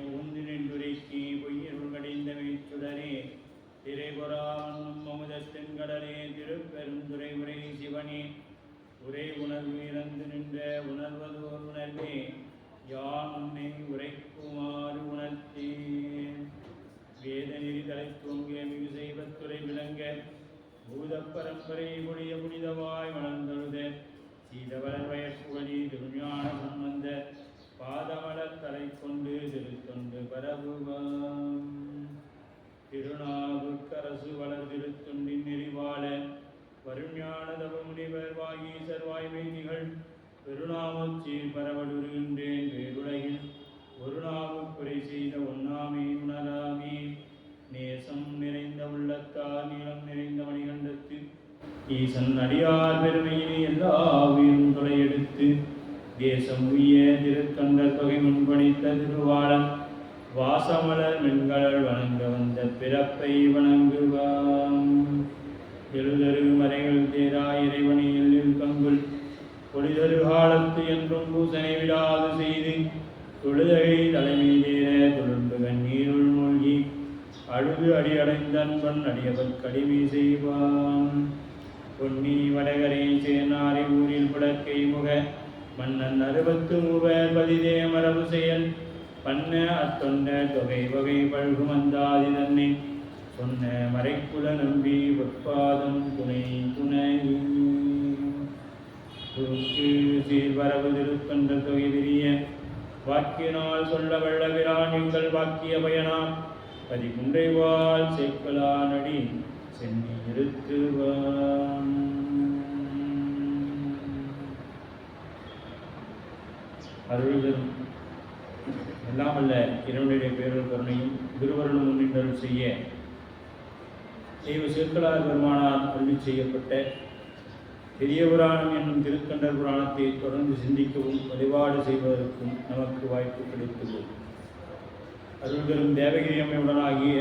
புகுந்தினுரைக்கு பொய்யருள் கடிந்த மீச்சுடனே திரைபுறாவண்ணும் அமுதத்தின் கடலே திருப்பெருந்துரை உரை சிவனே உரை உணர்வு இறந்து நின்ற உணர்வதோர் உணர்வே யான் உன்னை உரைக்குமாறு உணர்த்தேன். வேத நெறி தலை தோங்கிய மிகு செய்வத்துறை விளங்க பூத பரம்பரை புனித புனிதவாய் வளர்ந்தழுத சீதவளர் வயற்புகழி திருஞான சம்பந்த பாதமலர் தலை கொண்டு திருத்தொண்டு பரவுவாம். திருநாவுக்கரசு வளர் திருத்தொண்டின் நெறிவாழ வருஞான தவ முனிவர் வாகீசர் வாய்மை நிகழ் பெருநாமச்சீர் பரவலுகின்றேன் வேறுலகில் ஒரு நாவுக்குறை செய்த ஒன்னாமே உணராமே. நேசம் நிறைந்த உள்ளத்தார் நீளம் நிறைந்த மணிகண்டத்து ஈசன் அடியார் பெருமையினை எல்லா உயிரும் தொலையெடுத்து தேசம் உய்ய திருக்கண்டல் தொகை முன்பணித்த திருவாளன் வாசமலர் மென்களல் வணங்க வந்த பிறப்பை வணங்குவாம். எழுதரு மறைகள் தேரா இறைவனை எல்லில் கங்குள் பொழிதரு காலத்து என்றும் பூசனை விடாது செய்து தொழுதகை தலைமை தேர தொழும்பு கண்ணீருள் மூழ்கி அழுது அடியடைந்தன்பன் அடியவர் கடிமை செய்வான். பொன்னி வடகரை சேனாரை ஊரில் புடக்கை முக மன்னன் 63 பதிதே மரபு செயல் பண்ண அத்தொண்ட தொகை வகை பழகும் அந்தாதி தன்னை சொன்ன மறைக்குல நம்பி பொற்பாதம் துணை துணை சீர்வரவு திருத்தொண்ட தொகை விரிய வாக்கியனால் சொல்ல வல்ல விரான் எங்கள் வாக்கிய பயனாம் பதிகுன்றைவாள் சேக்கலா நடி சென்னி இருத்துவான். அருள்தரும் எல்லாம் அல்ல இறைவனுடைய பேரல் கருணையும் குருவருளும் முன்னின்றல் செய்ய தெய்வ சேக்கலார் பெருமானார் அருளி செய்யப்பட்ட பெரிய புராணம் என்னும் திருக்கண்டர் புராணத்தை தொடர்ந்து சிந்திக்கவும் வழிபாடு செய்வதற்கும் நமக்கு வாய்ப்பு கிடைத்துள்ளது. அருள்தரும் தேவகிரி அம்மையுடனாகிய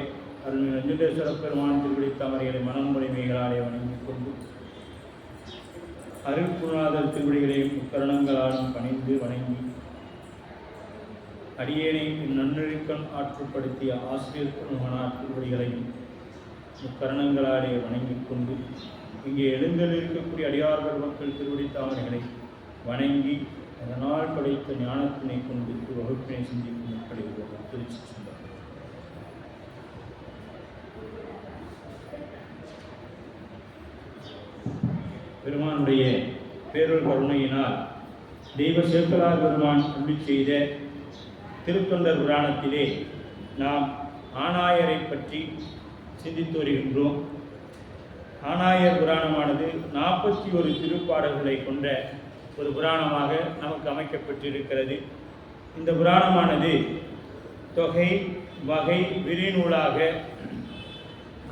அருள் நஞ்சுண்டேஸ்வர பெருமான் திருவிழி தாமரைகளை மனம் முறைமைகளாலே வணங்கிக் கொண்டு அருள்குருநாதர் திருவிழிகளையும் முக்கரணங்களாலும் பணிந்து வணங்கி அடியேனை நன்னெறிக்கண் ஆற்றுப்படுத்திய ஆசிரியர் பெருமானார் திருவடிகளையும் முக்கரணங்களாலே வணங்கிக் கொண்டு இங்கே எழுந்தல் இருக்கக்கூடிய அடியார் பெருமக்கள் திருவடி தாமரைகளை வணங்கி அதனால் படைத்த ஞானத்தினை கொண்டு வகுப்பினை சிந்திக்கும் மக்களை திருச்சி சென்றார். பெருமானுடைய பேரொரு கருணையினால் தெய்வ சேக்கலார் பெருமான் அருளி செய்த திருத்தொண்டர் புராணத்திலே நாம் ஆனாயரை பற்றி சிந்தித்து வருகின்றோம். ஆனாயர் புராணமானது 41 திருப்பாடல்களை கொண்ட ஒரு புராணமாக நமக்கு அமைக்கப்பட்டிருக்கிறது. இந்த புராணமானது தொகை வகை விரிநூலாக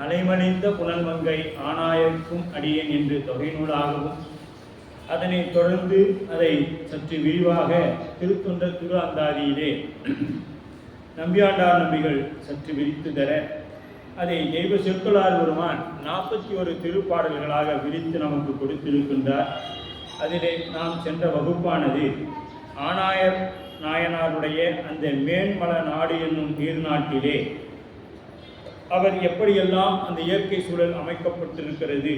அலைமணிந்த புனல்மங்கை ஆனாயர்க்கும் அடியேன் என்று தொகை நூலாகவும் அதனை தொடர்ந்து அதை சற்று விரிவாக திருத்தொண்ட திரு அந்தாதியிலே நம்பியாண்டார் நம்பிகள் சற்று விரித்து தர அதை தெய்வ சேக்கலார் பெருமான் 41 திருப்பாடல்களாக விரித்து நமக்கு கொடுத்திருக்கின்றார். அதிலே நாம் சென்ற வகுப்பானது ஆனாயர் நாயனாருடைய அந்த மேன்மல நாடு என்னும் நீர்நாட்டிலே அவர் எப்படியெல்லாம் அந்த இயற்கை சூழல் அமைக்கப்பட்டிருக்கிறது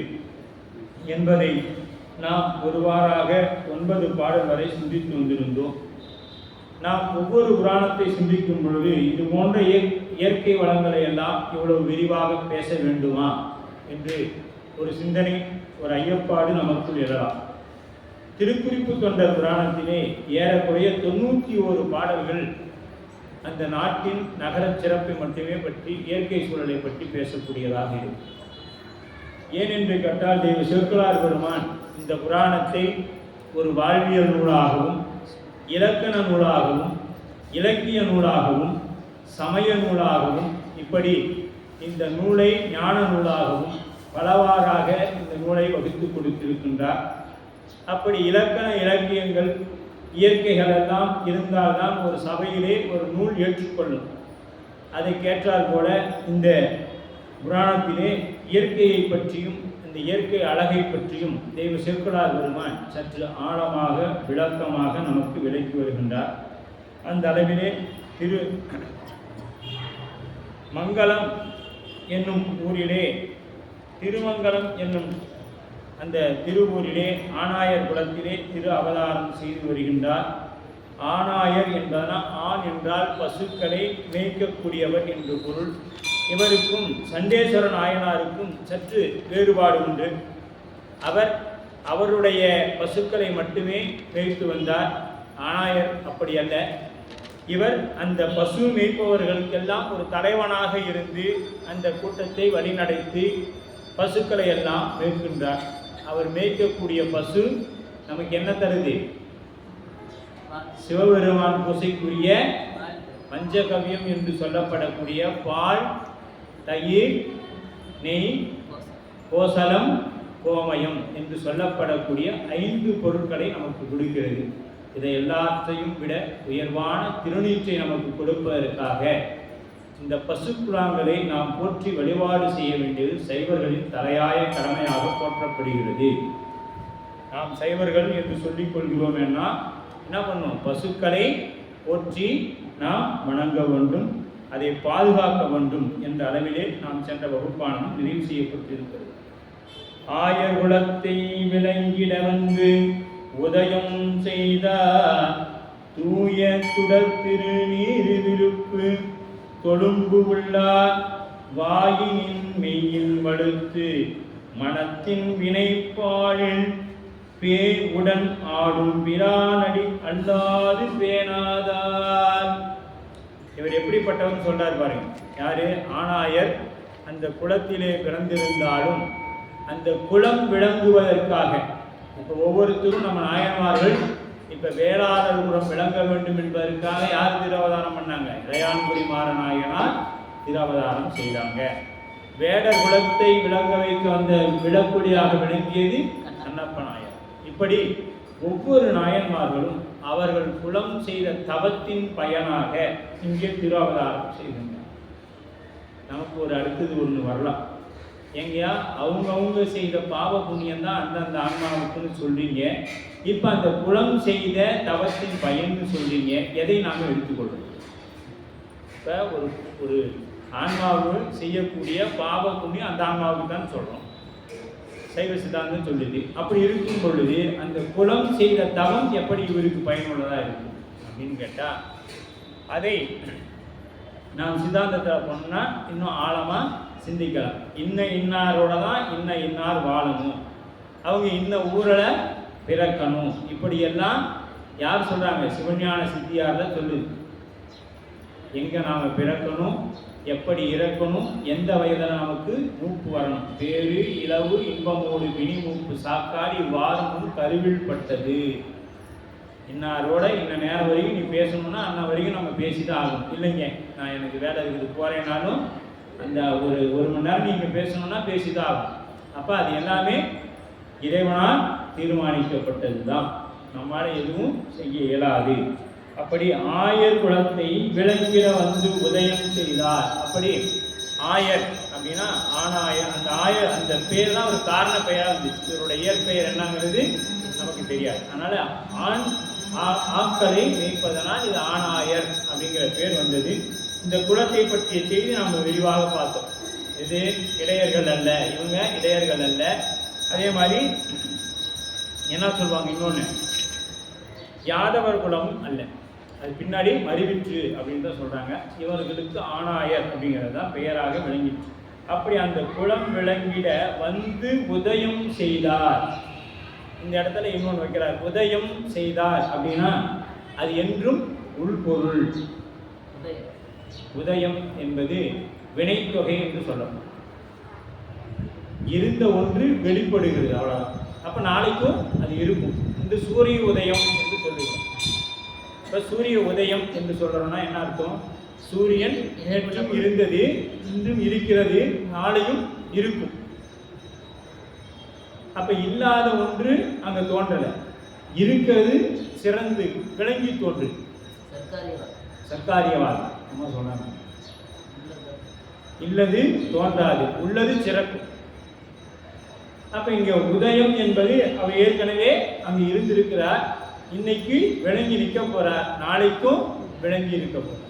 என்பதை நாம் ஒருவாறாக 9 பாடல் வரை சிந்தித்து வந்திருந்தோம். நாம் ஒவ்வொரு புராணத்தை சிந்திக்கும் பொழுது இது போன்ற இயற்கை வளங்களை எல்லாம் இவ்வளவு விரிவாக பேச வேண்டுமா என்று ஒரு சிந்தனை, ஒரு ஐயப்பாடு நமக்குள் எழலாம். திருக்குறிப்பு தொண்டர் புராணத்திலே ஏறக்குறைய 91 பாடல்கள் அந்த நாட்டின் நகர சிறப்பை மட்டுமே பற்றி இயற்கை சூழலை பற்றி பேசக்கூடியதாக இருக்கும். ஏனென்று கேட்டால் தெய்வ சேக்கலார் பெருமான் இந்த புராணத்தை ஒரு வாழ்வியல் நூலாகவும் இலக்கண நூலாகவும் இலக்கிய நூலாகவும் சமய நூலாகவும் இப்படி இந்த நூலை ஞான நூலாகவும் பலவாறாக இந்த நூலை வகுத்து கொடுத்திருக்கின்றார். அப்படி இலக்கண இலக்கியங்கள் இயற்கைகள் எல்லாம் இருந்தால்தான் ஒரு சபையிலே ஒரு நூல் ஏற்றுக்கொள்ளும். அதை கேட்டால் போல இந்த புராணத்திலே இயற்கையை பற்றியும் இந்த இயற்கை அழகை பற்றியும் தெய்வ சேக்கலார் பெருமான் சற்று ஆழமாக விளக்கமாக நமக்கு விளக்கி வருகின்றார். அந்த அளவிலே திரு மங்கலம் என்னும் ஊரிலே, திருமங்கலம் என்னும் அந்த திருவூரிலே ஆனாயர் குலத்திலே திரு அவதாரம் செய்து வருகின்றார். ஆனாயர் என்பதனால் ஆண் என்றால் பசுக்களை மேய்க்கக்கூடியவர் என்று பொருள். இவருக்கும் சண்டேஸ்வர நாயனாருக்கும் சற்று வேறுபாடு உண்டு. அவருடைய பசுக்களை மட்டுமே மேய்த்து வந்தார். ஆனாயர் அப்படி அல்ல. இவர் அந்த பசு மேய்ப்பவர்களுக்கெல்லாம் ஒரு தலைவனாக இருந்து அந்த கூட்டத்தை வழிநடத்தி பசுக்களை எல்லாம் மேய்க்கின்றார். அவர் மேய்க்கக்கூடிய பசு நமக்கு என்ன தருது? சிவபெருமான் பூசைக்குரிய பஞ்சகவ்யம் என்று சொல்லப்படக்கூடிய பால், தயிர், நெய், கோசலம், கோமயம் என்று சொல்லப்படக்கூடிய 5 பொருட்களை நமக்கு கொடுக்கிறது. இதை எல்லாத்தையும் விட உயர்வான திருநீற்றை நமக்கு கொடுப்பதற்காக இந்த பசுக்குழாங்களை நாம் போற்றி வழிபாடு செய்ய வேண்டியது சைவர்களின் தலையாய கடமையாக போற்றப்படுகிறது. நாம் சைவர்கள் என்று சொல்லிக் கொள்கிறோம். என்ன பண்ணும்? பசுக்களை போற்றி நாம் வணங்க வேண்டும், அதை பாதுகாக்க வேண்டும் என்ற அளவிலே நாம் சென்ற வகுப்பானது நிறைவு செய்யப்பட்டிருக்கிறது. ஆயர் குலத்தை விளங்கிட வந்து உதயம் செய்தார் தூய சுடர் திருநீர் விருப்பு தொழும்பு உள்ளார் வாயினின் மெய்யில் வடுத்து மனத்தின் வினைப்பாழில் பேய் உடன் ஆடும் பிரானடி அல்லாது பேணாதார். இவர் எப்படிப்பட்டவர் சொல்றார் பாருங்க. யாரு? ஆனாயர். அந்த குலத்திலே பிறந்திருந்தாலும் அந்த குலம் விளங்குவதற்காக இப்போ ஒவ்வொருத்தரும் நம்ம நாயன்மார்கள் இப்போ வேளாளர் குலம் விளங்க வேண்டும் என்பதற்காக யார் திருவதாரம் பண்ணாங்க? இளையான்குடி மாறநாயனார் திருவதாரம் செய்தாங்க. வேடர் குலத்தை விளங்க வைக்க வந்த விளக்குடியாக விளங்கியது கண்ணப்ப நாயர். இப்படி ஒவ்வொரு நாயன்மார்களும் அவர்கள் குலம் செய்த தவத்தின் பயனாக இங்கே திருவதாரம் செய்கின்றனர். நமக்கு ஒரு அடுத்தது ஒன்று வரலாம். எங்கேயா அவங்கவுங்க செய்த பாவ புண்ணியம் தான் அந்தந்த ஆன்மாவுக்குன்னு சொல்றீங்க. இப்போ அந்த குலம் செய்த தவத்தின் பயன்னு சொல்றீங்க. எதை நாங்கள் எடுத்துக்கொள்றோம்? இப்போ ஒரு ஆன்மாவு செய்யக்கூடிய பாவ புண்ணியம் அந்த ஆன்மாவுக்கு தான் சொல்கிறோம். சைவ சித்தாந்தம் சொல்லுது. அப்படி இருக்கும் பொழுது அந்த குலம் செய்த தவம் எப்படி இவருக்கு பயனுள்ளதாக இருக்கும் அப்படின்னு கேட்டால், அதை நாம் சித்தாந்தத்தில் போனோம்னா இன்னும் ஆழமாக சிந்திக்கலாம். இன்னாரோட தான் இன்னார் வாழணும், அவங்க இன்ன ஊரில் பிறக்கணும், இப்படியெல்லாம் யார் சொல்கிறாங்க? சிவஞான சித்தியார் சொல்லுது. எங்கே நாம் பிறக்கணும், எப்படி இறக்கணும், எந்த வயதில் நமக்கு மூப்பு வரணும், பேரு இளவு இன்பமோடு வினி மூப்பு சாக்காடி வாரமும் கருவில் பட்டது. இன்னாரோட இன்ன நேரம் வரைக்கும் நீ பேசணும்னா அன்ன வரைக்கும் நம்ம பேசிதான் ஆகணும். இல்லைங்க, நான் எனக்கு வேலை இருக்குது போகிறேன்னாலும் அந்த ஒரு மணி நேரம் நீங்கள் பேசணும்னா பேசிதான் ஆகும். அப்போ அது எல்லாமே இறைவனால் தீர்மானிக்கப்பட்டது தான், நம்மளால் எதுவும் செய்ய இயலாது. அப்படி ஆயர் குலத்தை விளங்கிட வந்து உதயம் செய்தார். அப்படி ஆயர் அப்படின்னா ஆனாயர், அந்த ஆயர் அந்த பேர் தான் ஒரு காரண பெயராக இருந்துச்சு. இவருடைய இயற்பெயர் என்னங்கிறது நமக்கு தெரியாது. அதனால் ஆக்களை மேய்ப்பதனால் இது ஆனாயர் அப்படிங்கிற பேர் வந்தது. இந்த குலத்தை பற்றிய செய்தி நாம் விரிவாக பார்த்தோம். இது இடையர்கள் அல்ல, இவங்க இடையர்கள் அல்ல. அதே மாதிரி என்ன சொல்லுவாங்க இன்னொன்று, யாதவர் குலம் அல்ல, அது பின்னாடி மறிவிற்று அப்படின்னு தான் சொல்கிறாங்க. இவர்களுக்கு ஆனாயர் அப்படிங்கிறது தான் பெயராக விளங்கிற்று. அப்படி அந்த குலம் விளங்கிட வந்து உதயம் செய்தார். இந்த இடத்துல இன்னொன்று வைக்கிறார், உதயம் செய்தார் அப்படின்னா அது என்றும் உள்பொருள். உதயம் என்பது வினைத்தொகை என்று சொல்லணும். இருந்த ஒன்று வெளிப்படுகிறது, அவ்வளோதான். அப்போ நாளைக்கும் அது இருக்கும். இந்த சூரிய உதயம் என்று சொல்லுவோம். இப்போ சூரிய உதயம் என்று சொல்கிறோம்னா என்ன அர்த்தம்? சூரியன் நேற்றும் இருந்தது, இன்றும் இருக்கிறது, நாளையும் இருக்கும். அப்போ இல்லாத ஒன்று அங்கே தோன்றலை, இருக்கிறது சிறந்து விளங்கி தோன்று. சர்க்காரியவாதம் நம்ம சொன்னாங்க. இல்லது தோன்றாது, உள்ளது சிறப்பு. அப்போ இங்கே உதயம் என்பது அவர் ஏற்கனவே அங்கே இருந்திருக்கிறார், இன்னைக்கு விளங்கி நிற்க போகிறார், நாளைக்கும் விளங்கி இருக்க போகிறார்.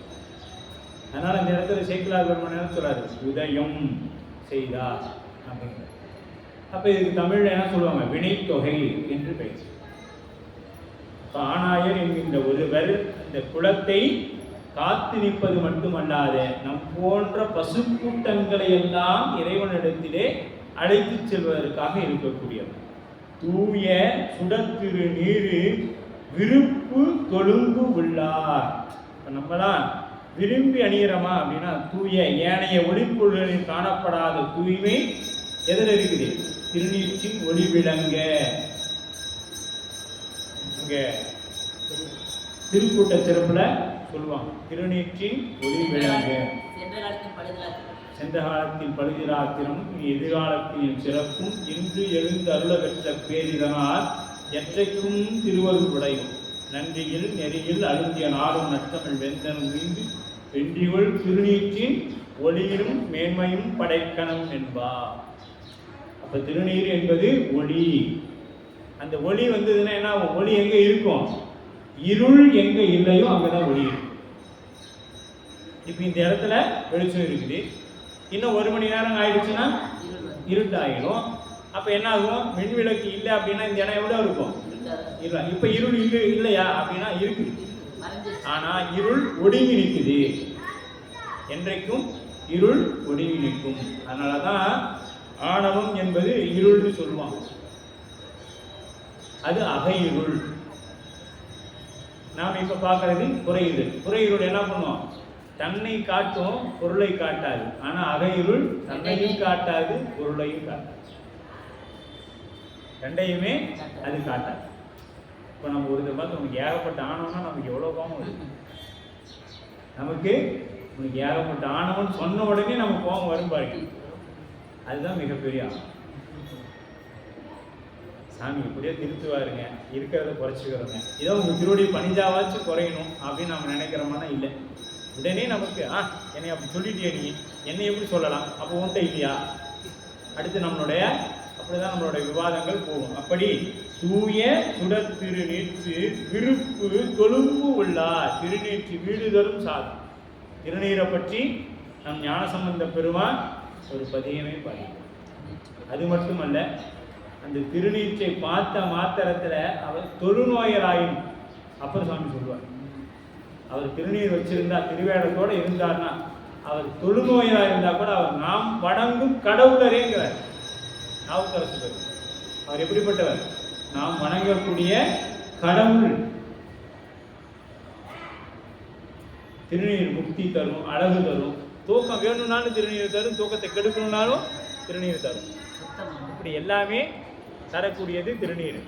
அதனால் இந்த இடத்துல சேக்கிழார் பெருமான் என்ன சொல்றாரு, உதயம் செய்தார் அப்படிங்கிற. அப்போ இதுக்கு தமிழில் என்ன சொல்லுவாங்க, வினைத்தொகை என்று பெயர். ஆணாயர் என்கின்ற ஒருவர் இந்த குலத்தை காத்து நிற்பது மட்டுமல்லாத நம் போன்ற பசு கூட்டங்களை எல்லாம் இறைவனிடத்திலே அழைத்து செல்வதற்காக இருக்கக்கூடியவர். தூய சுடத்திரு நீரு விருப்பு தொழும்பு உள்ளார். நம்மளாம் விரும்பி அணியிறோமா அப்படின்னா, தூய ஏனைய ஒளிப்பொருள்களில் காணப்படாத தூய்மை எதில் இருக்குது, திருநீற்றின் ஒளி விளங்க. இங்கே திருக்கூட்ட சிறப்புல சொல்லுவாங்க, திருநீற்றின் ஒளி விளங்க. சென்ற காலத்தில் பழுதிராத்திரம் எதிர்காலத்தின் சிறப்பும் இன்று எழுந்து அருள பெற்ற பேரிதனால் எற்றைக்கும் திருவருள் உடையும் நன்றியில் நெறியில் அழுந்திய நாடும் நட்டமிழ் வெந்தனும் மீண்டு வென்றிகள் திருநீற்றின் ஒளியிலும் மேன்மையும் படைக்கணும் என்பார். அப்ப திருநீர் என்பது ஒளி. அந்த ஒளி வந்ததுன்னா என்ன, ஒளி எங்க இருக்கும், இருள் எங்க இல்லையோ அங்கதான் ஒளி இருக்கும். இப்ப இந்த இடத்துல வெளிச்சம் இருக்குது, இன்னும் 1 மணி நேரம் ஆயிடுச்சுன்னா இருட்டாயிடும். அப்ப என்ன ஆகும், மின்விளக்கு இல்லை அப்படின்னா இந்த இடம் எவ்வளவு இருக்கும், இல்லை. இப்ப இருள் இல்லையா அப்படின்னா இருக்குது, ஆனா இருள் ஒடுங்கி நிற்குது. என்றைக்கும் இருள் ஒடுங்கி நிற்கும். அதனாலதான் ஆணவம் என்பது இருள்னு சொல்லுவாங்க. அது அகையிருள். நாம் இப்ப பார்க்கறது புறையிருள். புறையிருள் என்ன பண்ணுவோம், தன்னை காட்டும் பொருளை காட்டாது. ஆனா அகையிருள் தன்னையும் காட்டாது பொருளையும் காட்டாது, ரெண்டையுமே அது காட்டாது. இப்போ நம்ம ஒரு பார்த்து நமக்கு ஏகப்பட்ட ஆணவம்னா நமக்கு எவ்வளோ கோபம் வருது. நமக்கு உனக்கு ஏகப்பட்ட ஆணவம்னு சொன்ன உடனே நம்ம கோபம் வரும் பாருங்க. அதுதான் மிகப்பெரிய ஆணவம். சாமி இப்படியே திருத்துவாருங்க, இருக்கிறத குறைச்சிக்கிறோங்க, ஏதோ உங்கள் திருவடி பணிஞ்சாவாச்சும் குறையணும் அப்படின்னு நம்ம நினைக்கிறோம்னா இல்லை. உடனே நமக்கு என்னை அப்படி சொல்லிட்டியே, நீ என்னை எப்படி சொல்லலாம், அப்போ உன்ட்ட இல்லையா, அடுத்து நம்மளுடைய அப்படிதான் நம்மளுடைய விவாதங்கள் போகும். அப்படி தூய சுடர் திருநீற்று விருப்பு தொழும்பு உள்ளார். திருநீற்று வீடு தரும் சாதம். திருநீரை பற்றி நம் ஞானசம்பந்த பெருமான் ஒரு பதியமே பாருங்க. அது மட்டுமல்ல, அந்த திருநீற்றை பார்த்த மாத்திரத்தில் அவர் தொழுநோயராயும் அப்பர் சுவாமி சொல்லுவார். அவர் திருநீர் வச்சிருந்தா, திருவேடத்தோடு இருந்தார்னா, அவர் தொழுநோயராக இருந்தால் கூட அவர் நாம் வணங்கும் கடவுளரேங்கிறார் நாவுக்கரசர். அவர் எப்படிப்பட்டவர், நாம் வணங்கக்கூடிய கடவுள். திருநீர் முக்தி தரும், அழகு தரும். தூக்கம் வேணும்னாலும் திருநீர் தரும், தூக்கத்தை கெடுக்கணும்னாலும் திருநீர் தரும். இப்படி எல்லாமே தரக்கூடியது திருநீர்.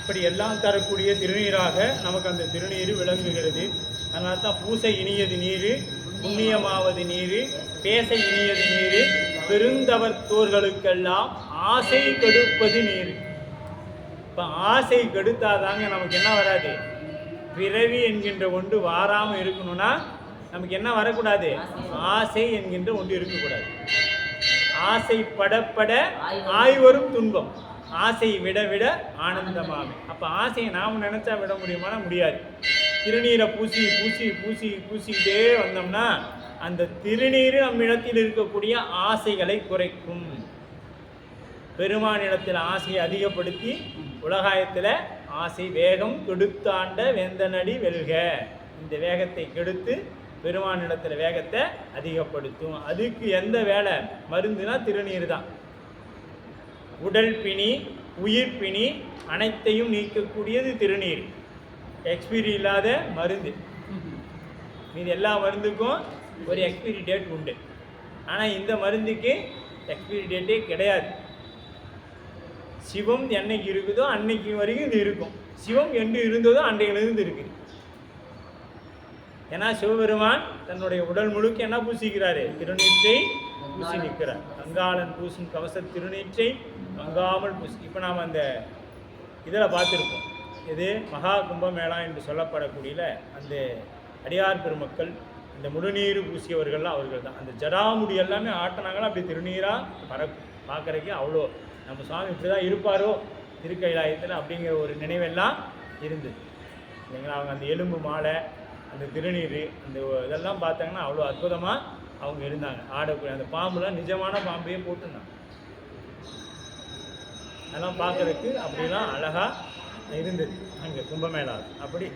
இப்படி எல்லாம் தரக்கூடிய திருநீராக நமக்கு அந்த திருநீர் விளங்குகிறது. அதனால தான் பூசை இனியது நீர், புண்ணியமாவது நீர், பேச இனியது நீர், பெருந்தவத்தோர்களுக்கெல்லாம் ஆசை கெடுப்பது நீர். இப்போ ஆசை கெடுத்தாதாங்க நமக்கு என்ன வராது, பிறவி என்கின்ற ஒன்று வாராமல் இருக்கணும்னா நமக்கு என்ன வரக்கூடாது, ஆசை என்கின்ற ஒன்று இருக்கக்கூடாது. ஆசை படப்பட ஆய்வரும் துன்பம், ஆசை விட விட ஆனந்தமாகும். அப்போ ஆசையை நாம் நினைச்சா விட முடியுமானா முடியாது. திருநீரை பூசி பூசி பூசி பூசிக்கிட்டே வந்தோம்னா அந்த திருநீர் நம்மிடத்தில் இருக்கக்கூடிய ஆசைகளை குறைக்கும். பெருமானிடத்தில் ஆசையை அதிகப்படுத்தி உலகாயத்தில் ஆசை வேகம் கெடுத்தாண்ட வெந்தனடி வெல்க. இந்த வேகத்தை கெடுத்து பெருமானிடத்தில் வேகத்தை அதிகப்படுத்தும். அதுக்கு எந்த வேலை மருந்துனா திருநீர் தான். உடல் பிணி உயிர் பிணி அனைத்தையும் நீக்கக்கூடியது திருநீர். எக்ஸ்பீரி இல்லாத மருந்து. மீது எல்லா மருந்துக்கும் ஒரு எக்ஸ்பீரி டேட் உண்டு, ஆனால் இந்த மருந்துக்கு எக்ஸ்பீரி டேட்டே கிடையாது. சிவம் என்னைக்கு இருக்குதோ அன்னைக்கு வரைக்கும் இது இருக்கும். சிவம் என்று இருந்ததோ அன்றையிலிருந்து இருக்குது. ஏன்னா சிவபெருமான் தன்னுடைய உடல் முழுக்க என்ன பூசிக்கிறாரு? திருநீற்றை பூசி நிற்கிறார். கங்காளன் பூசும் கவச திருநீற்றை கங்காமல் பூசி. இப்போ நாம் அந்த இதில் பார்த்துருப்போம். இது மகா கும்பமேளா என்று சொல்லப்படக்கூடிய அந்த அடியார் பெருமக்கள், இந்த முழுநீர் பூசியவர்கள்லாம் அவர்கள் தான். அந்த ஜடாமுடி எல்லாமே ஆட்டினாங்கன்னா அப்படி திருநீராக பறக்கும். பார்க்குறதுக்கு அவ்வளோ நம்ம சுவாமி இப்படி தான் இருப்பாரோ திருக்கைலாயத்தில் அப்படிங்கிற ஒரு நினைவெல்லாம் இருந்தது இல்லைங்களா. அவங்க அந்த எலும்பு மாலை, அந்த திருநீர், அந்த இதெல்லாம் பார்த்தாங்கன்னா அவ்வளோ அற்புதமாக அவங்க இருந்தாங்க. ஆடக்கூடிய அந்த பாம்புலாம் நிஜமான பாம்பையே போட்டுருந்தாங்க. அதெல்லாம் பார்க்குறதுக்கு அப்படிலாம் அழகாக இருந்தது அங்கே கும்பமேளா. அப்படி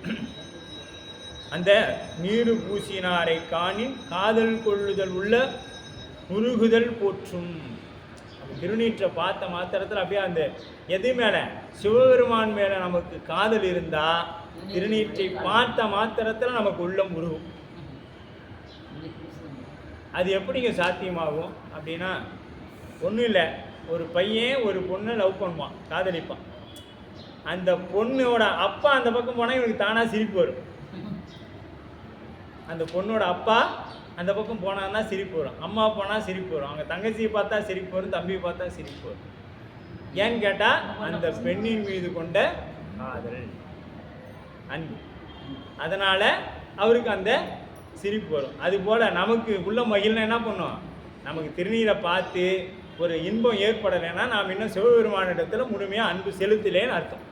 அந்த நீரு பூசினாரை காணின் காதல் கொள்ளுதல் உள்ள முருகுதல் போற்றும். அந்த திருநீற்றை பார்த்த மாத்திரத்தில் அப்படியே அந்த எது மேலே? சிவபெருமான் மேலே நமக்கு காதல் இருந்தால் திருநீற்றை பார்த்த மாத்திரத்தில் நமக்கு உள்ளம் உருகும். அது எப்படிங்க சாத்தியமாகும் அப்படின்னா, ஒன்றும் இல்லை, ஒரு பையன் ஒரு பொண்ணை லவ் பண்ணுவான், காதலிப்பான். அந்த பொண்ணோட அப்பா அந்த பக்கம் போனால் இவனுக்கு தானாக சிரிப்பு வரும். அந்த பொண்ணோட அப்பா அந்த பக்கம் போனான்னா சிரிப்பு வரும், அம்மா போனால் சிரிப்பு வரும், அவங்க தங்கச்சியை பார்த்தா சிரிப்பு வரும், தம்பியை பார்த்தா சிரிப்பு வரும். ஏன்னு கேட்டால் அந்த பெண்ணின் மீது கொண்ட காதல், அன்பு. அதனால் அவருக்கு அந்த சிரிப்பு வரும். அதுபோல் நமக்கு உள்ள மகிழ்னா என்ன பண்ணும்? நமக்கு திருநீரை பார்த்து ஒரு இன்பம் ஏற்படலைன்னா நாம் இன்னும் சிவபெருமானிடத்தில் முழுமையாக அன்பு செலுத்தலேன்னு அர்த்தம்.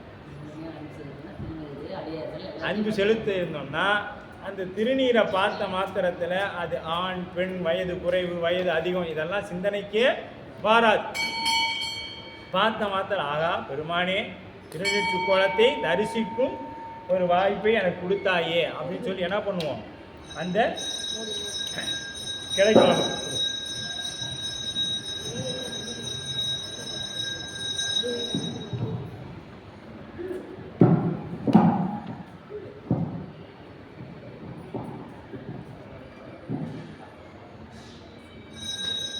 அன்பு செலுத்த இருந்தோம்னா அந்த திருநீரை பார்த்த மாத்திரத்தில் அது ஆண் பெண், வயது குறைவு, வயது அதிகம், இதெல்லாம் சிந்தனைக்கே வாராது. பார்த்த மாத்திரம் ஆகா பெருமானே திருநீற்று கோலத்தை தரிசிக்கும் ஒரு வாய்ப்பை எனக்கு கொடுத்தாயே அப்படின்னு சொல்லி என்ன பண்ணுவோம்? அந்த கிடைக்கலாம்.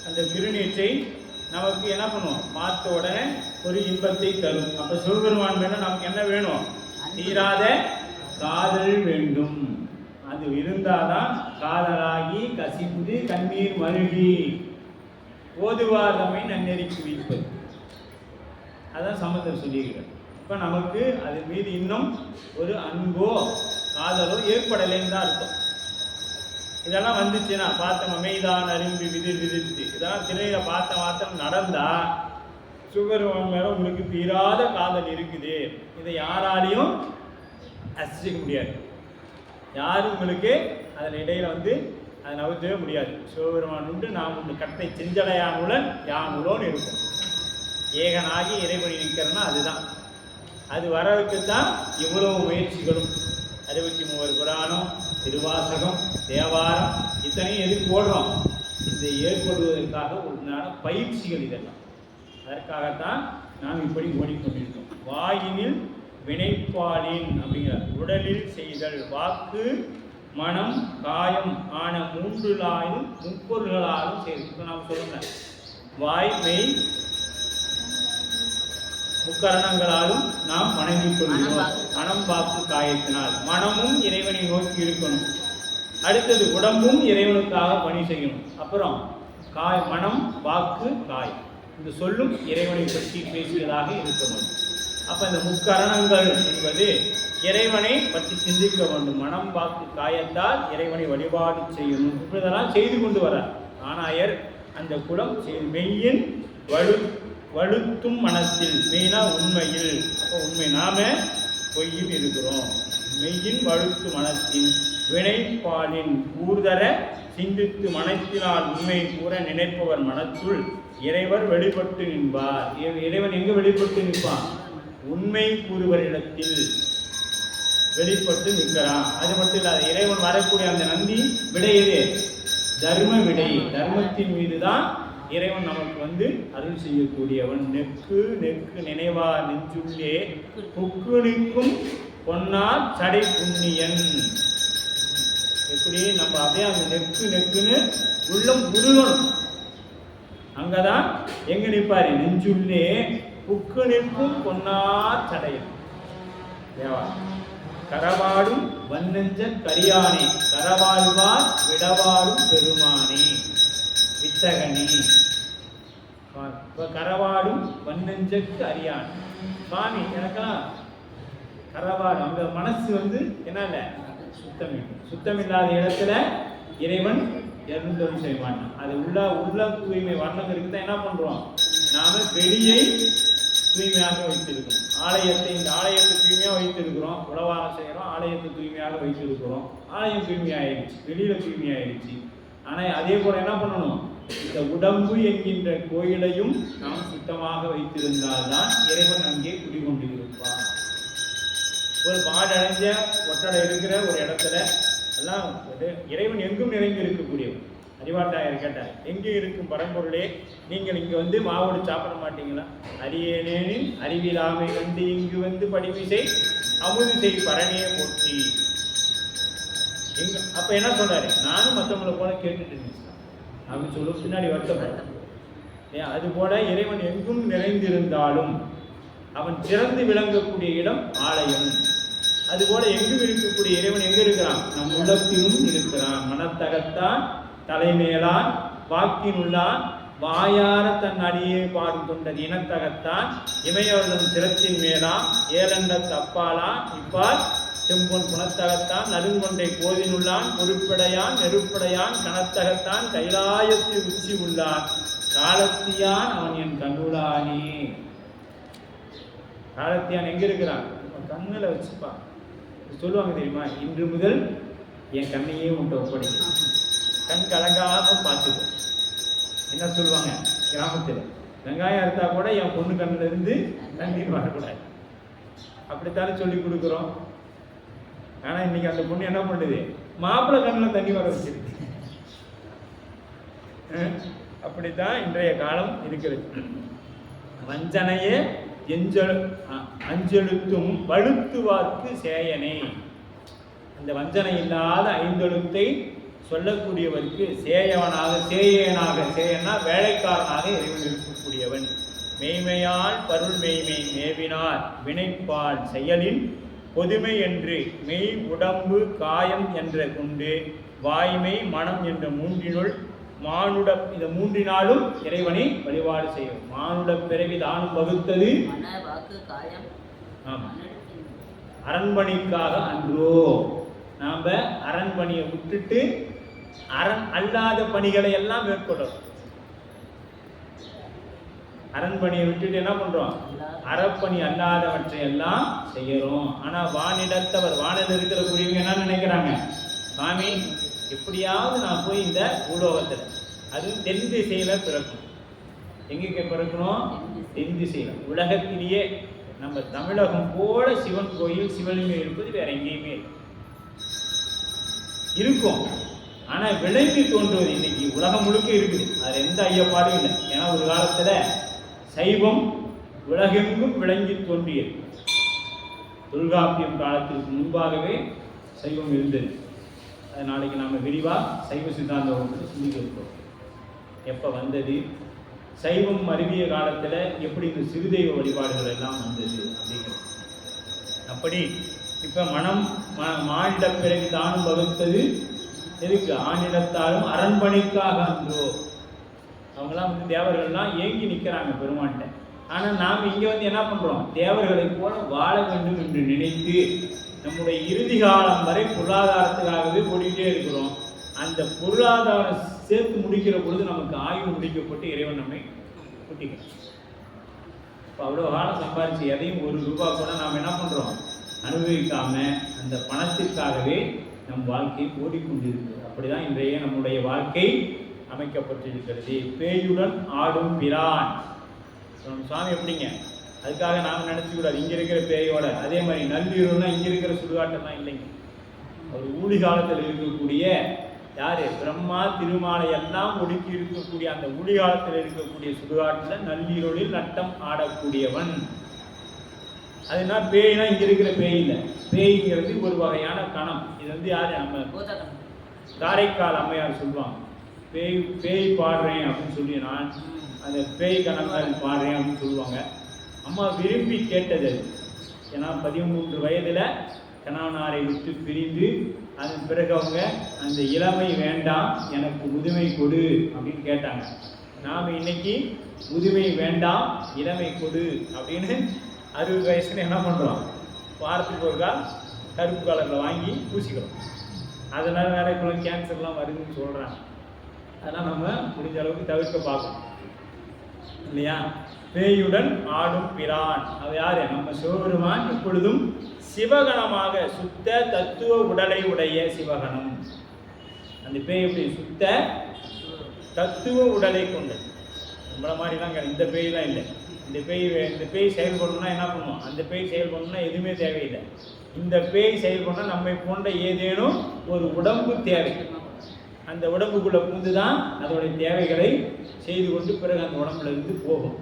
அந்த திருநீற்றை நமக்கு என்ன பண்ணுவோம்? பார்த்த உடனே ஒரு இன்பத்தை தரும். அப்போ சிவபெருமான் மேலே நமக்கு என்ன வேணும்? தீராத காதல் வேண்டும். அது இருந்தாதான் காதலாகி கசிந்து கண்ணீர் மருகி ஓதுவார் தம்மை நன்னெறிக்கு வைப்பது. அதான் சம்பந்தர் சொல்லியிருக்கிறார். இப்போ நமக்கு அது மீது இன்னும் ஒரு அன்போ காதலோ ஏற்படலைன்னு தான் அர்த்தம். இதெல்லாம் வந்துச்சுன்னா பார்த்தோம் மெய்தான் அரும்பி விதிர்த்து இதெல்லாம் திருநீரை பார்த்த மாத்திரம் நடந்தால் சிவபெருமான் மேலே உங்களுக்கு தீராத காதல் இருக்குது. இதை யாராலையும் அசிக்க முடியாது. யாரும் உங்களுக்கு அதில் இடையில் வந்து அதை நகர்த்தவே முடியாது. சிவபெருமான் உண்டு, நாம் உண்டு, கட்டை செஞ்சலையானுடன் யானுலோன்னு இருக்கும். ஏகனாகி இறைவனை நிற்கிறன்னா அதுதான். அது வரவுக்கு தான் இவ்வளவு முயற்சிகளும். 63 புராணம், திருவாசகம், தேவாரம், இத்தனையும் எதுக்கு போடுறோம்? இந்த ஏற்படுவதற்காக உண்டான பயிற்சிகள் இதெல்லாம். அதற்காகத்தான் நாம் இப்படி ஓடிக்கொண்டிருக்கோம். வாயினில் வினைப்பாலின் அப்படிங்கிறார். உடலில் செய்தல், வாக்கு, மனம், காயம் ஆன 3 முப்பொருள்களாலும் செய்து. இப்போ நாம் சொல்லுங்க, வாய், மெய், முக்கரணங்களாலும் நாம் வணங்கிக் கொள்கிறோம். மனம், வாக்கு, காயத்தினால். மனமும் இறைவனை நோக்கி இருக்கணும். அடுத்தது உடம்பும் இறைவனுக்காக பணி செய்யணும். அப்புறம் மனம், வாக்கு, காயம், இந்த சொல்லும் இறைவனை பற்றி பேசியதாக இருக்க வேண்டும். அப்போ இந்த முக்கரணங்கள் என்பது இறைவனை பற்றி சிந்திக்க வேண்டும். மனம், வாக்கு, காயத்தால் இறைவனை வழிபாடு செய்யணும். இப்படிதெல்லாம் செய்து கொண்டு வரார் ஆனாயர். அந்த குலம் மெய்யின் வலுத்தும் மனத்தில், மெய்னா உண்மையில். அப்போ உண்மை, நாம பொய்யில் இருக்கிறோம். மெய்யின் வலுத்து மனத்தின் வினைப்பாலின் கூர்தர சிந்தித்து மனத்தினால் உண்மை கூற நினைப்பவர் மனத்துள் இறைவர் வெளிப்பட்டு நிற்பார். இறைவன் எங்கே வெளிப்பட்டு நிற்பான்? உண்மை கூறுவரிடத்தில் வெளிப்பட்டு நிற்கிறான். அது மட்டும் இல்லாத இறைவன் வரக்கூடிய அந்த நந்தி விடை எது? தர்ம விடை. தர்மத்தின் மீது தான் இறைவன் நமக்கு வந்து அருள் செய்யக்கூடியவன். நெக்கு நெக்கு நினைவார் நெஞ்சுள்ளே புக்கு நிற்கும் பொன்னார் சடை புண்ணியன். எப்படி நம்ம அப்படியே அந்த நெக்கு நெக்குன்னு உள்ளம் உருகணும். அங்கதான் எங்க நிற்பாரு? நெஞ்சுள்ளே புக்கு நிற்கும் பொன்னார் சடையன். தேவா கரவாடும் வன்னெஞ்ச கரியானே கரவாழ்வார் விடவாடும் பெருமானே வித்தகனே. கரவாடும் வன்னெஞ்சக்கு அறியான் சுவாமி எனக்கெல்லாம் கரவாடும். அங்க மனசு என்ன இல்லை, சுத்தம் இல்லாத இடத்துல இறைவன் எழுந்தருள் செய்வான். அது உள்ள தூய்மை வரணுங்கிறது தான் என்ன பண்றோம், நாம வெளியை தூய்மையாக வைத்திருக்கிறோம். இந்த ஆலயத்தை தூய்மையாக வைத்திருக்கிறோம், உழவாரம் செய்கிறோம், ஆலயத்தை தூய்மையாக வைத்திருக்கிறோம். ஆலயம் தூய்மையாயிருச்சு, வெளியில தூய்மையாயிருச்சு. ஆனா அதே போல என்ன பண்ணணும், இந்த உடம்பு என்கின்ற கோயிலையும் நாம் சுத்தமாக வைத்திருந்தால்தான் இறைவன் அங்கே குடிகொண்டு இருப்பான். ஒரு பாடடைஞ்ச ஒற்றடை இருக்கிற ஒரு இடத்துல எல்லாம் இறைவன் எங்கும் நிறைந்து இருக்கக்கூடியவன். அறிவாட்டாயர் கேட்டார், எங்கே இருக்கும் பரம்பொருளே, நீங்கள் இங்கே மாவோடு சாப்பிட மாட்டீங்களா? அரியனேனின் அறிவிலாமை இங்கு படிமிசை அமுது செய் பரணியை போற்றி. அப்ப என்ன சொல்றாரு, நானும் மற்றவங்களை போல கேட்டுட்டு இருந்தேன் அப்படின்னு சொல்ல பின்னாடி வருத்தப்பட்ட. அது போல இறைவன் எங்கும் நிறைந்திருந்தாலும் அவன் சிறந்து விளங்கக்கூடிய இடம் ஆலயம். அதுபோல எங்கும் இருக்கக்கூடிய இறைவன் எங்க இருக்கிறான், நம் உள்ளத்திலும் இருக்கிறான். மனத்தகத்தான் தலைமேலான் வாக்கினுள்ளான் வாயார தன் அடியே பாடும் கொண்டது இனத்தகத்தான் இமையவர்களும் சிரத்தின் மேலாம் ஏழென்ற தப்பாலான் இப்பால் செம்பொன் குணத்தகத்தான் நடுங்கொண்டை கோதினுள்ளான் பொறுப்படையான் நெருப்படையான் கணத்தகத்தான் கைலாயத்து உச்சி உள்ளான் காலத்தியான் அவன் என் கண்ணுளானே. காலத்தியான் எங்க இருக்கிறான், கண்ணுல வச்சுப்பான். சொல்லுவாங்க தெரியுமா, இன்று முதல் என் கண்ணையே உன்ட்ட ஒப்படைக்கும், கண் கலங்காம பார்த்துக்கோ. என்ன சொல்லுவாங்க கிராமத்தில், வெங்காயம் அறுத்தா கூட என் பொண்ணு கண்ணுல இருந்து தண்ணீர் வரக்கூடாது, அப்படித்தானே சொல்லி கொடுக்குறோம். ஆனா இன்னைக்கு அந்த பொண்ணு என்ன பண்ணுது, மாப்பிள்ளை கண்ணுல தண்ணி வர வச்சிருக்கு. அப்படித்தான் இன்றைய காலம் இருக்கிறது. வஞ்சனையே அஞ்செழுத்தும் வழுத்துவார்க்கு சேயனே. அந்த வஞ்சனை இல்லாத ஐந்தெழுத்தை சொல்லக்கூடியவருக்கு சேயனா வேலைக்காரனாக இறைவன் இருக்கக்கூடியவன். மெய்மையால் பருள் மெய்மை மேவினார் வினைப்பால் செயலின் பொதுமை என்று மெய் உடம்பு காயம் என்ற கொண்டு வாய்மை மனம் என்ற மூன்றினுள் இந்த மூன்றினாலும் இறைவனை வழிபாடு செய்யும். மானுட பிறவி தானும் வகுத்தது அரண்மனைக்காக அன்றோ. நாம அரண்மனையை விட்டுட்டு அரண் அல்லாத பணிகளை எல்லாம் மேற்கொள்றோம். அரண்மனையை விட்டுட்டு என்ன பண்றோம், அறப்பணி அல்லாதவற்றை எல்லாம் செய்யறோம். ஆனா வானிடத்தவர் வானில் இருக்கிற கூடியவங்க என்ன நினைக்கிறாங்க, சாமி எப்படியாவது நான் போய் இந்த பூலோகத்தில், அது தென் திசையில பிறக்கணும். எங்க பிறக்கணும், தென் திசையில. உலகத்திலேயே நம்ம தமிழகம் போல சிவன் கோயில் சிவலிங்கம் இருப்பது வேற எங்கேயுமே இருக்கும். ஆனா விளங்கி தோன்றுவது இன்னைக்கு உலகம் முழுக்க இருக்குது, அது எந்த ஐயப்பாடும் இல்லை. ஏன்னா ஒரு காலத்துல சைவம் உலகெங்கும் விளங்கி தோன்றியது. தொல்காப்பியம் காலத்திற்கு முன்பாகவே சைவம் இருந்தது. அது நாளைக்கு நாம விரிவா சைவ சித்தாந்த வகுப்பில் சிந்திக்க இருக்கோம். எப்ப வந்தது, சைவம் அறிவிய காலத்துல எப்படி இந்த சிறுதெய்வ வழிபாடுகள் எல்லாம் வந்தது அப்படிங்கிறது. அப்படி இப்ப மனம் மானிட பிறகு தானும் வகுத்தது எதுக்கு, ஆணிடத்தாலும் அரண்மனைக்காக அன்றோ. அவங்களாம் தேவர்கள்லாம் ஏங்கி நிற்கிறாங்க பெருமான்கிட்ட. ஆனா நாம் இங்க என்ன பண்றோம், தேவர்களை போல வாழ வேண்டும் என்று நினைத்து நம்முடைய இறுதி காலம் வரை பொருளாதாரத்துக்காகவே ஓடிக்கிட்டே இருக்கிறோம். அந்த பொருளாதாரம் சேர்த்து முடிக்கிற பொழுது நமக்கு ஆய்வு முடிக்கப்பட்டு இறைவன் நம்மை கூட்டிக்கிறோம். இப்போ அவ்வளோ காலம் சம்பாதிச்சு எதையும் ஒரு ரூபாய் கூட நாம் என்ன பண்றோம், அனுபவிக்காம அந்த பணத்திற்காகவே நம் வாழ்க்கை ஓடிக்கொண்டிருக்கிறது. அப்படிதான் இன்றைய நம்முடைய வாழ்க்கை அமைக்கப்பட்டிருக்கிறது. பேயுடன் ஆடும் பிரான் சுவாமி எப்படிங்க, அதுக்காக நாம் நினைச்சுக்கூடாது இங்க இருக்கிற பேயோட. அதே மாதிரி நள்ளிரவுனா இங்க இருக்கிற சுடுகாட்டெல்லாம் இல்லைங்க. ஒரு ஊழி காலத்தில் இருக்கக்கூடிய யாரு, பிரம்மா திருமாலை எல்லாம் ஒடுக்கி இருக்கக்கூடிய அந்த ஊழி காலத்தில் இருக்கக்கூடிய சுடுகாட்டில் நள்ளிரவில் நட்டம் ஆடக்கூடியவன். அதுனா பேய்னா இங்க இருக்கிற பேய் இல்லை. பேய்ங்கிறது ஒரு வகையான கணம். இது யாரு, நம்ம காரைக்கால் அம்மையார் சொல்லுவாங்க, பேய் பாடுறேன் அப்படின்னு சொல்லி நான் அந்த பேய் கணக்கால் பாடுறேன் அப்படின்னு சொல்லுவாங்க. அம்மா விரும்பி கேட்டது. ஏன்னா 13 வயதுல கணவனாரை விட்டு பிரிந்து அதன் பிறகு அவங்க அந்த இளமை வேண்டாம், எனக்கு முதுமை கொடு அப்படின்னு கேட்டாங்க. நாம் இன்னைக்கு முதுமை வேண்டாம், இளமை கொடு அப்படின்னு 60 வயசுல என்ன பண்ணுறோம், வாரத்துக்கு ஒருக்கா கருப்பு கலரில் வாங்கி பூசிக்கிறோம். அதனால் வேற இப்போ கேன்சர்லாம் வருதுன்னு சொல்கிறாங்க. அதெல்லாம் நம்ம முடிஞ்ச அளவுக்கு தவிர்க்க பார்க்கணும் இல்லையா? பேயுடன் ஆடும் பிரான், அது யாரு? நம்ம சிவபெருமான் எப்பொழுதும் சிவகணமாக, சுத்த தத்துவ உடலை உடைய சிவகணம். அந்த பேய் எப்படி? சுத்த தத்துவ உடலை கொண்டது. நம்மள மாதிரிலாம் இந்த பேய்லாம் இல்லை. இந்த பேய் செயல்படணும்னா என்ன பண்ணுவோம்? அந்த பேய் செயல்படணும்னா எதுவுமே தேவையில்லை. இந்த பேய் செயல்படணும்னா நம்மை போன்ற ஏதேனும் ஒரு உடம்பு தேவை. அந்த உடம்புக்குள்ள புகுந்து தான் அதோடைய தேவைகளை செய்து கொண்டு பிறகு அந்த உடம்புல இருந்து போகும்.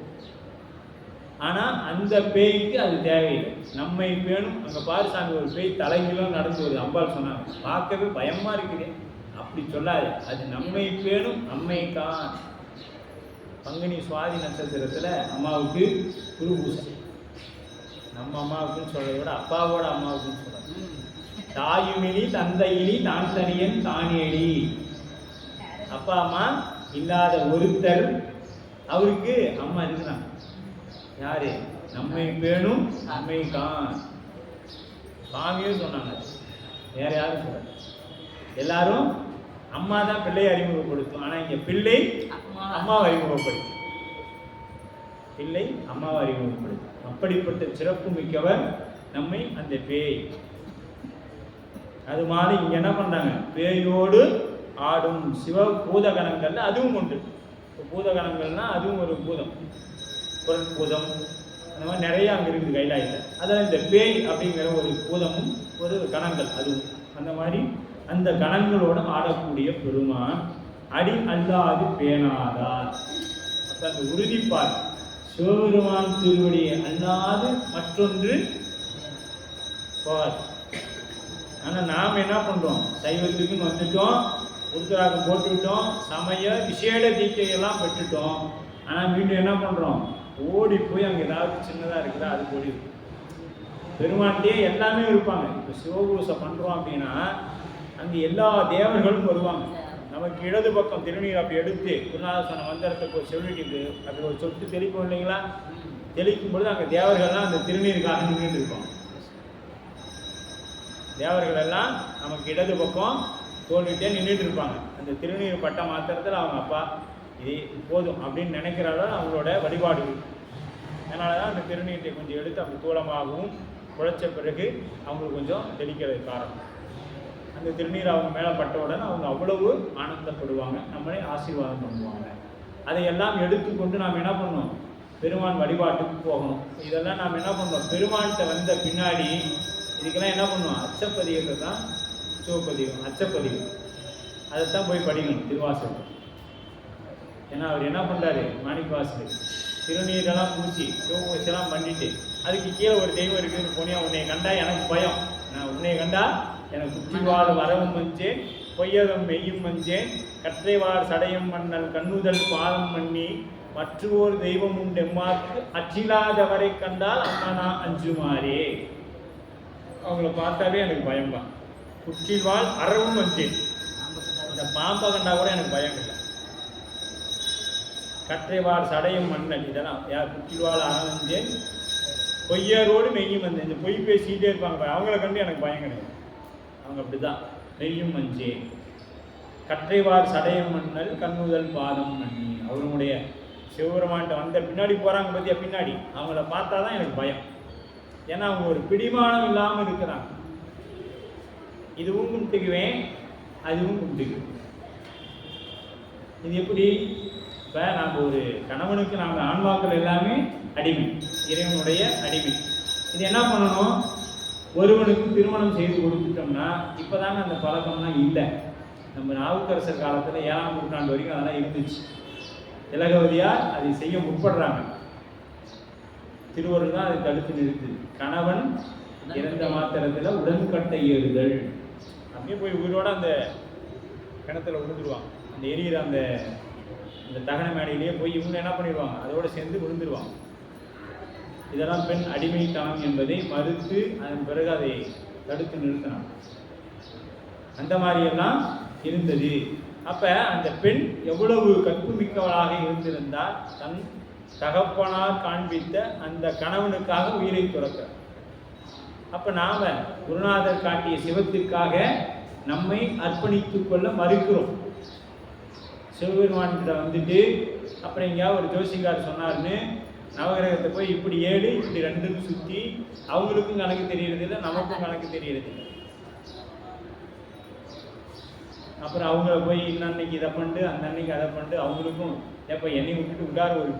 ஆனால் அந்த பேய்க்கு அது தேவையில்லை. நம்மை பேணும். அங்கே பாரிசாமி ஒரு பேய் தலைமையிலும் நடந்து வருது. அம்பாள் சொன்னாங்க, பார்க்கவே பயமா இருக்குது. அப்படி சொல்லாது, அது நம்மை பேணும், நம்மை காண். பங்குனி சுவாதி நட்சத்திரத்தில் அம்மாவுக்கு குரு பூசை. நம்ம அம்மாவுக்குன்னு சொல்றதை விட அப்பாவோட அம்மாவுக்குன்னு சொல்றாங்க. தாயுமினி தந்தையினி தான் தனியன் தானியடி. அப்பா அம்மா இல்லாத ஒருத்தர், அவருக்கு அம்மா இருக்கிறாங்க. யாரு? நம்மை பேணும் நம்மை காண். சாமியும் சொன்னாங்க, வேற யாரும் சொல்றாங்க. எல்லாரும் அம்மா தான் பிள்ளையை அறிமுகப்படுத்தும். ஆனா இங்க பிள்ளை அம்மாவை அறிமுகப்படுத்தும். பிள்ளை அம்மாவை அறிமுகப்படுத்தும். அப்படிப்பட்ட சிறப்பு மிக்கவர் நம்மை அந்த பேய். அது மாதிரி இங்க என்ன பண்றாங்க? பேயோடு ஆடும் சிவ பூதகணங்கள்ல அதுவும் உண்டு. பூதகணங்கள்னா அதுவும் ஒரு பூதம், குரல் பூதம், அந்த மாதிரி நிறைய அங்கே இருக்குது கைலாயத்தில். அதாவது இந்த பேய் அப்படிங்கிற ஒரு பூதமும் ஒரு கணங்கள், அதுவும் அந்த மாதிரி அந்த கணங்களோட ஆடக்கூடிய பெருமான் அடி அல்லாது பேணாதார். அப்போ அந்த உறுதிப்பாடு சிவபெருமான் திருவடியை அல்லாது மற்றொன்று போகாது. ஆனால் நாம் என்ன பண்ணுறோம்? சைவத்துக்குன்னு வந்துட்டோம், உருத்தராகம் போட்டுவிட்டோம், சமய விசேட தீக்கையெல்லாம் பெற்றுட்டோம். ஆனால் மீண்டும் என்ன பண்ணுறோம்? ஓடி போய் அங்கே ஏதாவது சின்னதாக இருக்குதா அது ஓடி இருக்கும். பெருமான்கிட்டே எல்லாமே இருப்பாங்க. இப்போ சிவபூசை பண்ணுறோம் அப்படின்னா அங்கே எல்லா தேவர்களும் வருவாங்க. நமக்கு இடது பக்கம் திருநீர் அப்படி எடுத்து குருநாதசன மந்திரத்துக்கு ஒரு சொல்லிட்டு அப்படி ஒரு சொட்டு தெளிப்போம் இல்லைங்களா? தெளிக்கும் பொழுது அங்கே தேவர்கள்லாம் அந்த திருநீருக்காக நின்றுட்டு இருப்பாங்க. தேவர்கள் எல்லாம் நமக்கு இடது பக்கம் தோல்விட்டே நின்றுட்டு இருப்பாங்க. அந்த திருநீர் பட்ட மாத்திரத்தில் அவங்க அப்பா இது போதும் அப்படின்னு நினைக்கிறாரோ அவங்களோட வழிபாடு. அதனால தான் அந்த திருநீரை கொஞ்சம் எடுத்து அவங்க தூளமாகவும் குழைச்ச பிறகு அவங்களுக்கு கொஞ்சம் தெளிக்கிறது காரணம். அந்த திருநீர் அவங்க மேலே பட்டவுடன் அவங்க அவ்வளவு ஆனந்தப்படுவாங்க, நம்மளே ஆசீர்வாதம் பண்ணுவாங்க. அதையெல்லாம் எடுத்துக்கொண்டு நாம் என்ன பண்ணணும்? பெருமான் வழிபாட்டுக்கு போகணும். இதெல்லாம் நாம் என்ன பண்ணோம்? பெருமான்கிட்ட வந்த பின்னாடி இதுக்கெல்லாம் என்ன பண்ணுவோம்? அச்சப்பதிகத்தை தான் சிவப்பதிகம், அச்சப்பதிகம் அதைத்தான் போய் படிக்கணும் திருவாசகம். ஏன்னா அவர் என்ன பண்ணுறாரு? மாணிக்கவாசகர் திருநீரெல்லாம் பூச்சி சிவபூசெல்லாம் பண்ணிட்டு அதுக்கு கீழே ஒரு தெய்வம் இருக்குதுன்னு போனியா, உன்னை கண்டா எனக்கு பயம், நான் உன்னை கண்டா எனக்கு குற்றிவாள் வரவும் மஞ்சேன், பொய்யதும் மெய்யும் மஞ்சேன், கற்றைவார் சடையம் மன்னல் கண்ணுதல் பாதம் பண்ணி மற்றொரு தெய்வம் உண்டெம்மாக்கு அச்சிலாதவரை கண்டால் அம்மா அஞ்சுமாறே. அவங்கள பார்த்தாவே எனக்கு பயம்பா. குற்றிவாள் அறவும் மஞ்சேன், இந்த பாம்பை கண்டா கூட எனக்கு பயம் இல்லை. கற்றைவார் சடையும் மன்னன், இதெல்லாம் யார்? குற்றிவாள் அறவஞ்சேன், பொய்யரோடு மெய்யும் வந்தேன். இந்த பொய் பேசிக்கிட்டே இருப்பாங்க, அவங்கள கண்டு எனக்கு பயம் கிடையாது. அவங்க அப்படிதான். மெய்யும் மஞ்சேன், கற்றைவார் சடையம் மன்னல் கண்ணுதல் பாதம் மன்னி. அவருடைய சிவபெருமான்கிட்ட வந்த பின்னாடி போகிறாங்க பற்றியா, பின்னாடி அவங்கள பார்த்தா தான் எனக்கு பயம். ஏன்னா அவங்க ஒரு பிடிமானம் இல்லாமல் இருக்கிறாங்க. இதுவும் கும்பிட்டுக்குவேன், அதுவும் கும்பிட்டுக்குவேன். இது எப்படி? இப்போ நாம் ஒரு கணவனுக்கு நாம் ஆன்மாக்கள் எல்லாமே அடிமை, இறைவனுடைய அடிமை. இது என்ன பண்ணணும்? ஒருவனுக்கு திருமணம் செய்து கொடுத்துட்டோம்னா இப்போ தாங்க அந்த பழக்கம்லாம் இல்லை. நம்ம நாவுக்கரசர் காலத்தில் 7ஆம் நூற்றாண்டு வரைக்கும் அதெல்லாம் இருந்துச்சு. திலகவதியார் அதை செய்ய முற்படுறாங்க. திருவருள் தான் அதை தடுத்து நிறுத்துது. கணவன் இறந்த மாத்திரத்தில் உடன்கட்டை ஏறுதல். அப்படியே போய் உயிரோடு அந்த கிணத்துல விழுந்துருவாங்க. அந்த எரியிற அந்த தகன மேடையிலேயே போய் இவங்க என்ன பண்ணிடுவாங்க? அதோடு சேர்ந்து விழுந்துருவாங்க. இதெல்லாம் பெண் அடிமைத்தனம் என்பதை மறுத்து அதன் பிறகு அதை தடுத்து நிறுத்தினாங்க. அந்த மாதிரியெல்லாம் இருந்தது. அப்போ அந்த பெண் எவ்வளவு கற்பு மிக்கவளாக இருந்திருந்தால் தன் தகப்பனார் காண்பித்த அந்த கணவனுக்காக உயிரை துறக்கிறார். அப்போ நாம் குருநாதர் காட்டிய சிவத்திற்காக நம்மை அர்ப்பணித்துக் கொள்ள மறுக்கிறோம். சிவபெருமான்கிட்ட வந்துட்டு அப்புறம் எங்கேயாவது ஒரு ஜோசிகார் சொன்னார்னு நவகிரகத்தை போய் இப்படி 7 இப்படி 2ன்னு சுற்றி அவங்களுக்கும் கணக்கு தெரியறதில்லை, நமக்கும் கணக்கு தெரியறதில்லை. அப்புறம் அவங்கள போய் இன்னன்னைக்கு இதை பண்ணிட்டு அந்த அன்னைக்கு அதை பண்ணிட்டு அவங்களுக்கும் எப்போ என்னை விட்டுட்டு விடாத ஒரு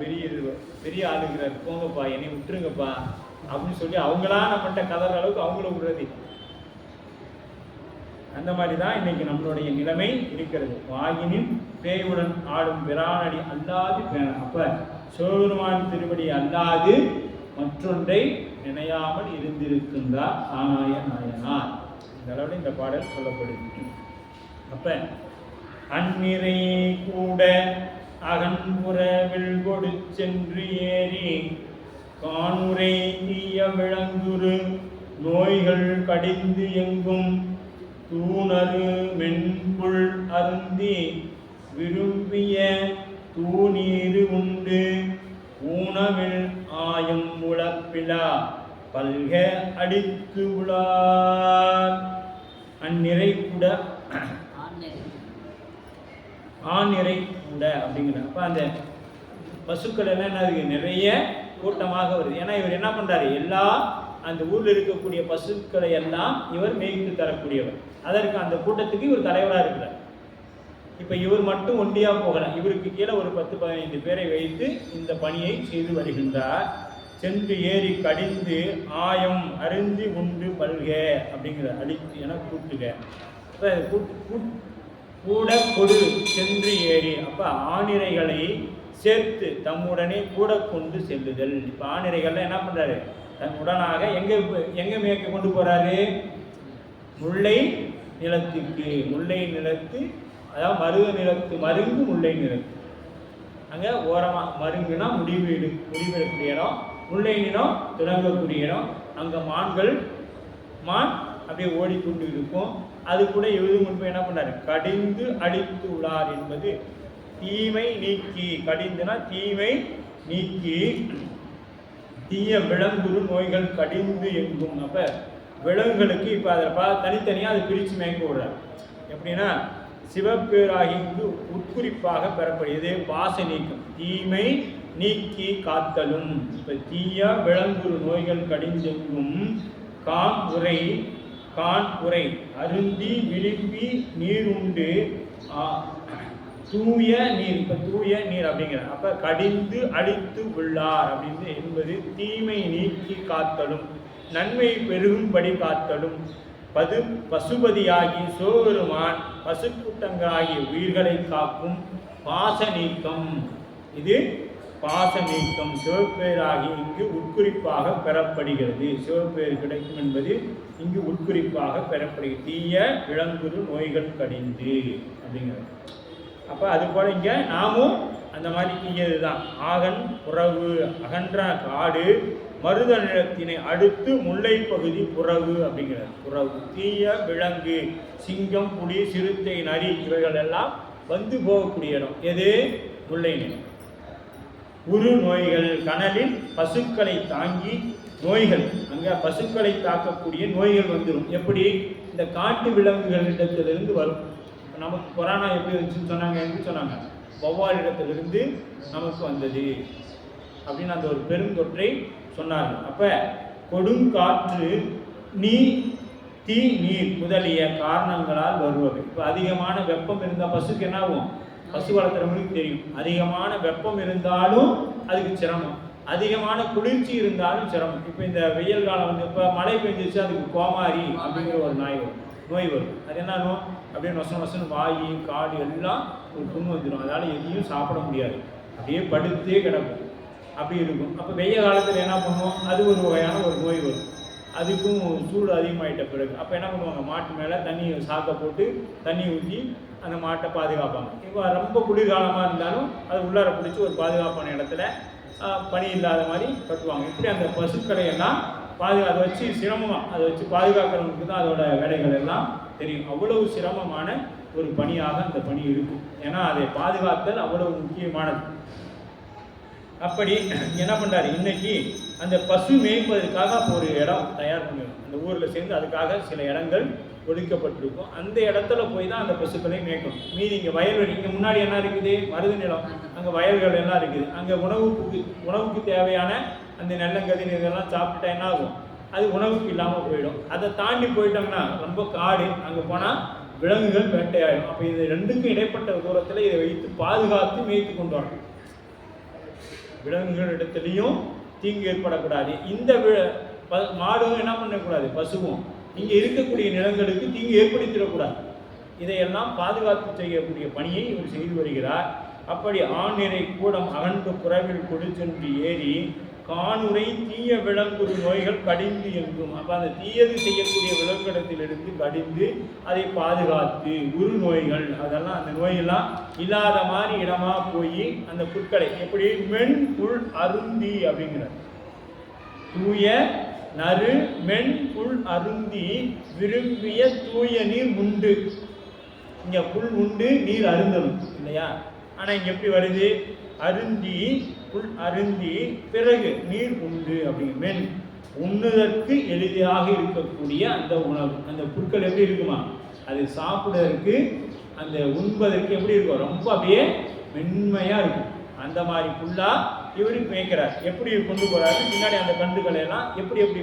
பெரிய ஆளுங்கிறார், போங்கப்பா என்னை விட்டுருங்கப்பா அப்படின்னு சொல்லி அவங்களா நம்மகிட்ட கதற அளவுக்கு அவங்கள விடுறது. அந்த மாதிரி தான் இன்னைக்கு நம்மளுடைய நிலைமை இருக்கிறது. வாயினின் பேயுடன் ஆடும் பிரானடி அல்லாது பேன. அப்ப சிவபெருமான் திருவடி அல்லாது மற்றொன்றை நினையாமல் இருந்திருக்கின்றார் ஆனாய நாயனார். இந்த அளவில் இந்த பாடல் சொல்லப்படுது. அப்ப அந்நிறை கூட அகன்புறவில் கொடு சென்று ஏறி காணுரை தீய விளங்குரு நோய்கள் கடிந்து எங்கும் தூணரு மென்புள் அருந்தி விரும்பிய தூநீரு உண்டு ஊனவில் ஆயம் உழப்பிலா பல்க அடித்து உளார். அந்நிறை கூட ஆநிறை கூட அப்படிங்கிற. அப்போ அந்த பசுக்கள் எல்லாம் என்ன இருக்கு, நிறைய கூட்டமாக வருது. ஏன்னா இவர் என்ன பண்றாரு, எல்லா அந்த ஊரில் இருக்கக்கூடிய பசுக்களை எல்லாம் இவர் மேய்த்து தரக்கூடியவர். அதற்கு அந்த கூட்டத்துக்கு இவர் தலைவராக இருக்கிறார். இப்போ இவர் மட்டும் ஒண்டியா போகல, இவருக்கு கீழே ஒரு 10-15 பேரை வைத்து இந்த பணியை செய்து வருகின்றார். சென்று ஏறி கடிந்து ஆயம் அருந்தி உண்டு பல்க அப்படிங்கிற அடித்து என கூட்டுக. கூட கொடு சென்று ஏறி. அப்போ ஆணிரைகளை சேர்த்து தம்முடனே கூட கொண்டு செல்லுதல். இப்போ ஆணிரைகள்லாம் என்ன பண்ணுறாரு, தன் உடனாக எங்கே மேய்க்க கொண்டு போகிறாரு, முல்லை நிலத்துக்கு. முல்லை நிலத்து அதாவது மருத நிலத்து மருங்கு முல்லை நிலத்து. அங்கே ஓரமாக மருங்குனா முடிவெடுக்கக்கூடிய இடம், முல்லை நிலம் தொடங்கக்கூடிய இடம். அங்கே மான் அப்படியே ஓடிக்கொண்டு இருக்கும். அது கூட எழுது முன்பு என்ன பண்ணாரு, கடிந்து அடித்து உளார் என்பது தீமை நீக்கி. கடிந்துனா தீமை நீக்கி தீய விலங்குரு நோய்கள் கடிந்து எங்கும். அப்போ விலங்குகளுக்கு இப்போ அதை தனித்தனியாக அதை பிரித்து மேய்க்க விடுறார். எப்படின்னா சிவப்பேராகிக்கு உட்குறிப்பாக பெறப்படுகிறது பாச நீக்கம். தீமை நீக்கி காத்தலும். இப்போ தீய விலங்குரு நோய்கள் கடிந்தெங்கும் கான் உரை அருந்தி விரும்பி நீருண்டு தூய நீர். இப்போ தூய நீர் அப்படிங்கிற. அப்போ கடிந்து அடித்து உள்ளார் அப்படின்னு என்பது தீமை நீக்கி காத்தலும் நன்மை பெருகும்படி காத்தலும். பசுபதியாகி சிவபெருமான் பசுக்கூட்டங்களாகிய உயிர்களை காக்கும் பாச நீக்கம். இது பாச நீக்கம் சிவப்பேராகி இங்கு உட்குறிப்பாக பெறப்படுகிறது. சிவப்பேர் கிடைக்கும் என்பது இங்கு உட்குறிப்பாக பெறப்படுகிறது. தீய விலங்குரு நோய்கள் கடிந்து அப்படிங்கிறது. அப்போ அது போல இங்கே நாமும் அந்த மாதிரி தீயது தான். ஆகன் புறவு அகன்ற காடு மருத நிலத்தினை அடுத்து முல்லை பகுதி புறவு அப்படிங்கிறது. புறவு தீய விலங்கு சிங்கம் புலி சிறுத்தை நரி இவைகள் எல்லாம் வந்து போகக்கூடிய இடம் எது, முல்லை நிலம். உரு நோய்கள் கனலில் பசுக்களை தாங்கி நோய்கள், அங்கே பசுக்களை தாக்கக்கூடிய நோய்கள் வந்துடும். எப்படி, இந்த காட்டு விலங்குகளிடத்திலிருந்து வரும். நமக்கு கொரோனா எப்படி வந்துச்சுன்னு சொன்னாங்க, எப்படி சொன்னாங்க, வௌவாலிடத்திலிருந்து நமக்கு வந்தது அப்படின்னு அந்த ஒரு பெருந்தொற்றை சொன்னாங்க. அப்போ கொடுங்காற்று தீ நீர் முதலிய காரணங்களால் வருவது. இப்போ அதிகமான வெப்பம் இருந்தால் பசுக்கு என்ன ஆகும், பசு வளர்த்துறவங்களுக்கு தெரியும். அதிகமான வெப்பம் இருந்தாலும் அதுக்கு சிரமம், அதிகமான குளிர்ச்சி இருந்தாலும் சிரமம். இப்போ இந்த வெயில் காலம் வந்து இப்போ மழை பெஞ்சிச்சு, அதுக்கு கோமாரி அப்படிங்கிற ஒரு நோய் வரும். அது என்ன நோய், அப்படியே நொசன்னு வாய் காடு எல்லாம் ஒரு புண்ணு வந்துடும். அதனால் எதையும் சாப்பிட முடியாது, அப்படியே படுத்தே கிடக்கும், அப்படி இருக்கும். அப்போ வெய்ய காலத்தில் என்ன பண்ணுவோம், அது ஒரு வகையான ஒரு நோய் வரும். அதுக்கும் சூடு அதிகமாகிட்ட பிறகு அப்போ என்ன பண்ணுவாங்க, மாட்டு மேலே தண்ணி சாக்க போட்டு தண்ணி ஊற்றி அந்த மாட்டை பாதுகாப்பாங்க. இப்போ ரொம்ப குளிர்காலமாக இருந்தாலும் அது உள்ளார பிடிச்சி ஒரு பாதுகாப்பான இடத்துல பனி இல்லாத மாதிரி கட்டுவாங்க. இப்படி அந்த பசுக்களை எல்லாம் அதை வச்சு சிரமமாக அதை வச்சு பாதுகாக்கிறவங்களுக்கு தான் அதோட வேலைகள் எல்லாம் தெரியும். அவ்வளவு சிரமமான ஒரு பணியாக அந்த பணி இருக்கும். ஏன்னா அதை பாதுகாத்தல் அவ்வளவு முக்கியமானது. அப்படி என்ன பண்ணுறாரு, இன்னைக்கு அந்த பசு மேய்ப்பதற்காக அப்போ ஒரு இடம் தயார் பண்ணிடும். அந்த ஊரில் சேர்ந்து அதுக்காக சில இடங்கள் ஒதுக்கப்பட்டிருக்கும். அந்த இடத்துல போய் தான் அந்த பசுக்களை மேய்க்கணும். மீதி இங்கே வயல்வெளி, இங்கே முன்னாடி என்ன இருக்குது, மருது நிலம், அங்கே வயல்கள் எல்லாம் இருக்குது. அங்கே உணவுக்கு தேவையான அந்த நெல்லங்கதிர் இதெல்லாம் சாப்பிட்டா என்ன ஆகும், அது உணவுக்கு இல்லாமல் போயிடும். அதை தாண்டி போயிட்டோம்னா ரொம்ப காடு, அங்கே போனால் விலங்குகள் வேட்டையாயிடும். அப்போ இது ரெண்டுக்கும் இடைப்பட்ட தூரத்தில் இதை வைத்து பாதுகாத்து மேய்த்து கொண்டு வரணும். விலங்குகள் இடத்துலையும் தீங்கு ஏற்படக்கூடாது. இந்த மாடும் என்ன பண்ணக்கூடாது, பசுவும் இங்கே இருக்கக்கூடிய நிலங்களுக்கு தீங்கு ஏற்படுத்திடக்கூடாது. இதையெல்லாம் பாதுகாத்து செய்யக்கூடிய பணியை இவர் செய்து வருகிறார். அப்படி ஆணிரை கூடம் அகன்று புறவில் கொடுச்சென்று ஏறி காணுரை தீய விலங்குறு நோய்கள் கடிந்து என்றும். அப்போ அந்த தீயது செய்யக்கூடிய விலங்கிடத்திலிருந்து கடிந்து அதை பாதுகாத்து உரு நோய்கள் அதெல்லாம் அந்த நோயெல்லாம் இல்லாத மாதிரி இடமா போய் அந்த புற்களை எப்படி மென் புல் அருந்தி அப்படிங்கிறார். தூய நறு மென் புல் அருந்தி விரும்பிய தூய நீர் உண்டு. இங்கே புல் உண்டு, நீர் அருந்தணும் இல்லையா? ஆனால் இங்கே எப்படி வருது, அருந்தி புல் அருந்தி பிறகு நீர் உண்டு அப்படிங்கிற. மென் உண்ணுதற்கு எளிதாக இருக்கக்கூடிய அந்த உணவு, அந்த புற்கள் எப்படி இருக்குமா, அது சாப்பிடுவதற்கு அந்த உண்பதற்கு எப்படி இருக்கும், ரொம்ப அப்படியே மென்மையாக இருக்கும். அந்த மாதிரி புல்லாக இவர் மேய்க்கிறார். எப்படி கொண்டு போகிறாரு, பின்னாடி அந்த கன்றுகளை எல்லாம் எப்படி எப்படி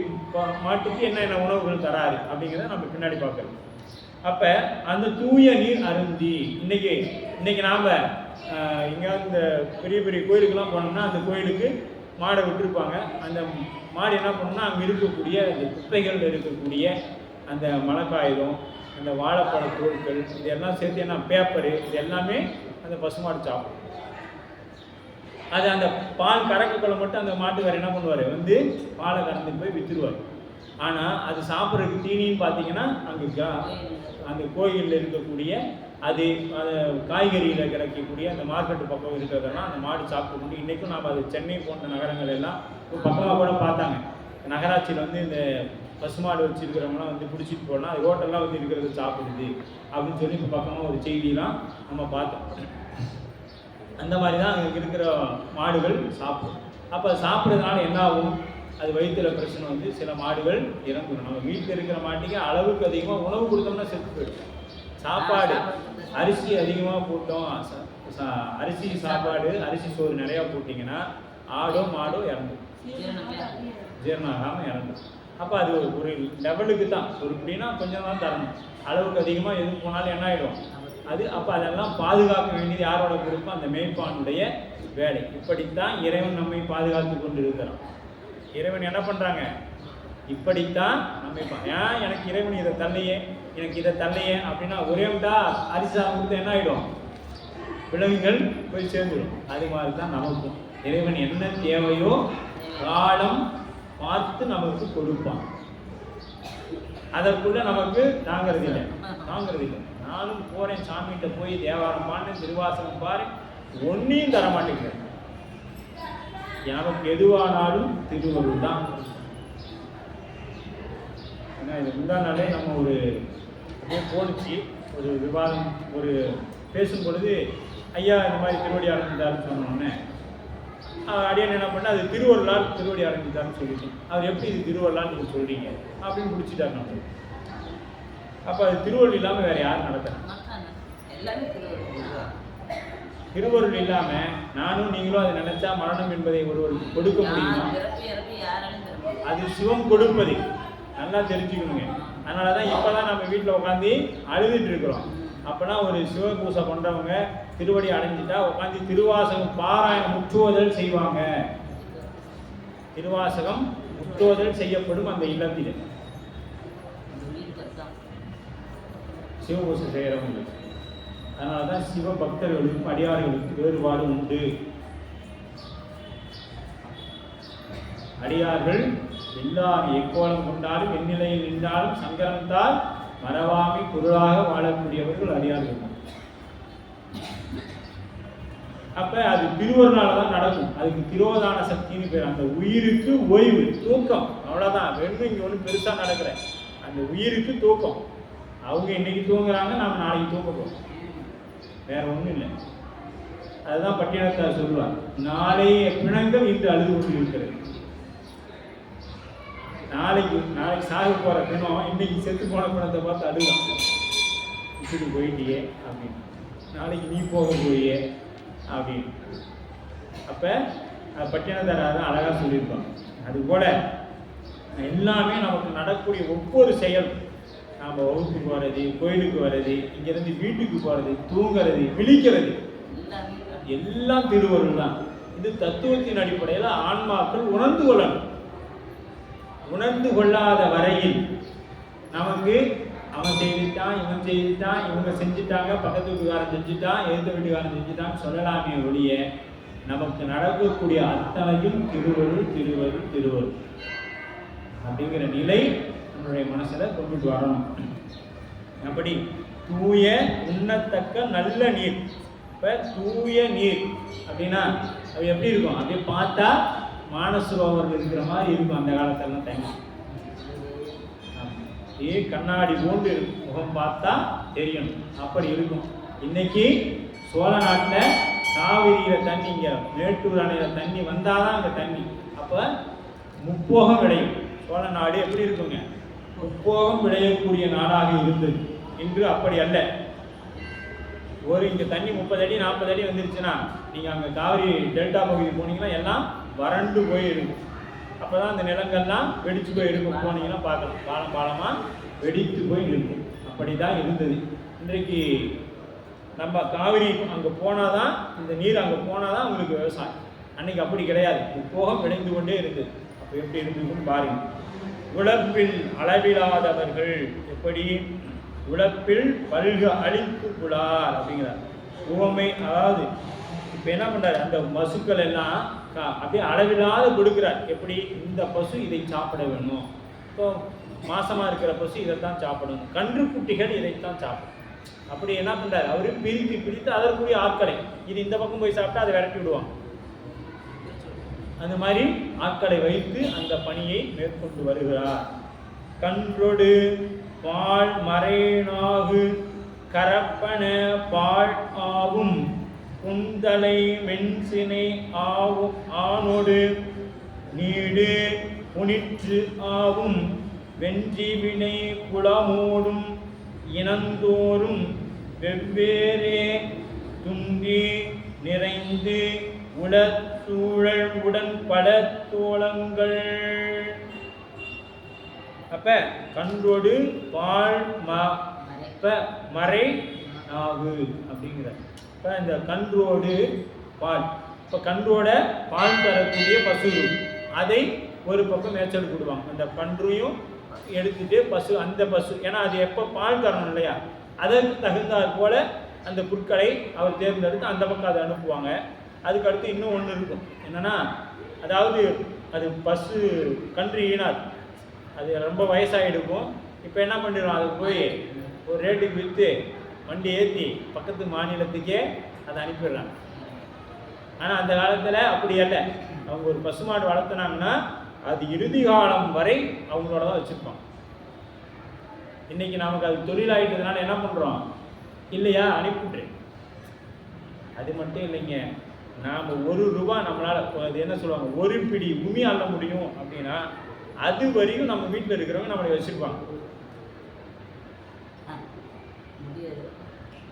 மாட்டுக்கு என்னென்ன உணவுகள் தராரு அப்படிங்கிறத நம்ம பின்னாடி பார்க்குறோம். அப்போ அந்த தூய நீர் அருந்தி, இன்னைக்கு நாம் எங்கேயாவது இந்த பெரிய பெரிய கோயிலுக்கெல்லாம் போனோம்னா அந்த கோயிலுக்கு மாடை விட்டுருப்பாங்க. அந்த மாடு என்ன பண்ணணும்னா அங்கே இருக்கக்கூடிய அந்த குப்பைகள் இருக்கக்கூடிய அந்த மழைக்காயுதம், அந்த வாழைப்பழ பொருட்கள் இதெல்லாம் சேர்த்து என்ன பேப்பரு இது எல்லாமே அந்த பசுமாடு சாப்பிடும். அது அந்த பால் கறக்கக்குள்ள மட்டும் அந்த மாட்டுக்காரர் என்ன பண்ணுவார், வந்து பாலை கறந்து போய் விற்றுருவார். ஆனால் அது சாப்பிட்றதுக்கு தீனின்னு பார்த்தீங்கன்னா அங்கே அந்த கோயிலில் இருக்கக்கூடிய அது காய்கறியில் கிடைக்கக்கூடிய அந்த மார்க்கெட்டு பக்கம் இருக்கிறதெல்லாம் அந்த மாடு சாப்பிட்டு கொண்டு இன்றைக்கும் நாம் அது சென்னை போன்ற நகரங்கள் எல்லாம் பக்கமாக கூட பார்த்தாங்க. நகராட்சியில் வந்து இந்த பசுமாடு வச்சுருக்கிறவங்களாம் வந்து பிடிச்சிட்டு போனால் அது ஹோட்டல்லாம் வந்து இருக்கிறது சாப்பிடுது அப்படின்னு சொல்லி இப்போ பக்கமாக ஒரு செய்தியெலாம் நம்ம பார்த்தோம். அந்த மாதிரி தான் அங்கே இருக்கிற மாடுகள் சாப்பிடும். அப்போ சாப்பிட்றதுனால என்ன ஆகும், அது வயிற்றில் பிரச்சனை வந்து சில மாடுகள் இறந்துடும். நம்ம வீட்டில் இருக்கிற மாட்டுக்கு அளவுக்கு அதிகமாக உணவு கொடுத்தோம்னா செத்து போயிடும். சாப்பாடு அரிசி அதிகமாக போட்டோம், அரிசி சாப்பாடு அரிசி சோறு நிறையா போட்டிங்கன்னா ஆடோ மாடோ இறந்துடும், ஜீரணம் ஆகாமல் இறந்துடும். அப்போ அது ஒரு லெவலுக்கு தான், ஒரு இப்படின்னா கொஞ்சம் தான் தரணும். அளவுக்கு அதிகமாக எது போனாலும் என்ன ஆகிடும் அது. அப்போ அதெல்லாம் பாதுகாக்க வேண்டியது யாரோட பொறுப்பு, அந்த மேய்ப்பானுடைய வேலை. இப்படித்தான் இறைவன் நம்மை பாதுகாத்து கொண்டு இருக்கிறான். இறைவன் என்ன பண்ணுறாங்க, இப்படித்தான் நம்மைப்பான். ஏன் எனக்கு இறைவன் இதை தள்ளையே, எனக்கு இதை தள்ளையே அப்படின்னா ஒரே விட்டா அரிசி கொடுத்து என்ன ஆகிடும், விலங்குகள் போய் சேர்ந்துடும். அது மாதிரி தான் நமக்கும் இறைவன் என்ன தேவையோ காலம் பார்த்து நமக்கு கொடுப்பான். அதற்குள்ள நமக்கு தாங்கிறது இல்லை. நானும் போகிறேன் சாமிகிட்ட போய் தேவாரம் பாடு திருவாசகம் பாரு ஒன்றையும் தர மாட்டேங்கிறேன். எனக்கு எதுவானாலும் திருவருள் தான். ஏன்னா இது முந்தானாலே நம்ம ஒரு போனிச்சு ஒரு விவாதம் ஒரு பேசும் பொழுது ஐயா இந்த மாதிரி திருவடி அடைஞ்சிட்டாருன்னு சொன்னோன்னே அடியான் என்ன பண்ண, அது திருவருளால் திருவடி அடைஞ்சிட்டாருன்னு சொல்லிட்டு அவர் எப்படி இது திருவருளான்னு நீங்கள் சொல்கிறீங்க அப்படின்னு பிடிச்சிட்டாரு நம்ம. அப்போ அது திருவருள் இல்லாமல் வேறு யாரும் நடத்துறேன், திருவருள் இல்லாமல் நானும் நீங்களும் அதை நினைச்சா மரணம் என்பதை ஒருவருக்கு கொடுக்க முடியுமா? அது சிவம் கொடுப்பது நல்லா தெரிஞ்சுக்கணுங்க. அதனால தான் இப்போ தான் நம்ம வீட்டில் உட்காந்து அழுதுட்டு இருக்கிறோம். அப்போனா ஒரு சிவ பூசை பண்ணுறவங்க திருவடி அடைஞ்சிட்டா உட்காந்து திருவாசகம் பாராயணம் முற்றுவதல் செய்வாங்க. திருவாசகம் முற்றுவதல் செய்யப்படும் அந்த இல்லத்தில் சிவபூசை செய்கிறவங்க. அதனால தான் சிவ பக்தர்களுக்கும் அடியார்களுக்கும் வேறுபாடு உண்டு. அடியார்கள் எல்லாரும் எக்கோலம் கொண்டாலும் எந்நிலையில் நின்றாலும் சங்கரத்தால் மறவாமை பொருளாக வாழக்கூடியவர்கள் அடியார்கள். அப்ப அது திருவருளால தான் நடக்கும். அதுக்கு திரோதான சக்தின்னு பேர். அந்த உயிருக்கு ஓய்வு, தூக்கம். அவ்வளோதான். வெறும் இங்கே ஒன்றும் பெருசாக நடக்கிற அந்த உயிருக்கு தூக்கம். அவங்க இன்னைக்கு தூங்குறாங்க, நாம் நாளைக்கு தூங்க போகிறோம், வேற ஒன்றும் இல்லை. அதுதான் பட்டினத்தார் சொல்லுவார், நாளைய பிணங்கள் இன்று அழுது கொண்டு இருக்கிறது. நாளைக்கு சாக போகிற பிணம் இன்னைக்கு செத்து போன பிணத்தை பார்த்து அழுதான், இப்படி போயிட்டியே அப்படின்னு, நாளைக்கு நீ போக போயே அப்படின்னு. அப்போ பட்டினத்தார் தான் அழகாக சொல்லியிருப்பாங்க. அதுபோல் எல்லாமே நமக்கு நடக்கக்கூடிய ஒவ்வொரு செயல், நாம் வகுப்புக்கு வர்றது, கோயிலுக்கு வர்றது, இங்கேருந்து வீட்டுக்கு போகிறது, தூங்கிறது, விழிக்கிறது, எல்லாம் திருவருள் தான். இது தத்துவத்தின் அடிப்படையில் ஆன்மாக்கள் உணர்ந்து கொள்ளணும். உணர்ந்து கொள்ளாத வரையில் நமக்கு அவன் செய்துட்டான், இவன் செய்துட்டான், இவங்க செஞ்சுட்டாங்க, பக்கத்து வீட்டுக்காரன் செஞ்சுட்டான், எதிர்த்த வீட்டுக்காரன் செஞ்சுட்டான் சொல்லலாமே ஒழிய நமக்கு நடக்கக்கூடிய அத்தனையும் திருவருள் திருவருள் திருவருள் அப்படிங்கிற நிலை நம்மளுடைய மனசில் கொண்டுட்டு வரணும். அப்படி தூய உண்ணத்தக்க நல்ல நீர். இப்போ தூய நீர் அப்படின்னா அது எப்படி இருக்கும்? அப்படியே பார்த்தா மானசரோவர் இருக்கிற மாதிரி இருக்கும். அந்த காலத்திலாம் தண்ணி அப்படியே கண்ணாடி போன்று முகம் பார்த்தா தெரியணும், அப்படி இருக்கும். இன்னைக்கு சோழ நாட்டில் காவிரியில் தண்ணி, இங்கே மேட்டூர் அணையில் தண்ணி வந்தால் தான் அங்கே தண்ணி. அப்போ முப்போகம் விளையும். சோழ நாடு எப்படி இருக்குங்க? முப்போகம் விளையக்கூடிய நாடாக இருந்தது. இன்று அப்படி அல்ல. ஒரு இங்கே தண்ணி 30 அடி 40 அடி வந்துருச்சுன்னா நீங்கள் அங்கே காவிரி டெல்டா பகுதி போனீங்கன்னா எல்லாம் வறண்டு போய் இருக்கும். அப்போ தான் அந்த நிலங்கள்லாம் வெடிச்சு போய் இருக்கும். போனீங்கன்னா பார்க்கலாம், பாலம் பாலமாக வெடித்து போய் இருக்கும். அப்படி தான் இருந்தது. இன்றைக்கு நம்ம காவிரி அங்கே போனால் தான், இந்த நீர் அங்கே போனால் தான் உங்களுக்கு விவசாயம். அன்னைக்கு அப்படி கிடையாது, முப்போகம் விளைந்து கொண்டே இருந்தது. அப்போ எப்படி இருந்ததுன்னு பாருங்க. உழப்பில் அளவிலாதவர்கள் எப்படி? உழப்பில் பல்க அழித்து புலார் அப்படிங்கிறார். உவமை, அதாவது இப்போ என்ன பண்ணுறாரு, அந்த பசுக்கள் எல்லாம் அப்படியே அளவில்லாத கொடுக்குறார். எப்படி? இந்த பசு இதை சாப்பிட வேணும், இப்போ மாசமாக இருக்கிற பசு இதைத்தான் சாப்பிடணும், கன்று குட்டிகள் இதைத்தான் சாப்பிடும். அப்படி என்ன பண்ணுறாரு அவர்? பிரித்து அதற்குரிய ஆட்களை, இது இந்த பக்கம் போய் சாப்பிட்டா அதை விரட்டி விடுவாங்க. அந்த மாதிரி ஆட்களை வைத்து அந்த பணியை மேற்கொண்டு வருகிறார். கன்றொடு பால் மறைநாகு கரப்பன பால் ஆகும் குந்தலை மென்சினை ஆவும் ஆனோடு நீடு புனிற்று ஆகும் வெஞ்சிவினை குளமோடும் இனந்தோறும் வெவ்வேறே தும்பி நிறைந்து உளச்சூழல் உடன் பல தோளங்கள். அப்ப கன்றோடு பால் மறை நாகு அப்படிங்கிற. இப்போ இந்த கன்றோடு பால், இப்போ கன்றோட பால் தரக்கூடிய பசு அதை ஒரு பக்கம் மேய்ச்சல் கொடுவாங்க. அந்த கன்றையும் எடுத்துட்டு பசு, அந்த பசு ஏன்னா அது எப்போ பால் தரணும் இல்லையா, அதற்கு தகுந்தாற் போல அந்த புற்களை அவர் தேர்ந்தெடுத்து அந்த பக்கம் அதை அனுப்புவாங்க. அதுக்கடுத்து இன்னும் ஒன்று இருக்கும், என்னென்னா அதாவது அது பசு கன்று ஈனாது, அது ரொம்ப வயசாகிடுக்கும். இப்போ என்ன பண்ணிடுவோம், அது போய் ஒரு ரேட்டுக்கு விற்று வண்டி ஏற்றி பக்கத்து மாநிலத்துக்கே அதை அனுப்பிடுறாங்க. ஆனால் அந்த காலத்தில் அப்படி அல்ல. அவங்க ஒரு பசுமாடு வளர்த்துனாங்கன்னா அது இறுதி காலம் வரை அவங்களோட தான் வச்சுருப்பாங்க. இன்றைக்கி நமக்கு அது தொழிலாகிட்டதுனால என்ன பண்ணுறோம், இல்லையா அனுப்பிவிட்ரு. அது மட்டும் இல்லைங்க, நாம் ₹1 நம்மளால், அது என்ன சொல்லுவாங்க, ஒரு பிடி உமி அள்ள முடியும் அப்படின்னா அது வரையும் நம்ம வீட்டில் இருக்கிறவங்க நம்மளை வச்சுருப்பாங்க.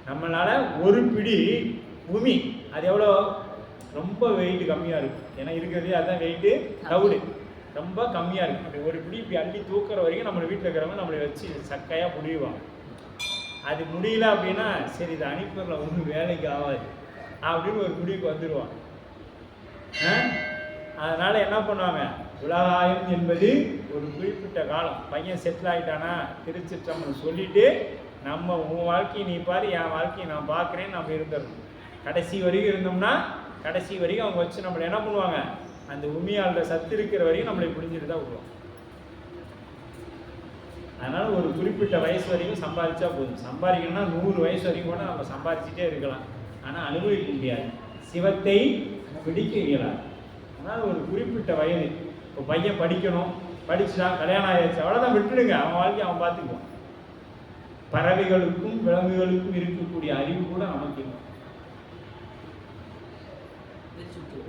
நம்மளால் ஒரு பிடி உமி, அது எவ்வளோ, ரொம்ப வெயிட் கம்மியாக இருக்கும். ஏன்னா இருக்கிறதே அதுதான் வெயிட்டு, தவிடு ரொம்ப கம்மியாக இருக்கும். அப்படி ஒரு பிடி இப்படி அள்ளி தூக்குற வரைக்கும் நம்ம வீட்டில் இருக்கிறவங்க நம்மளை வச்சு சக்கையாக முடிவாங்க. அது முடியல அப்படின்னா சரி இதை அனுப்பிடல, ஒன்றும் வேலைக்கு ஆகாது அப்படின்னு ஒரு முடிவுக்கு வந்துடுவாங்க. அதனால் என்ன பண்ணுவாங்க, உலகாயம் என்பது ஒரு குறிப்பிட்ட காலம். பையன் செட்டில் ஆகிட்டானா திருச்சிற்றம்பலம் சொல்லிவிட்டு நம்ம உன் வாழ்க்கையை நீ பாரு, என் வாழ்க்கையை நான் பார்க்குறேன்னு நம்ம இருந்துடணும். கடைசி வரைக்கும் இருந்தோம்னா கடைசி வரைக்கும் அவங்க வச்சு நம்மளை என்ன பண்ணுவாங்க, அந்த உண்மையாளர் சத்து இருக்கிற வரைக்கும் நம்மளை புரிஞ்சுட்டு தான் விடுவோம். அதனால் ஒரு குறிப்பிட்ட வயசு வரைக்கும் சம்பாதிச்சா போதும். சம்பாதிக்கணும்னா 100 வயசு வரைக்கும் கூட நம்ம சம்பாதிச்சுட்டே இருக்கலாம், ஆனால் அனுபவிக்க முடியாது, சிவத்தை பிடிக்க இயலாது. அதனால் ஒரு குறிப்பிட்ட வயது, இப்போ பையன் படிக்கணும், படிச்சுட்டான், கல்யாணம் ஆயிடுச்சு, அவ்வளோதான், விட்டுடுங்க, அவன் வாழ்க்கையை அவன் பார்த்துக்குவான். பறவைகளுக்கும் விலங்குகளுக்கும் இருக்கக்கூடிய அறிவு கூட நமக்கு இல்லை.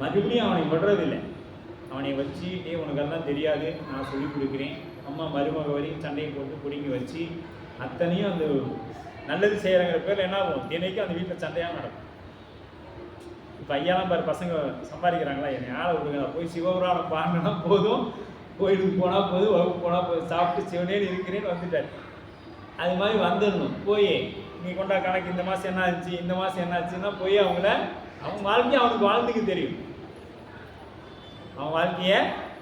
மறுபடியும் அவனை விடுறதில்லை. அவனை வச்சு உனக்கெல்லாம் தெரியாது, நான் சொல்லிக் கொடுக்குறேன், அம்மா மருமக வரையும் சண்டையை போட்டு பிடிங்கி வச்சு அத்தனையும் அந்த நல்லது செய்கிறாங்கிற பேரில் என்ன ஆகும், தினைக்கும் அந்த வீட்டில் சண்டையாக நடக்கும். இப்போ ஐயாலாம் பாரு, பசங்க சம்பாதிக்கிறாங்களா, என்னை ஆளை விடுங்க, போய் சிவபுராணம் பாடினா போதும், கோயிலுக்கு போனால் போதும், வகுப்பு போனால் போதும், சாப்பிட்டு சிவனேன்னு இருக்கிறேன்னு வந்துட்டார். அது மாதிரி வந்துடணும். போய் நீ கொண்டா கணக்கு, இந்த மாதம் என்ன ஆச்சு, இந்த மாதம் என்ன ஆச்சுன்னா போய் அவங்கள அவன் வாழ்க்கையை அவனுக்கு வாழ்ந்துக்கு தெரியும். அவன் வாழ்க்கையை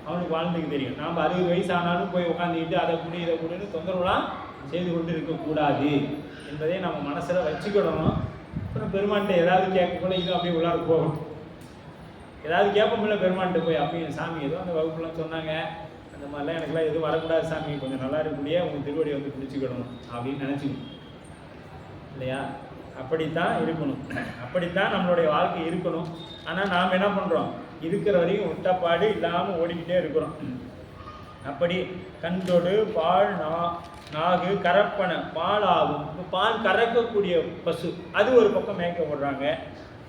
அவனுக்கு வாழ்ந்துக்கு தெரியும். நாம் 60 வயசு ஆனாலும் போய் உட்காந்துக்கிட்டு அதை கூட இதை கூடன்னு தொந்தரவுலாம் செய்து கொண்டு இருக்கக்கூடாது என்பதை நம்ம மனசில் வச்சுக்கிடணும். அப்புறம் பெருமான்கிட்ட ஏதாவது கேட்கக்குள்ள இதுவும் அப்படியே உள்ளார போகும். ஏதாவது கேட்போம்ல பெருமான்கிட்ட போய், அப்படியே சாமி ஏதோ அந்த வகுப்புலாம் சொன்னாங்க, அந்த மாதிரிலாம் எனக்குலாம் எதுவும் வரக்கூடாது சாமி, கொஞ்சம் நல்லா இருக்கக்கூடிய உங்கள் திருவடியை வந்து பிடிச்சிக்கிடணும் அப்படின்னு நினச்சிக்கணும் இல்லையா? அப்படித்தான் இருக்கணும், அப்படித்தான் நம்மளுடைய வாழ்க்கை இருக்கணும். ஆனால் நாம் என்ன பண்ணுறோம், இருக்கிற வரையும் ஒட்டப்பாடு இல்லாமல் ஓடிக்கிட்டே இருக்கிறோம். அப்படி கண்டொடு பால் நாகு கறப்பன பால் ஆகும். இப்போ பால் கறக்கக்கூடிய பசு அது ஒரு பக்கம் மேய்க்க விடுறாங்க.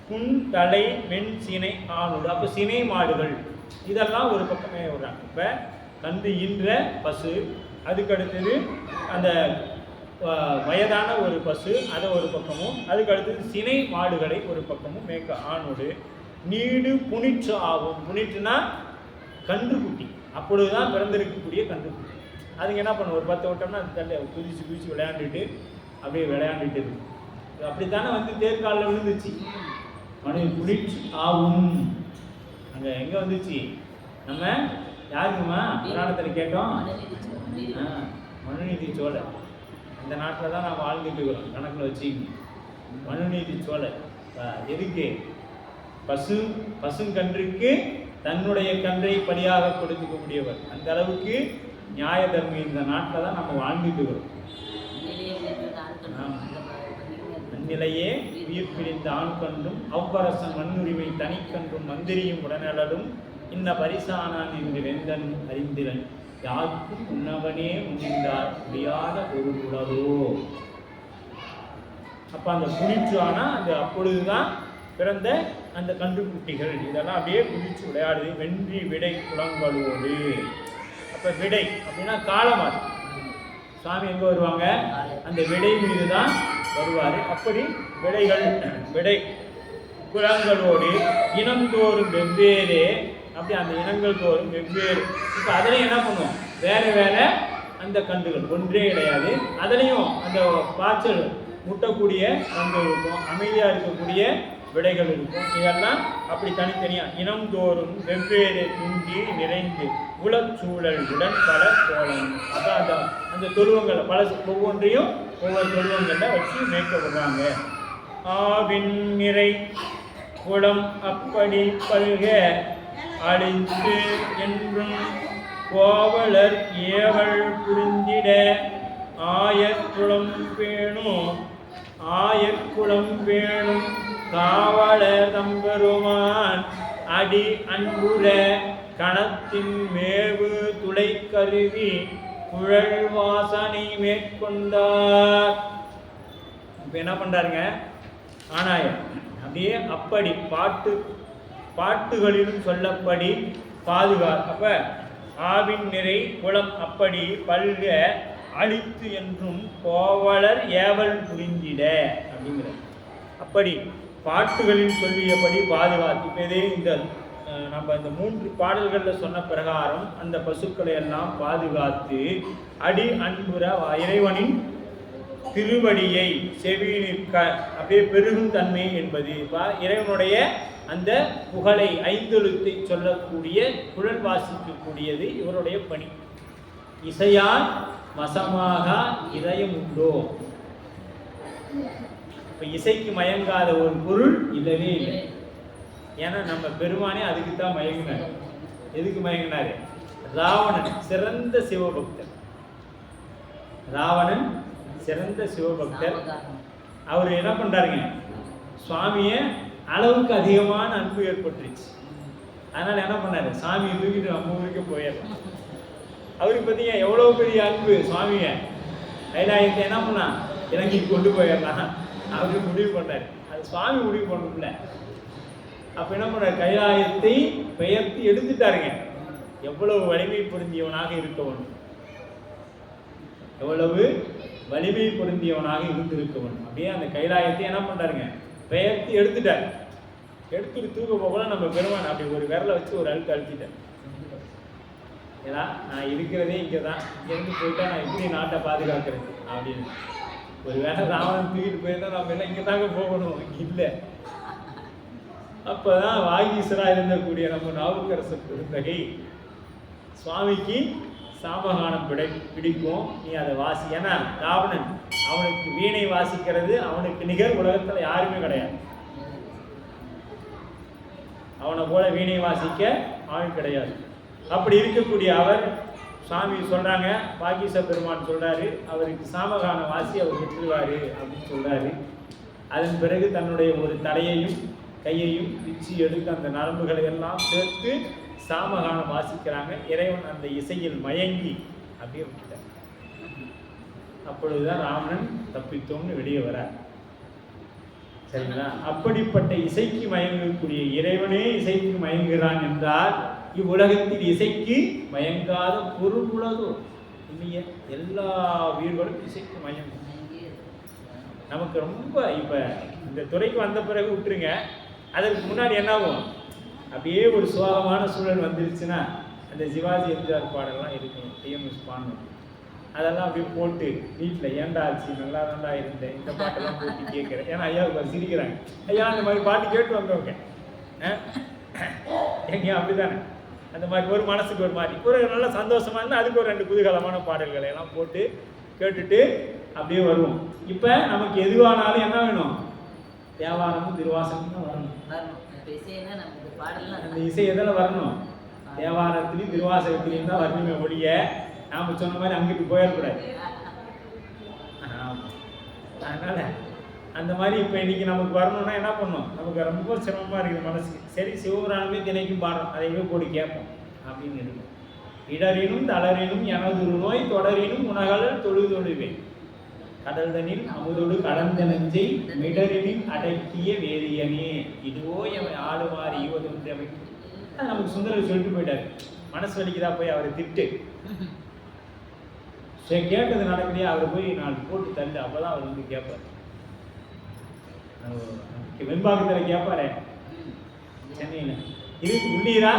புன் தலை வெண் சினை ஆணுடு, அப்போ சினை மாடுகள் இதெல்லாம் ஒரு பக்கம் மேய்க்க விடுறாங்க. இப்போ கண்டு ஈன்ற பசு, அதுக்கடுத்தது அந்த வயதான ஒரு பசு அதை ஒரு பக்கமும், அதுக்கு அடுத்தது சினை மாடுகளை ஒரு பக்கமும் மேய்க்க ஆணுடு. நீடு புனிற்று ஆகும். புனிற்றுனா கன்றுக்குட்டி, அப்பொழுதுதான் பிறந்திருக்கக்கூடிய கன்றுக்குட்டி. அதுங்க என்ன பண்ணும், ஒரு 10 ஓட்டம்னா அது தள்ளி குதிச்சு விளையாண்டுட்டு அப்படியே விளையாண்டுட்டு இருக்கு. அப்படித்தானே வந்து தேர்காலில் விழுந்துச்சு. மனு புனிற்று ஆகும். அங்கே எங்கே வந்துச்சு, நம்ம யாருக்குமா புராணத்தில் கேட்டோம், மனுநீதி சோழர். இந்த நாட்டில் தான் நான் வாழ்ந்துட்டு இருக்கிறோம், கணக்கில் வச்சுக்கணும். மனுநீதி சோழர் எதுக்கு, பசுங்கன்றுக்கு தன்னுடைய கன்றை பலியாக கொடுத்துக்கக்கூடியவர். அந்த அளவுக்கு நியாய தர்மம் இந்த நாட்டில் தான் நம்ம வாழ்ந்துட்டு இருக்கிறோம். அந்நிலையே உயிர் பிரிந்த ஆண் கண்டும் அவ்வரசன் மண்ணுரிமை தனிக்கன்றும் மந்திரியும் உடனலும் இன்ன பரிசானான் என்று வெந்தன் அறிந்திரன் யாருக்கும் உன்னவனே முன்னின்றார் முடியாத ஒரு உலகோ. அப்போ அந்த குளிச்சு ஆனால் அந்த அப்பொழுதுதான் பிறந்த அந்த கன்றுக்குட்டிகள் இதெல்லாம் அப்படியே குதிச்சு விளையாடுது. வென்றி விடை குளங்களோடு. அப்போ விடை அப்படின்னா காலமாறு. சாமி எங்கே வருவாங்க, அந்த விடை மீது தான் வருவார். அப்படி விடை குளங்களோடு இனந்தோறும் வெவ்வேறு, அப்படி அந்த இனங்கள் தோறும் வெவ்வேறு. இப்போ அதுலேயும் என்ன பண்ணுவோம், வேறு வேறு அந்த கன்றுகள் ஒன்றே கிடையாது. அதுலேயும் அந்த பாய்ச்சல் முட்டக்கூடிய கன்று இருக்கும், அமைதியாக இருக்கக்கூடிய விடைகள் இருக்கும். இதெல்லாம் அப்படி தனித்தனியாக இனந்தோறும் வெவ்வேறு துங்கி நிறைந்து உலச்சூழல் உடன் பல தோழன். அதான் அந்த தொழுவங்களை பல ஒவ்வொன்றையும் ஒவ்வொரு தொழுவங்களில் வச்சு மேய்க்கப்படுறாங்க. ஆவின் நிறை குளம் அப்படி பல்க அழித்து என்றும் கோவலர் ஏவல் புரிந்திட ஆயக்குளம் பேணும் காவலர் தம்பெருமான் அடி அன்புற கணத்தின் மேவு துளை கருவி குழல் வாசனை மேற்கொண்டார். இப்போ என்ன பண்ணுறாருங்க, ஆனாயம் அப்படியே அப்படி பாட்டுகளிலும் சொல்லப்படி பாதுகார். அப்போ ஆவின் நிறை குளம் அப்படி பல்க அழித்து என்றும் கோவலர் ஏவல் புரிந்திட அப்படிங்கிற. அப்படி பாட்டுகளில் சொல்லியபடி பாதுகாத்து. இப்போ இதே இந்த நம்ம இந்த 3 பாடல்களில் சொன்ன பிரகாரம் அந்த பசுக்களை எல்லாம் பாதுகாத்து அடி அன்புற இறைவனின் திருவடியை செவியினிற்க அப்படியே பெருகும் தன்மை என்பது இறைவனுடைய அந்த புகழை 5 எழுத்தை சொல்லக்கூடிய குழல் வாசிக்கக்கூடியது இவருடைய பணி. இசையால் வசமாக இதயம் உண்டோ. இப்போ இசைக்கு மயங்காத ஒரு பொருள் இல்லவே இல்லை. ஏன்னா நம்ம பெருமானே அதுக்கு தான் மயங்கினார். எதுக்கு மயங்கினாரு, ராவணன் சிறந்த சிவபக்தர். அவர் என்ன பண்றாருங்க, சுவாமியை அளவுக்கு அதிகமான அன்பு ஏற்பட்டுருச்சு. அதனால என்ன பண்ணாரு, சாமியை தூக்கிட்டு நம்ம ஊருக்கு போயிடலாம். அவருக்கு பார்த்தீங்க எவ்வளோ பெரிய அன்பு சுவாமிங்க. கைலாயத்தை என்ன பண்ணா இறங்கி கொண்டு போயிடலாம் அவரு முடிவு பண்ணார். அது சுவாமி முடிவு பண்ணல. அப்போ என்ன பண்ணார், கைலாயத்தை பெயர்த்து எடுத்துட்டாருங்க. எவ்வளவு வலிமை பொருந்தியவனாக இருக்கவன், எவ்வளவு வலிமை பொருந்தியவனாக இருந்திருக்கவன். அப்படியே அந்த கைலாயத்தை என்ன பண்றாருங்க, பெயர்த்து எடுத்துட்டார். எடுத்துட்டு தூக்க போகல நம்ம பெருமான் அப்படி ஒரு விரலை வச்சு ஒரு அழுத்து அழுத்திட்டார். ஏன்னா நான் இருக்கிறதே இங்கே தான், இங்கேருந்து போயிட்டா நான் எப்படி நாட்டை பாதுகாக்கிறது அப்படின்னு. ஒரு வேளை ராவணன் தூக்கிட்டு போயிருந்தா நம்ம எல்லாம் இங்கே தாங்க போகணும், இல்லை. அப்போதான் வாகீசராக இருந்தக்கூடிய நம்ம நாவுக்கரசர் பெருந்தகை, சுவாமிக்கு சாமகானம் பிடிக்கும், நீ அதை வாசி. ஏன்னா ராவணன் அவனுக்கு வீணை வாசிக்கிறது அவனுக்கு நிகர் உலகத்தில் யாருமே கிடையாது. அவனை போல வீணை வாசிக்க ஆள் கிடையாது. அப்படி இருக்கக்கூடிய அவர் சாமி சொல்றாங்க, வாகீச பெருமான் சொல்றாரு, அவருக்கு சாமகான வாசி அவர் விட்டுருவாரு அப்படின்னு சொல்றாரு. அதன் பிறகு தன்னுடைய ஒரு தலையையும் கையையும் பிச்சு எடுத்து அந்த நரம்புகளை எல்லாம் சேர்த்து சாமகானம் வாசிக்கிறாங்க. இறைவன் அந்த இசையில் மயங்கி அப்படியே விட்டுட்டார். அப்பொழுதுதான் ராவணன் தப்பித்தோம்னு வெளியே வரார். சரிங்களா? அப்படிப்பட்ட இசைக்கு மயங்கக்கூடிய இறைவனே இசைக்கு மயங்குகிறான் என்றால் இவ்வுலகத்தில் இசைக்கு மயங்காத பொருள் உலகோ இல்லையே. எல்லா உயிர்களும் இசைக்கு மயங்கும். நமக்கு ரொம்ப இப்ப இந்த துறைக்கு வந்த பிறகு விட்டுருங்க, அதற்கு முன்னாடி என்ன ஆகும், அப்படியே ஒரு சுவாகமான சூழல் வந்துருச்சுன்னா அந்த சிவாஜி எம்ஜிஆர் பாடலாம் இருக்கணும், டிஎம்எஸ் பாடணும். அதெல்லாம் அப்படியே போட்டு வீட்டில் ஏண்டா ஆச்சு நல்லா தாண்டா இருந்தேன் இந்த பாட்டெல்லாம் போட்டு கேட்குறேன். ஏன்னா ஐயா சிரிக்கிறாங்க, ஐயா அந்த மாதிரி பாட்டு கேட்டு வந்தவங்க எங்கேயும் அப்படிதானே. அந்த மாதிரி ஒரு மனசுக்கு ஒரு மாதிரி ஒரு நல்ல சந்தோஷமா இருந்தால் அதுக்கு ஒரு 2 குதூகலமான பாடல்களை எல்லாம் போட்டு கேட்டுட்டு அப்படியே வருவோம். இப்போ நமக்கு எதுவானாலும் என்ன வேணும், தேவாரமும் திருவாசகமும் தான் வரணும். அந்த இசை எதில் வரணும், தேவாரத்திலையும் திருவாசகத்திலையும் தான் வரணுமே ஒழிய நாம் சொன்ன மாதிரி அங்கிட்டு போயிடக்கூடாது. அதனால அந்த மாதிரி இப்போ இன்னைக்கு நமக்கு வரணும்னா என்ன பண்ணணும், நமக்கு ரொம்ப சிரமமாக இருக்குது மனசுக்கு. சரி சிவபுராணமே தினைக்கும் பாடுறோம், அதையுமே போட்டு கேட்போம் அப்படின்னு இருக்கும். இடரினும் தளரினும் எனது நோய் தொடரினும் உணகல் தொழுதொழுவேன் கடல் தனில் அமுதோடு கடந்த நெஞ்சை மிடரினில் அடக்கிய வேதியனே இதுவோ எவன் ஆளுமாறி ஈவதொன்றவை. நமக்கு சுந்தரர் சொல்லிட்டு போயிட்டாரு. மனசு வலிக்குதா போய் அவரை திட்டு, கேட்டது நடக்கலையா அவரை போய் 4 போட்டு தள்ளு, அப்போதான் அவர் வந்து கேட்பார். வெண்பாக்கத்தில் கேட்பாரு சென்னையில், இது உள்ளீரா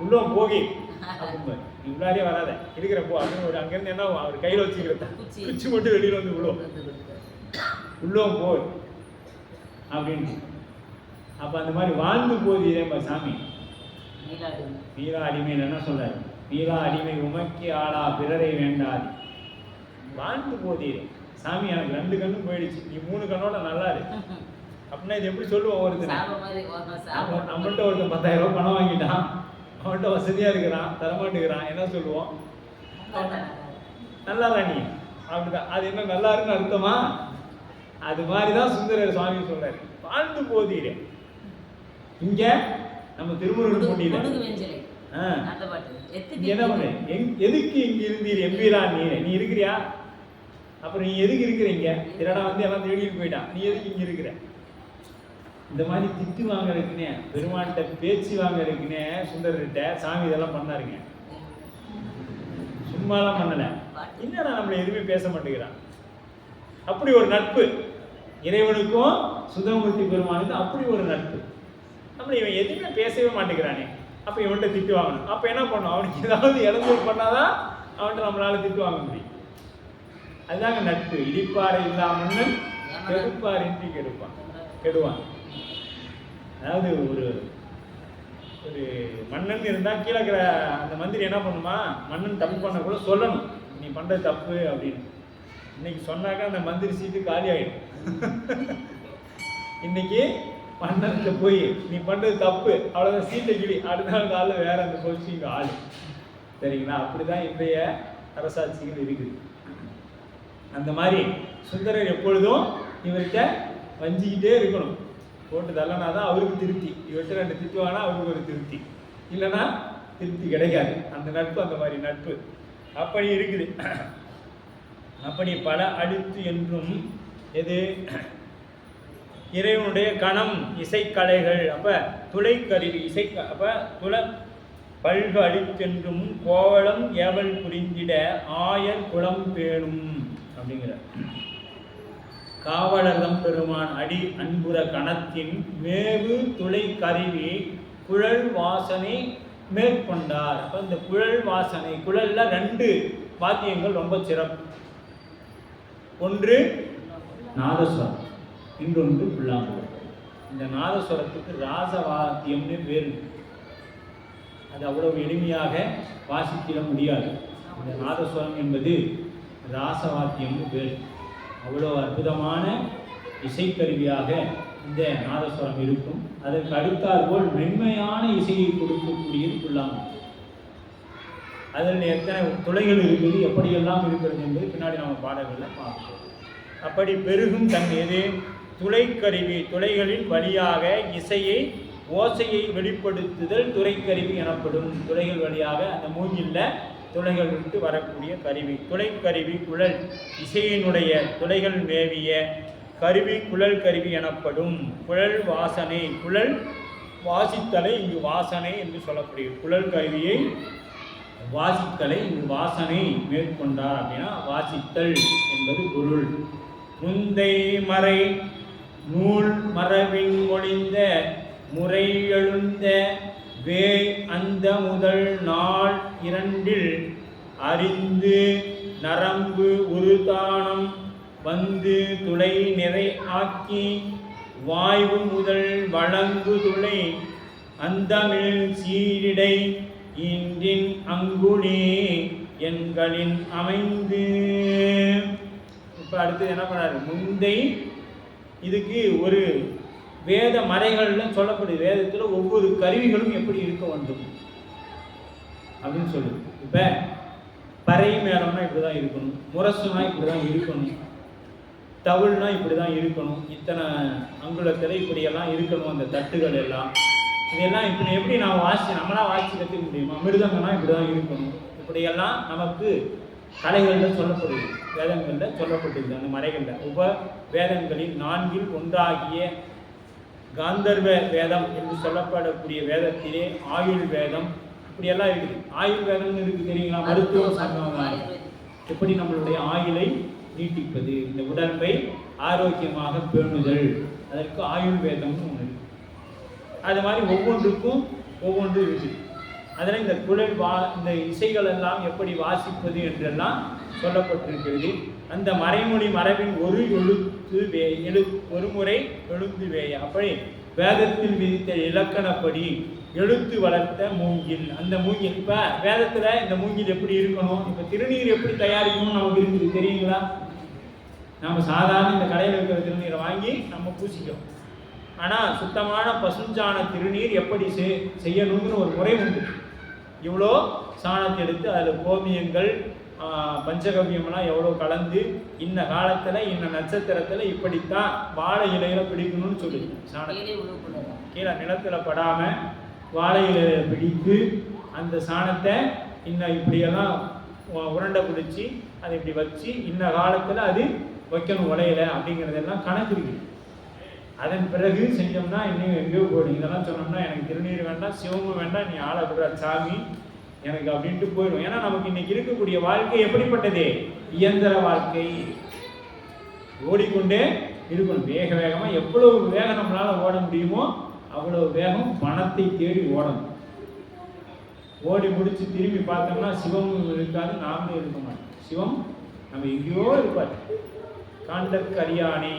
உள்ளம் போகி அப்படிம்பாரு. நீ உள்ளாரே வராத இருக்கிற போ அப்படின்னு ஒரு அங்கேருந்து என்ன அவர் கையில் வச்சுக்கிறதா குச்சி மட்டும் வெளியில் வந்து உள்ளம் போய் அப்படின்ட்டு. அப்போ அந்த மாதிரி வாழ்ந்து போகுது இதே சாமி. மீரா அடிமையில் என்ன சொல்றாரு, மீரா அடிமை உமக்கி ஆளா பிறரை வேண்டாது வாழ்ந்து போதீரே. சாமி எனக்கு 2 கண்ணும் போயிடுச்சு, நீ 3 கண்ணோட நல்லா இருக்கு அப்படின்னா இது எப்படி சொல்லுவோம். ஒருத்தர் நம்மள்கிட்ட ஒருத்தர் 10,000 ரூபாய் பணம் வாங்கிட்டான், அவன்கிட்ட வசதியா இருக்கிறான், தரமாட்டுக்கிறான், என்ன சொல்லுவோம், நல்லா தான் நீ அப்படிதான். அது என்ன நல்லா இருக்குன்னு அர்த்தமா? அது மாதிரிதான் சுந்தரர் சுவாமி சொல்றாரு, வாழ்ந்து போதீரே. இங்க நம்ம திருமுருகன் போட்டியில என்ன பண்ண, எதுக்கு இங்க இருந்தீர் எம்பீரா நீ இருக்கிறியா, அப்புறம் நீ எதுக்கு இருக்கிறீங்க, திருடா வந்து எல்லாம் தேடிட்டு போயிட்டான், நீ எதுக்கு இங்க இருக்கிற. இந்த மாதிரி திட்டு வாங்க இருக்குனே, பெருமான்கிட்ட பேச்சு வாங்க இருக்குனே சுந்தரர்கிட்ட சாமி இதெல்லாம் பண்ணாருங்க. சும்மாலாம் பண்ணல, என்னடா நம்மள எதுவுமே பேச மாட்டேங்கிறான். அப்படி ஒரு நட்பு இறைவனுக்கும் சுந்தரமூர்த்தி பெருமானுக்கும், அப்படி ஒரு நட்பு. நம்மள இவன் எதுவுமே பேசவே மாட்டேங்கிறானே, அப்போ இவன்கிட்ட திட்டு வாங்கணும். அப்போ என்ன பண்ணும், அவனுக்கு ஏதாவது இழந்தூர் பண்ணாதான் அவன்கிட்ட நம்மளால திட்டு வாங்க முடியும். அதுதாங்க நட்பு. இடிப்பாறை இல்லாமல் கெடுப்பார் இன்றி கெடுவான். அதாவது ஒரு ஒரு மன்னன் இருந்தால் கீழே இருக்கிற அந்த மந்திரி என்ன பண்ணுமா, மன்னன் தப்பு பண்ண கூட சொல்லணும், நீ பண்ணுறது தப்பு அப்படின்னு. இன்னைக்கு சொன்னாக்கா அந்த மந்திரி சீட்டு காலி ஆகிடும். இன்னைக்கு மன்னன்கிட்ட போய் நீ பண்ணுறது தப்பு, அவ்வளோதான், சீட்டை கிளி, அடுத்த நாள் காலையில் வேற அந்த போஸ்டிங் ஆளு. சரிங்களா? அப்படிதான் இன்றைய அரசாட்சிகள் இருக்குது. அந்த மாதிரி சுந்தரர் எப்பொழுதும் இவர்கிட்ட வஞ்சிக்கிட்டே இருக்கணும். போட்டு தள்ளனா தான் அவருக்கு திருப்தி, இவர்கிட்ட 2 திட்டு வாங்கினா அவருக்கு ஒரு திருப்தி, இல்லைன்னா திருப்தி கிடைக்காது. அந்த நட்பு அந்த மாதிரி நட்பு. அப்படி இருக்குது. அப்படி பல அழுத்து என்றும் எது இறைவனுடைய கணம் இசைக்கலைகள். அப்போ துளைக்கருவி இசை. அப்போ பல்கு அடித்தென்றும் கோவலம் ஏவல் புரிந்திட ஆயர் குளம் பேணும் அப்படிங்கிற காவலர்தம் பெருமான் அடி அன்புற கணத்தின் மேவு துளை கருவி குழல் வாசனை மேற்கொண்டார். அப்போ இந்த குழல் வாசனை, குழல்ல 2 வாத்தியங்கள் ரொம்ப சிறப்பு. ஒன்று நாதஸ்வரம், இன்னொன்று புல்லாங்குழல். இந்த நாதஸ்வரத்துக்கு ராசவாத்தியம்னு பேர். அது அவ்வளவு எளிமையாக வாசிக்கிட முடியாது. இந்த நாதஸ்வரம் என்பது ராசவாத்தியம்னு பேர். அவ்வளோ அற்புதமான இசைக்கருவியாக இந்த நாதஸ்வரம் இருக்கும். அதற்கு அடுத்தாற்போல் மென்மையான இசையை கொடுக்கக்கூடியது புல்லாங்குழல். அதில் எத்தனை துளைகள் இருக்குது, எப்படியெல்லாம் இருக்கிறது என்பது பின்னாடி நம்ம பாடல்களில் பார்ப்போம். அப்படி பெருகும் தன் எது துளைக்கருவி, துளைகளின் வழியாக இசையை ஓசையை வெளிப்படுத்துதல் துளைக்கருவி எனப்படும். துளைகள் வழியாக அந்த மூங்கில்ல துளைகள் விட்டு வரக்கூடிய கருவி துளைக்கருவி. குழல் இசையினுடைய துளைகள் மேவிய கருவி குழல் கருவி எனப்படும். குழல் வாசனை, குழல் வாசித்தலை இங்கு வாசனை என்று சொல்லப்படுகிறது. குழல் கருவியை வாசித்தலை இங்கு வாசனை மேற்கொண்டார் அப்படின்னா வாசித்தல் என்பது பொருள். முந்தை மறை நூல் மரபின் மொழிந்த முறை எழுந்த வேய் அந்த முதல் நாள் 2 அறிந்து நரம்பு உருதானம் வந்து துளை நிறை ஆக்கி வாய்வு முதல் வழங்கு துளை அந்தமிழ் சீரிடை இன்றின் அங்குழி எண்களின் அமைந்து. இப்போ அடுத்து என்ன பண்ணாரு, முந்தை இதுக்கு ஒரு வேத மறைகள்லாம் சொல்லப்படுது. வேதத்தில் ஒவ்வொரு கருவிகளும் எப்படி இருக்க வேண்டும் அப்படின்னு சொல்லுது. இப்போ பறை மேளம்னா இப்படி தான் இருக்கணும், முரசுனா இப்படி தான் இருக்கணும், தவுள்னா இப்படி தான் இருக்கணும், இத்தனை அங்குலத்தில் இப்படியெல்லாம் இருக்கணும் அந்த தட்டுகள் எல்லாம். இதெல்லாம் இப்படி எப்படி நான் நம்மளாம் வாசித்து கற்றுக்க முடியுமா? மிருதங்கன்னா இப்படி தான் இருக்கணும். இப்படியெல்லாம் நமக்கு கலைகளில் சொல்லப்படுது, வேதங்களில் சொல்லப்பட்டிருக்கு. அந்த மறைகளில் உப வேதங்களில் 4 ஒன்றாகிய காந்தர்வ வேதம் என்று சொல்லப்படக்கூடிய வேதத்திலே ஆயுள் வேதம் இப்படியெல்லாம் இருக்குது. ஆயுள் வேதம்னு இருக்குது தெரியுங்களா? மருத்துவம் சார்ந்தவங்க எப்படி நம்மளுடைய ஆயுளை நீட்டிப்பது, இந்த உடம்பை ஆரோக்கியமாக பேணுதல், அதற்கு ஆயுள் வேதம்னு ஒன்று இருக்குது. அது மாதிரி ஒவ்வொன்றுக்கும் ஒவ்வொன்று இருக்குது. அதில் இந்த குழல் இந்த இசைகள் எல்லாம் எப்படி வாசிப்பது என்றெல்லாம் சொல்லப்பட்டிருக்கிறது. அந்த மறைமொழி மரபின் ஒரு ஒரு முறை எழுத்து வேய. அப்படி வேதத்தில் விதித்த இலக்கணப்படி எழுத்து வளர்த்த மூங்கில். அந்த மூங்கில் இப்போ வேதத்தில் இந்த மூங்கில் எப்படி இருக்கணும், இப்போ திருநீர் எப்படி தயாரிக்கணும்னு நமக்கு இருக்குது தெரியுங்களா? நம்ம சாதாரண இந்த கடையில் இருக்கிற திருநீரை வாங்கி நம்ம பூசிக்கிறோம். ஆனால் சுத்தமான பசுஞ்சாண திருநீர் எப்படி செய்யணுங்கிற ஒரு முறை உண்டு. இவ்வளோ சாணத்தை எடுத்து அதில் கோமியங்கள் பஞ்சகவியம்லாம் எவ்வளோ கலந்து இன்ன காலத்தில் இன்ன நட்சத்திரத்தில் இப்படித்தான் வாழை இலையில பிடிக்கணும்னு சொல்லி சாணத்தை கீழே நிலத்தில் படாமல் வாழை இலையில பிடித்து அந்த சாணத்தை இன்னும் இப்படியெல்லாம் உருண்டை பிடிச்சி அதை இப்படி வச்சு இன்ன காலத்தில் அது வைக்கணும் உலையில அப்படிங்கிறதெல்லாம் கணக்கு இருக்குது. அதன் பிறகு செஞ்சோம்னா இன்னும் எங்கேயோ போடும். இதெல்லாம் சொன்னோம்னா எனக்கு திருநீர் வேண்டாம், சிவமும் வேண்டாம், நீ ஆளை விடுற சாமி எனக்கு அப்படின்ட்டு போயிடும். ஏன்னா நமக்கு இன்னைக்கு இருக்கக்கூடிய வாழ்க்கை எப்படிப்பட்டது? இயந்திர வாழ்க்கை. ஓடிக்கொண்டே இருக்கணும் வேக வேகமாக. எவ்வளவு வேகம் நம்மளால் ஓட முடியுமோ அவ்வளவு வேகம் பணத்தை தேடி ஓடணும். ஓடி முடிச்சு திரும்பி பார்த்தோம்னா சிவமும் இருக்காது, நாமளும் இருக்க மாட்டோம். சிவம் நம்ம எங்கேயோ இருப்பார். காண்டற்கு அரியாணி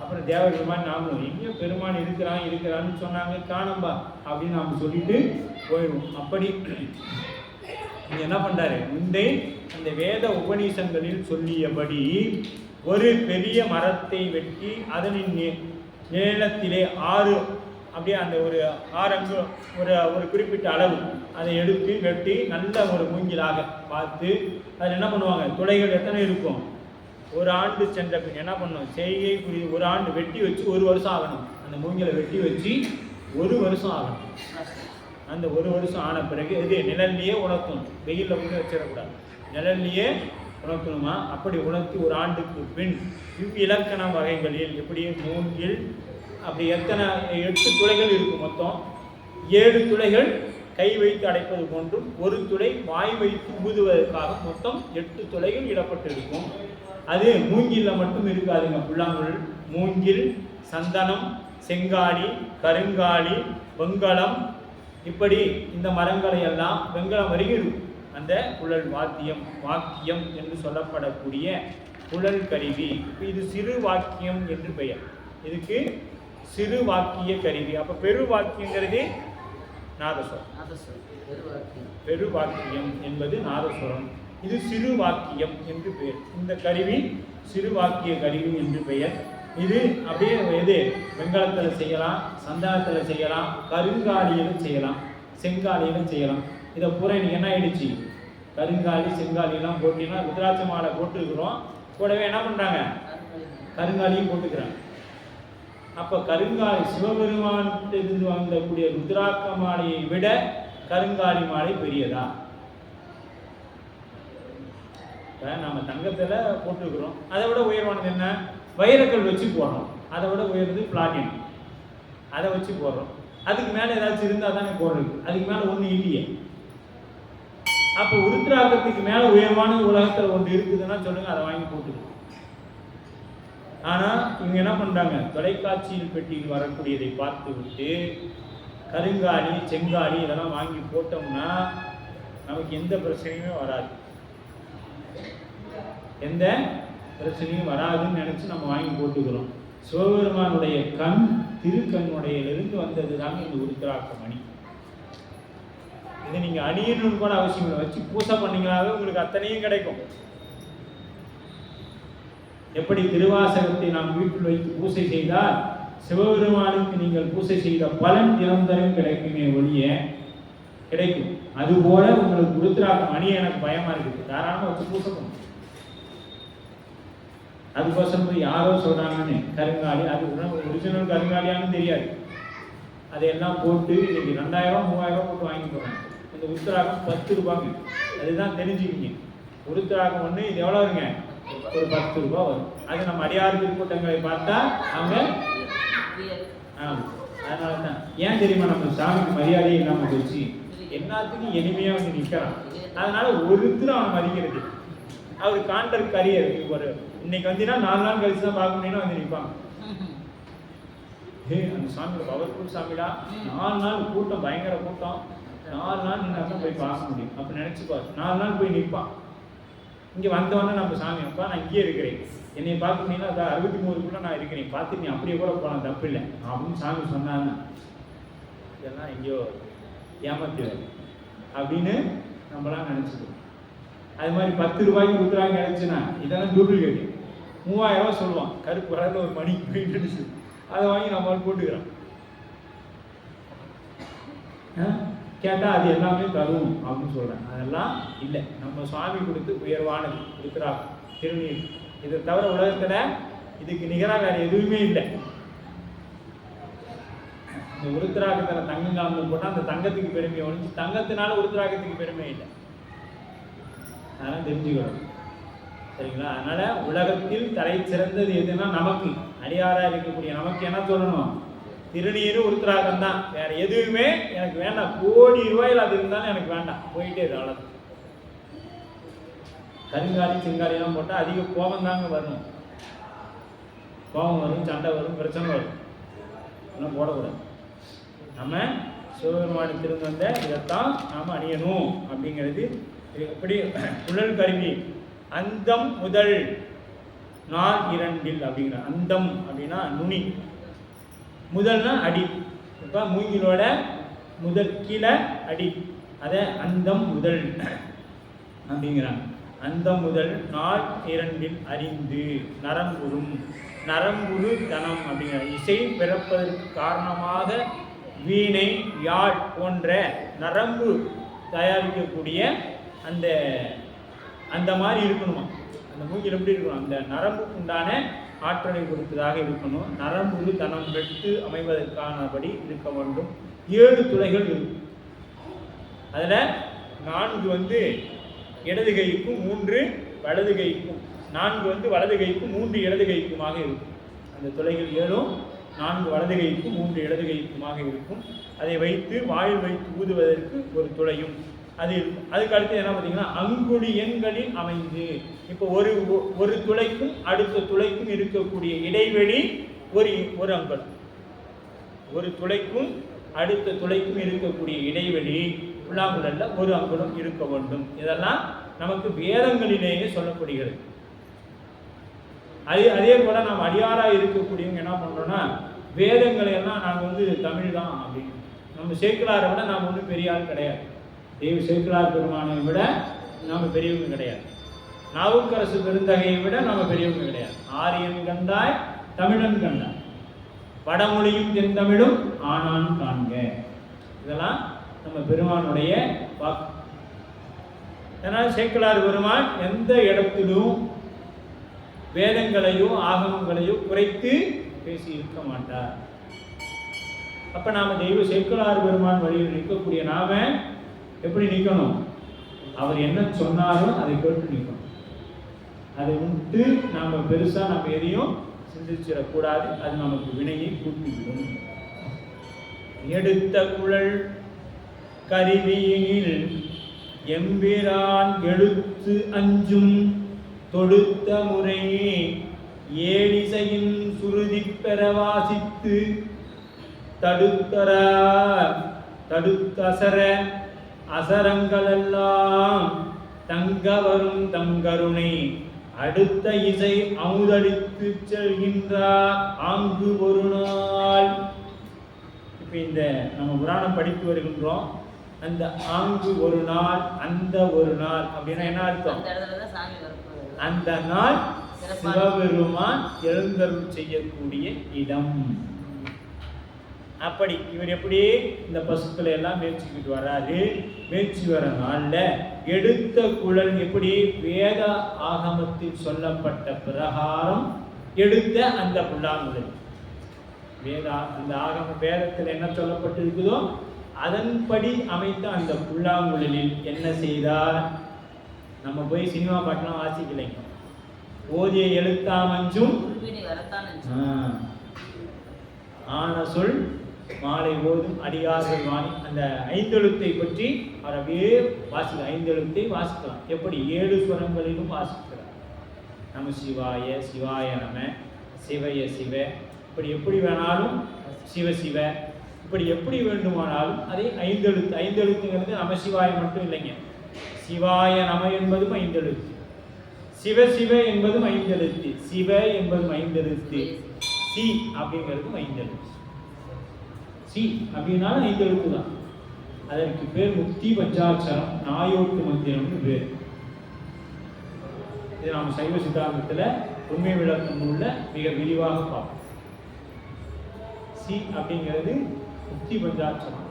அப்புறம் தேவர்கள் மாதிரி நாமளும் எங்கேயோ பெருமான் இருக்கிறான்னு சொன்னாங்க, காணம்பா அப்படின்னு நாம் சொல்லிட்டு போயிடுவோம். அப்படி இங்கே என்ன பண்ணுறாரு, முந்தை அந்த வேத உபநிஷங்களில் சொல்லியபடி ஒரு பெரிய மரத்தை வெட்டி அதனின் நீளத்திலே 6 அப்படியே அந்த ஒரு 6 அங்குலம் ஒரு குறிப்பிட்ட அளவு அதை எடுத்து வெட்டி நல்ல ஒரு மூங்கிலாக பார்த்து அதில் என்ன பண்ணுவாங்க, துளைகள் எத்தனை இருக்கும், ஒரு ஆண்டு சென்ற பின் என்ன பண்ணுவோம், செய்கை புரிய ஒரு ஆண்டு வெட்டி வச்சு 1 வருஷம் ஆகணும். அந்த மூங்கிலை வெட்டி வச்சு 1 வருஷம் ஆகணும். அந்த 1 வருஷம் ஆன பிறகு இது நிழல்லையே உணர்த்தணும், வெயிலில் கொண்டு வச்சிடக்கூடாது. நிழல்லையே உணர்த்தணுமா? அப்படி உணர்த்தி ஒரு ஆண்டுக்கு பின் இவ்விலக்கண வகைகளில் எப்படி மூங்கில் அப்படி எத்தனை 8 துளைகள் இருக்கும். மொத்தம் 7 துளைகள் கை வைத்து அடைப்பது போன்றும் ஒரு துளை வாய் வைத்து ஊதுவதற்காக மொத்தம் 8 துளைகள் இடப்பட்டிருக்கும். அது மூங்கிலில் மட்டும் இருக்காதுங்க. புல்லாங்குழல், மூங்கில், சந்தனம், செங்காலி, கருங்காலி, வெங்கலம், இப்படி இந்த மரங்களை எல்லாம் வெங்கலம் வரைக்கும் இருக்கும். அந்த குழல் வாக்கியம் என்று சொல்லப்படக்கூடிய குழல் கருவி. இது சிறு வாக்கியம் என்று பெயர். இதுக்கு சிறு வாக்கிய கருவி. அப்போ பெரு வாக்கியங்கிறது நாதஸ்வரம். பெரு வாக்கியம் என்பது நாதஸ்வரம். இது சிறு வாக்கியம் என்று பெயர். இந்த கருவி சிறு வாக்கிய கருவி என்று பெயர். இது அப்படியே எது வெங்கலத்தில் செய்யலாம், சந்தனத்தில் செய்யலாம், கருங்காலியிலும் செய்யலாம், செங்காலியிலும் செய்யலாம். இதை பூரா இன்னைக்கு என்ன ஆயிடுச்சு, கருங்காலி செங்காலியெல்லாம் போட்டிங்கன்னா ருத்ராட்ச மாலை போட்டுருக்குறோம், கூடவே என்ன பண்ணுறாங்க, கருங்காலியும் போட்டுக்கிறாங்க. அப்போ கருங்காலி சிவபெருமானிலிருந்து வந்தக்கூடிய ருத்ராட்ச மாலையை விட கருங்காலி மாலை பெரியதா? நம்ம தங்கத்தில் போட்டுருக்குறோம், அதை விட உயர்வானது என்ன, வைரக்கல் வச்சு போடுறோம், அதை விட உயர்ந்தது பிளாட்டினம், அதை வச்சு போடுறோம். அதுக்கு மேலே ஏதாச்சும் இருந்தால் தானே போடுறது, அதுக்கு மேலே ஒன்றும் இல்லையே. அப்போ உருத்ராக்கத்துக்கு மேலே உயர்வான உலகத்தில் ஒன்று இருக்குதுன்னா சொல்லுங்க, அதை வாங்கி போட்டுக்கணும். ஆனால் இவங்க என்ன பண்ணுறாங்க, தொலைக்காட்சியில் பெட்டியில் வரக்கூடியதை பார்த்து விட்டு கருங்காலி செங்காலி இதெல்லாம் வாங்கி போட்டோம்னா நமக்கு எந்த பிரச்சனையுமே வராது, எந்த பிரச்சனையும் வராதுன்னு நினச்சி நம்ம வாங்கி போட்டுக்கிறோம். சிவபெருமானுடைய கண் திருக்கண்ணுடையிலிருந்து வந்தது தாங்க இந்த உருத்ராட்ச மணி. இதை நீங்கள் அணியணும்னு கூட அவசியம் இல்லை, வச்சு பூசை பண்ணிங்களாவே உங்களுக்கு அத்தனையும் கிடைக்கும். எப்படி திருவாசகத்தை நாம் வீட்டில் வைத்து பூசை செய்தால் சிவபெருமானுக்கு நீங்கள் பூசை செய்த பலன் நிரந்தரம் கிடைக்குமே ஒழிய கிடைக்கும். அதுபோல உங்களுக்கு உருத்ராட்ச மணி எனக்கு பயமா இருக்குது, தாராளமாக வச்சு பூசை பண்ணும். அதுக்கோசரம் போய் யாரோ சொல்றாங்கன்னு கருங்காலி, அது ஒரிஜினல் கருங்காலியான்னு தெரியாது, அதையெல்லாம் போட்டு இன்னைக்கு 2000 3000 போட்டு வாங்கி போறாங்க. இந்த உருத்ராகம் 10 ரூபாங்க, அதுதான் தெரிஞ்சுக்கிங்க. உருத்ராகம் ஒன்று இது எவ்வளோங்க, ஒரு 10 ரூபா வரும். அது நம்ம அடியார் திருக்கூட்டங்களை பார்த்தா அவங்க அதனால தான் ஏன் தெரியுமா, நம்ம சாமிக்கு மரியாதையை இல்லாமல் போச்சு, எல்லாத்துக்கும் எளிமையாக வந்து நிற்கிறான். அதனால ஒருத்தரும் அவன் மதிக்கிறது. அவர் கான்ட்ராக்ட் கரியர் ஒரு இன்னைக்கு வந்தீங்கன்னா 4 நாள் கழிச்சு தான் பார்க்க முடியும்னு வந்து நிற்பாங்க. அந்த சாமியோட பவர்ஃபுல் சாமிடா, 4 நாள் கூட்டம், பயங்கர கூட்டம், 4 நாள் நின்னா தான் போய் பார்க்க முடியும். அப்போ நினச்சிப்பாரு, 4 நாள் போய் நிற்பான். இங்கே வந்தவொடனே நம்ம சாமி அப்பா நான் இங்கேயே இருக்கிறேன், என்னை பார்க்க முடியும்னா அதை 63 நான் இருக்கிறேன், பார்த்து நீ அப்படியே கூட போகலாம், தப்பு இல்லை அப்படின்னு சாமி சொன்னாங்க. இதெல்லாம் எங்கேயோ ஏமாத்துவார் அப்படின்னு நம்மளாம் நினச்சிக்கிறோம். அது மாதிரி 10 ரூபாய்க்கு உருத்ராகம் கிடைச்சுன்னா இதெல்லாம் டூப்ளிகேட். 3000 ரூபா சொல்லுவான், கருப்பு கலரில் ஒரு மணி போயிட்டு அதை வாங்கி நம்ம போட்டுக்கிறோம். கேட்டால் அது எல்லாமே தரும் அப்படின்னு சொல்கிறேன். அதெல்லாம் இல்லை, நம்ம சுவாமி கொடுத்து உயர்வானது உருத்ராகம் திருநீர். இதை தவிர உலகத்தில் இதுக்கு நிகராக வேறு எதுவுமே இல்லை. இந்த உருத்ராகத்தில் தங்கங்காமல் போட்டால் அந்த தங்கத்துக்கு பெருமையை ஒழிஞ்சு தங்கத்தினால உருத்ராகத்துக்கு பெருமை இல்லை. அதெல்லாம் தெரிஞ்சுக்கணும், சரிங்களா? அதனால் உலகத்தில் தலை சிறந்தது எதுனா நமக்கு அடியாராக இருக்கக்கூடிய நமக்கு என்ன சொல்லணும், திருநீர் உருத்ராகம் தான், வேற எதுவுமே எனக்கு வேண்டாம். கோடி ரூபாயில் அது இருந்தாலும் எனக்கு வேண்டாம், போயிட்டே இது அவ்வளோ. கருங்காலி செங்காலியெல்லாம் போட்டால் அதிக கோபம் தாங்க வரணும், கோபம் வரும், சண்டை வரும், பிரச்சனை வரும். அதெல்லாம் போடக்கூடாது. நம்ம சிவபெருமானத்திலிருந்து வந்த இதைத்தான் நாம் அணியணும் அப்படிங்கிறது. எப்படி குழல் கருவி அந்தம் முதல் நாள் 2 அப்படிங்கிற, அந்தம் அப்படின்னா நுனி, முதல்னா அடி. இப்போ மூங்கிலோட முதல் கீழே அடி, அதை அந்தம் முதல் அப்படிங்கிறாங்க. அந்தம் முதல் நாள் 2 அறிந்து நரம்புறும், நரம்புறு தனம் அப்படிங்கிற இசை பிறப்பதற்கு காரணமாக வீணை யாழ் போன்ற நரம்பு தயாரிக்கக்கூடிய அந்த மாதிரி இருக்கணுமா. அந்த மூங்கில் எப்படி இருக்கணும், அந்த நரம்புக்கு உண்டான ஆற்றலை கொடுத்ததாக இருக்கணும். நரம்புறு தனம் வெட்டு அமைவதற்கானபடி இருக்க வேண்டும். 7 துளைகள் இருக்கும். அதில் 4 இடது கைக்கும் 3 வலது கைக்கும், 4 வலது கைக்கும் 3 இடது கைக்குமாக இருக்கும். அந்த துளைகள் 7 4 வலது கைக்கும் 3 இடது கைக்குமாக இருக்கும். அதை வைத்து வாயில் வைத்து ஊதுவதற்கு ஒரு துளையும் அது இருக்கும். அதுக்கு அடுத்து என்ன பார்த்தீங்கன்னா அங்குடி எண்களில் அமைந்து, இப்போ ஒரு துளைக்கும் அடுத்த துளைக்கும் இருக்கக்கூடிய இடைவெளி ஒரு அங்குலம். ஒரு துளைக்கும் அடுத்த துளைக்கும் இருக்கக்கூடிய இடைவெளி புல்லாங்குழல்ல ஒரு அங்குலம் இருக்க வேண்டும். இதெல்லாம் நமக்கு வேதங்களிலேயே சொல்லப்படுகிறது. அதே போல நாம் அடியாராக இருக்கக்கூடியவங்க என்ன பண்றோம்னா வேதங்களை எல்லாம் நாங்கள் தமிழ் தான் அப்படின்னு, நம்ம சேக்கிழாரை விட நாம் ஒன்றும் பெரிய ஆள் கிடையாது. தெய்வ சேக்கிழார் பெருமானை விட நாம் பெரியவங்க கிடையாது. நாவுக்கரசு பெருந்தகையை விட நாம் பெரியவங்க கிடையாது. ஆரியன் கண்டாய் தமிழன் கண்டாய், வடமொழியும் தென்தமிழும் ஆனான் காண்க. இதெல்லாம் நம்ம பெருமானுடைய வாக்கு. அதனால் சேக்கிழார் பெருமான் எந்த இடத்திலும் வேதங்களையோ ஆகமங்களையோ குறைத்து பேசி இருக்க மாட்டார். அப்ப நாம தெய்வ சேக்கிழார் பெருமான் வழியில் நிற்கக்கூடிய நாம எப்படி நிற்கணும்? அவர் என்ன சொன்னாலும் அதை கேட்டு நிற்கணும். அதை விட்டு நாம பெருசா நம்ம எதையும் சிந்திச்சிடக்கூடாது. அது நமக்கு வினையை கூட்டிவிடும். எடுத்த குழல் கருவியில் எம்பிரான் எழுத்து அஞ்சும் தொடுத்த முறையே ஏழிசையின் சுருதி பெற வாசித்து தடுத்தசர அசரங்களெல்லாம் தங்க வரும் தங்கருணை அடுத்த இசை அமுதளித்து செல்கின்றார் ஆங்கு ஒரு நாள். இப்ப இந்த நம்ம புராணம் படித்து வருகின்றோம். அந்த ஆங்கு ஒரு நாள், அந்த ஒரு நாள் அப்படின்னா என்ன அர்த்தம்? அந்த நாள் சிவபெருமான் எழுந்தருள் செய்யக்கூடிய இடம். அப்படி இவர் எப்படி இந்த பசுக்களை எல்லாம் மேய்ச்சிக்கிட்டு வராது. மேய்ச்சி வர நாள்ல எடுத்த குழல் எப்படி வேத ஆகமத்தில் சொல்லப்பட்ட பிரகாரம் எடுத்த அந்த புல்லாங்குழல், அந்த ஆகம வேதத்தில் என்ன சொல்லப்பட்டிருக்குதோ அதன்படி அமைத்த அந்த புல்லாங்குழலில் என்ன செய்தார்? நம்ம போய் சினிமா பாட்டுலாம் வாசிக்கலைங்க. ஓதிய எழுத்தாமஞ்சும் ஆன சொல் மாலை ஓதும் அடியார்கள் வாணி. அந்த ஐந்தெழுத்தை பற்றி அவர் அப்படியே ஐந்தெழுத்தை வாசிக்கலாம். எப்படி 7 ஸ்வரங்களிலும் வாசிக்கிறார். நம சிவாய, சிவாய நம, சிவய சிவ, இப்படி எப்படி வேணாலும் சிவ சிவ, இப்படி எப்படி வேண்டுமானாலும் அதே ஐந்தெழுத்து. ஐந்தெழுத்துங்கிறது நம சிவாய மட்டும் இல்லைங்க. சிவாய நம என்பதும் ஐந்தெழுத்து, சிவ சிவ என்பதும் ஐந்தெழுத்து, சிவ என்பதும் ஐந்தெழுத்து, சி அப்படிங்கிறதும் ஐந்தெழுத்து. சி அப்படின்னாலும் ஐந்தெழுத்து தான். அதற்கு பேர் முக்தி பஞ்சாட்சரம், நாயோட்டு மந்திரம்னு பேர். இது நாம் சைவ சித்தாந்தத்தில் உண்மை விளக்கம் நூல்ல மிக விரிவாக பார்ப்போம். சி அப்படிங்கிறது முக்தி பஞ்சாட்சரம்.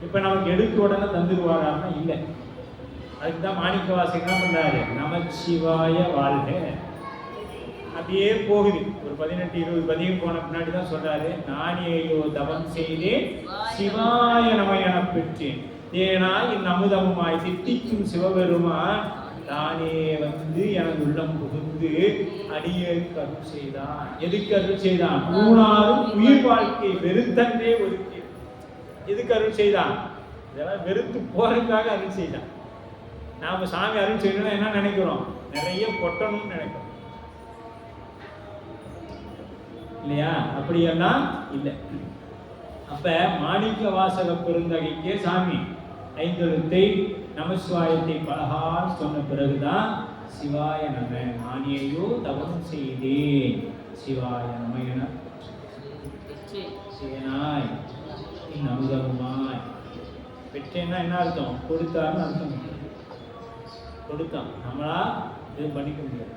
இப்ப நமக்கு எடுக்க உடனே தந்துடுவாரான்னா இல்லை. அதுக்கு தான் மாணிக்க வாசகர் என்ன பண்றாரு? நமச்சிவாய வாழ்க. அப்படியே போகுது. ஒரு 18-20 பதியம் போன பின்னாடி தான் சொல்றாரு, நானேயோ தவம் செய்தேன் சிவாய நம என பெற்றேன், தேனாய் என் அமுதமுமாய் திட்டிக்கும் சிவபெருமான் தானே வந்து எனது உள்ளம் புகுந்து அடியேற்கு அருள் செய்தான். எதுக்கு அருள் செய்தான்? ஊனாரும் உயிர் வாழ்க்கை வெறுத்தன்றே ஒதுக்கி. எதுக்கு அருள் செய்தான்? இதெல்லாம் வெறுத்து போறதுக்காக அருள் செய்தான். நாம சாமி அருள் செய்யணும்னா என்ன நினைக்கிறோம்? நிறைய கொட்டணும்னு நினைக்கிறோம் இல்லையா? அப்படியெல்லாம் இல்லை. அப்ப மாணிக்க வாசக பெருந்தகைக்கே சாமி ஐந்தெழுத்தை நமசிவாயத்தை பலகால் சொன்ன பிறகுதான் சிவாய நம நானேயோ தவம் செய்தேன் சிவாய நம என சேனாய் அமுதமுமாய் பெற்றேன்னா என்ன அர்த்தம்? கொடுத்தாருன்னு அர்த்தம். கொடுத்தான், நம்மளா இது பண்ணிக்க முடியாது.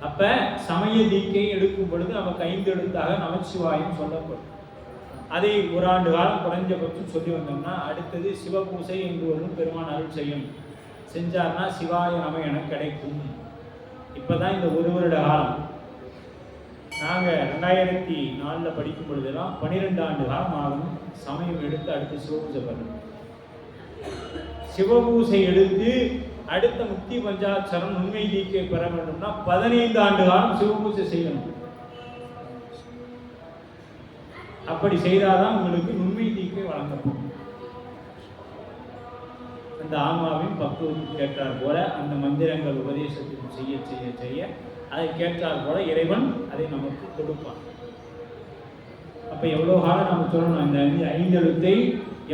அப்ப சமய தீக்கை எடுக்கும் பொழுது நமக்கு ஐந்தெழுத்தாக நமச்சிவாயம் சொல்லப்படும். அதை ஒரு ஆண்டு காலம் குறைஞ்சபட்சம் சொல்லி வந்தோம்னா அடுத்தது சிவபூசை என்று ஒரு பெருமான் அருள் செய்யும் செஞ்சார்னா சிவாய நம என கிடைக்கும். இப்பதான் இந்த 1 வருட காலம் நாங்க 2004 படிக்கும் பொழுதெல்லாம் 12 ஆண்டு காலம் ஆகும் சமயம் எடுத்து அடுத்து சிவபூசை பண்ணணும். சிவபூசை எடுத்து அடுத்த முக்தி பஞ்சாட்சரம் உண்மை தீக்கை பெற வேண்டும்னா 15 ஆண்டு காலம் சிவபூசை செய்யணும். அப்படி செய்தாதான் உங்களுக்கு உண்மை தீக்கை வழங்கப்படும். அந்த ஆன்மாவின் பக்குவத்துக்கு கேட்டார் போல அந்த மந்திரங்கள் உபதேசத்துக்கு செய்ய செய்ய செய்ய அதை கேட்டார் போல இறைவன் அதை நமக்கு கொடுப்பான். அப்ப எவ்வளவு காலம் நம்ம சொல்லணும், இந்த 5 எழுத்தை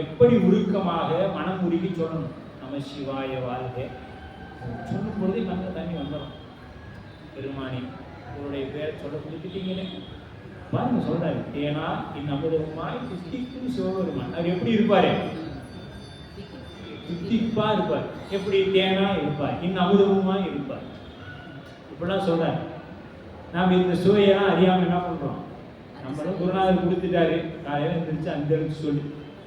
எப்படி உருக்கமாக மனம் உருகி சொல்லணும். நம சிவாய வாழ்க சொல்லும் பொழுதே கண்ணில் தண்ணி வந்துடும். பெருமானி உங்களுடைய பேரை சொல்ல கொடுத்துட்டீங்களே பாருங்க, சொல்றாரு ஏன்னா இந்நமுதமாய் தித்திக்கும் சிவபெருமான். அவர் எப்படி இருப்பாரு? தித்திப்பா இருப்பார். எப்படி? தேனா இருப்பார், இந்நமுதமாய் இருப்பார். இப்படிலாம் சொல்றாரு. நாம் இந்த சுவையெல்லாம் அறியாம என்ன பண்றோம்? நம்மளும் குருநாதர் கொடுத்துட்டாரு, காலையில எழுந்திரிச்சு 5 எழுத்து சொல்லி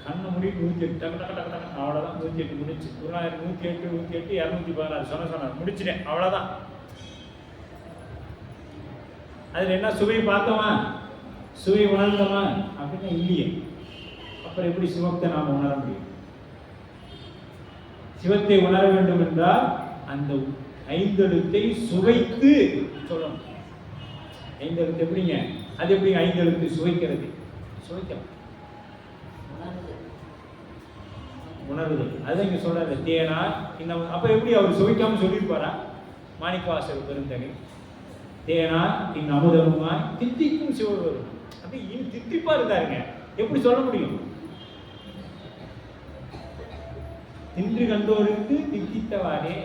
கண்ணை முடி 108 டக்கு டக்கு டக்கு டக்கு அவ்வளோதான். 108 முடிச்சு. குருநாதர் 108 216 சொன்னார், முடிச்சிட்டேன், அவ்வளோதான். அதில் என்ன சுவை பார்த்தோமா, சுவை உணர்ந்தோமா அப்படின்னா இல்லையே. அப்புறம் எப்படி சிவத்தை நாம் உணர முடியும்? சிவத்தை உணர வேண்டும் என்றால் அந்த 5 எழுத்தை சுவைத்து சொல்லணும். 5 எழுத்து எப்படிங்க? அது எப்படி 5 எழுத்து சுவைக்கிறது? சுவைக்கலாம், உணர்வுகள். அதுதான் இங்க சொல்றாரு தேனா இந்த. அப்ப எப்படி அவர் சுவைக்காம சொல்லியிருப்பாரா? மாணிக்கவாசகர் பெருந்தகை தேனா இன் அமுதமுமாய் தித்திக்கும் சிவபெருமான். அப்படி தித்திப்பா இருந்தாருங்க. எப்படி சொல்ல முடியும்? தின்று கண்டோருக்கு தித்தித்தவாறே.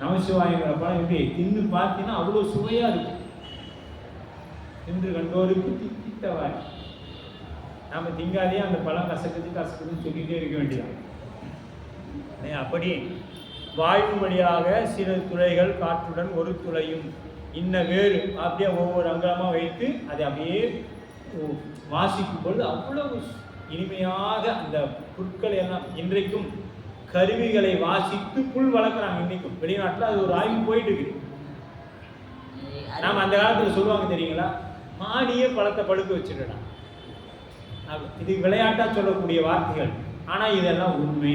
நமசிவாயங்கிற படம் எப்படி தின்னு பார்த்தீங்கன்னா அவ்வளோ சுவையா இருக்கு. தின்று கண்டோருக்கு தித்தித்தவாறே. நாம திங்காதே அந்த பழம் கசக்குதுன்னு சொல்லிட்டே இருக்க வேண்டியதான். அப்படி வாயு வழியாக சில துளைகள் காற்றுடன் ஒரு துளையும் இன்ன வேறு அப்படியே ஒவ்வொரு அங்கலமா வைத்து அதை அப்படியே வாசிக்கும் பொழுது அவ்வளவு இனிமையாக அந்த புற்களை எல்லாம். இன்றைக்கும் கருவிகளை வாசித்து புல் வளர்க்குறாங்க. இன்னைக்கும் வெளிநாட்டில் அது ஒரு ஆய்வு போயிட்டு இருக்குது. நாம அந்த காலத்தில் சொல்லுவாங்க தெரியுங்களா, மாடியே பழத்தை பழுக்க வச்சுடலாம். இது விளையாட்டா சொல்லக்கூடிய வார்த்தைகள், ஆனா இதெல்லாம் உண்மை.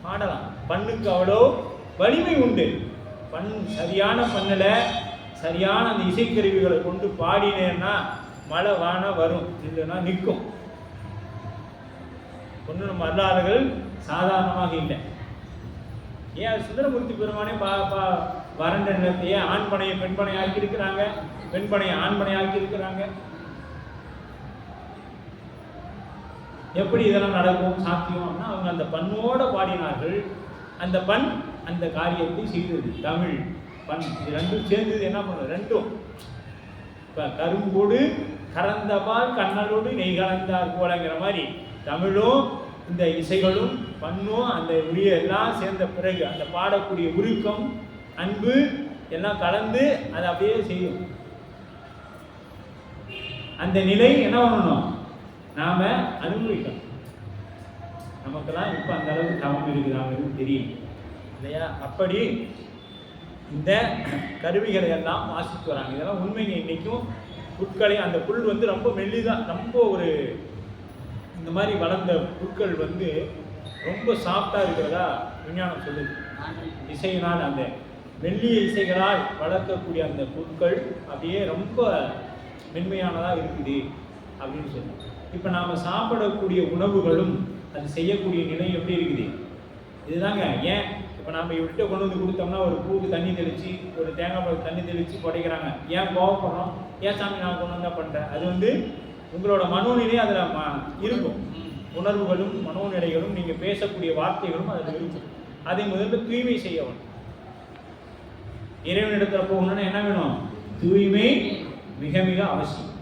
பாடலாம், பண்ணுக்கு அவ்வளோ வலிமை உண்டு. சரியான பண்ணல சரியான அந்த இசைக்கருவிகளை கொண்டு பாடினேன்னா மழை வான வரும், இல்லைன்னா நிற்கும். ஒன்று நம்ம அல்லாதவர்கள் சாதாரணமாக இல்லை. ஏன் சுந்தரமூர்த்தி பெருமானே வறண்ட நிலத்தையே ஆண்பனையை பெண்பனை ஆக்கி இருக்கிறாங்க, பெண்பனையை ஆண்பனை ஆக்கி இருக்கிறாங்க. எப்படி இதெல்லாம் நடக்கும் சாத்தியம் அப்படின்னா அவங்க அந்த பண்ணோட பாடினார்கள். அந்த பண் அந்த காரியத்தை செய்தது. தமிழ் பண் இது ரெண்டும் சேர்ந்தது என்ன பண்ணுறது? ரெண்டும் இப்போ கரும்போடு கறந்தபால் கண்ணலோடு நெய் கலந்தார் போலங்கிற மாதிரி தமிழும் இந்த இசைகளும் பண்ணும் அந்த உரிய எல்லாம் சேர்ந்த பிறகு அந்த பாடக்கூடிய உருக்கம் அன்பு எல்லாம் கலந்து அதை அப்படியே செய்யும். அந்த நிலை என்ன பண்ணணும்? நாம அனுபவிக்கணும். நமக்கெல்லாம் இப்போ அந்த அளவுக்கு தவம் இருக்குதாங்கிறது தெரியும் இல்லையா? அப்படி இந்த கருவிகளை எல்லாம் வாசித்து வராங்க. இதெல்லாம் உண்மைங்க. இன்னைக்கும் புற்களை அந்த புல் வந்து ரொம்ப மெல்லிதான், ரொம்ப ஒரு இந்த மாதிரி வளர்ந்த புற்கள் வந்து ரொம்ப சாஃப்டா இருக்கிறதா விஞ்ஞானம் சொல்லுது. இசையினால் அந்த மெல்லிய இசைகளால் வளர்க்கக்கூடிய அந்த புற்கள் அப்படியே ரொம்ப மென்மையானதா இருக்குது அப்படின்னு சொல்லுவோம். இப்போ நாம் சாப்பிடக்கூடிய உணவுகளும் அது செய்யக்கூடிய நிலை எப்படி இருக்குது? இதுதாங்க. ஏன் இப்போ நாம் இவர்கிட்ட கொண்டு வந்து கொடுத்தோம்னா ஒரு பூவுக்கு தண்ணி தெளித்து ஒரு தேங்காய் பழம் தண்ணி தெளித்து படைக்கிறாங்க. ஏன் கோவப்படுறோம்? ஏன் சாமி நான் கொண்டு வந்தால் பண்ணுறேன்? அது வந்து உங்களோட மனோநிலை அதில் இருக்கும். உணர்வுகளும் மனோநிலைகளும் நீங்கள் பேசக்கூடிய வார்த்தைகளும் அதில் இருக்கும். அதை முதல்ல தூய்மை செய்யணும். இறைவனிடத்தில் போகணும்னா என்ன வேணும்? தூய்மை மிக மிக அவசியம்.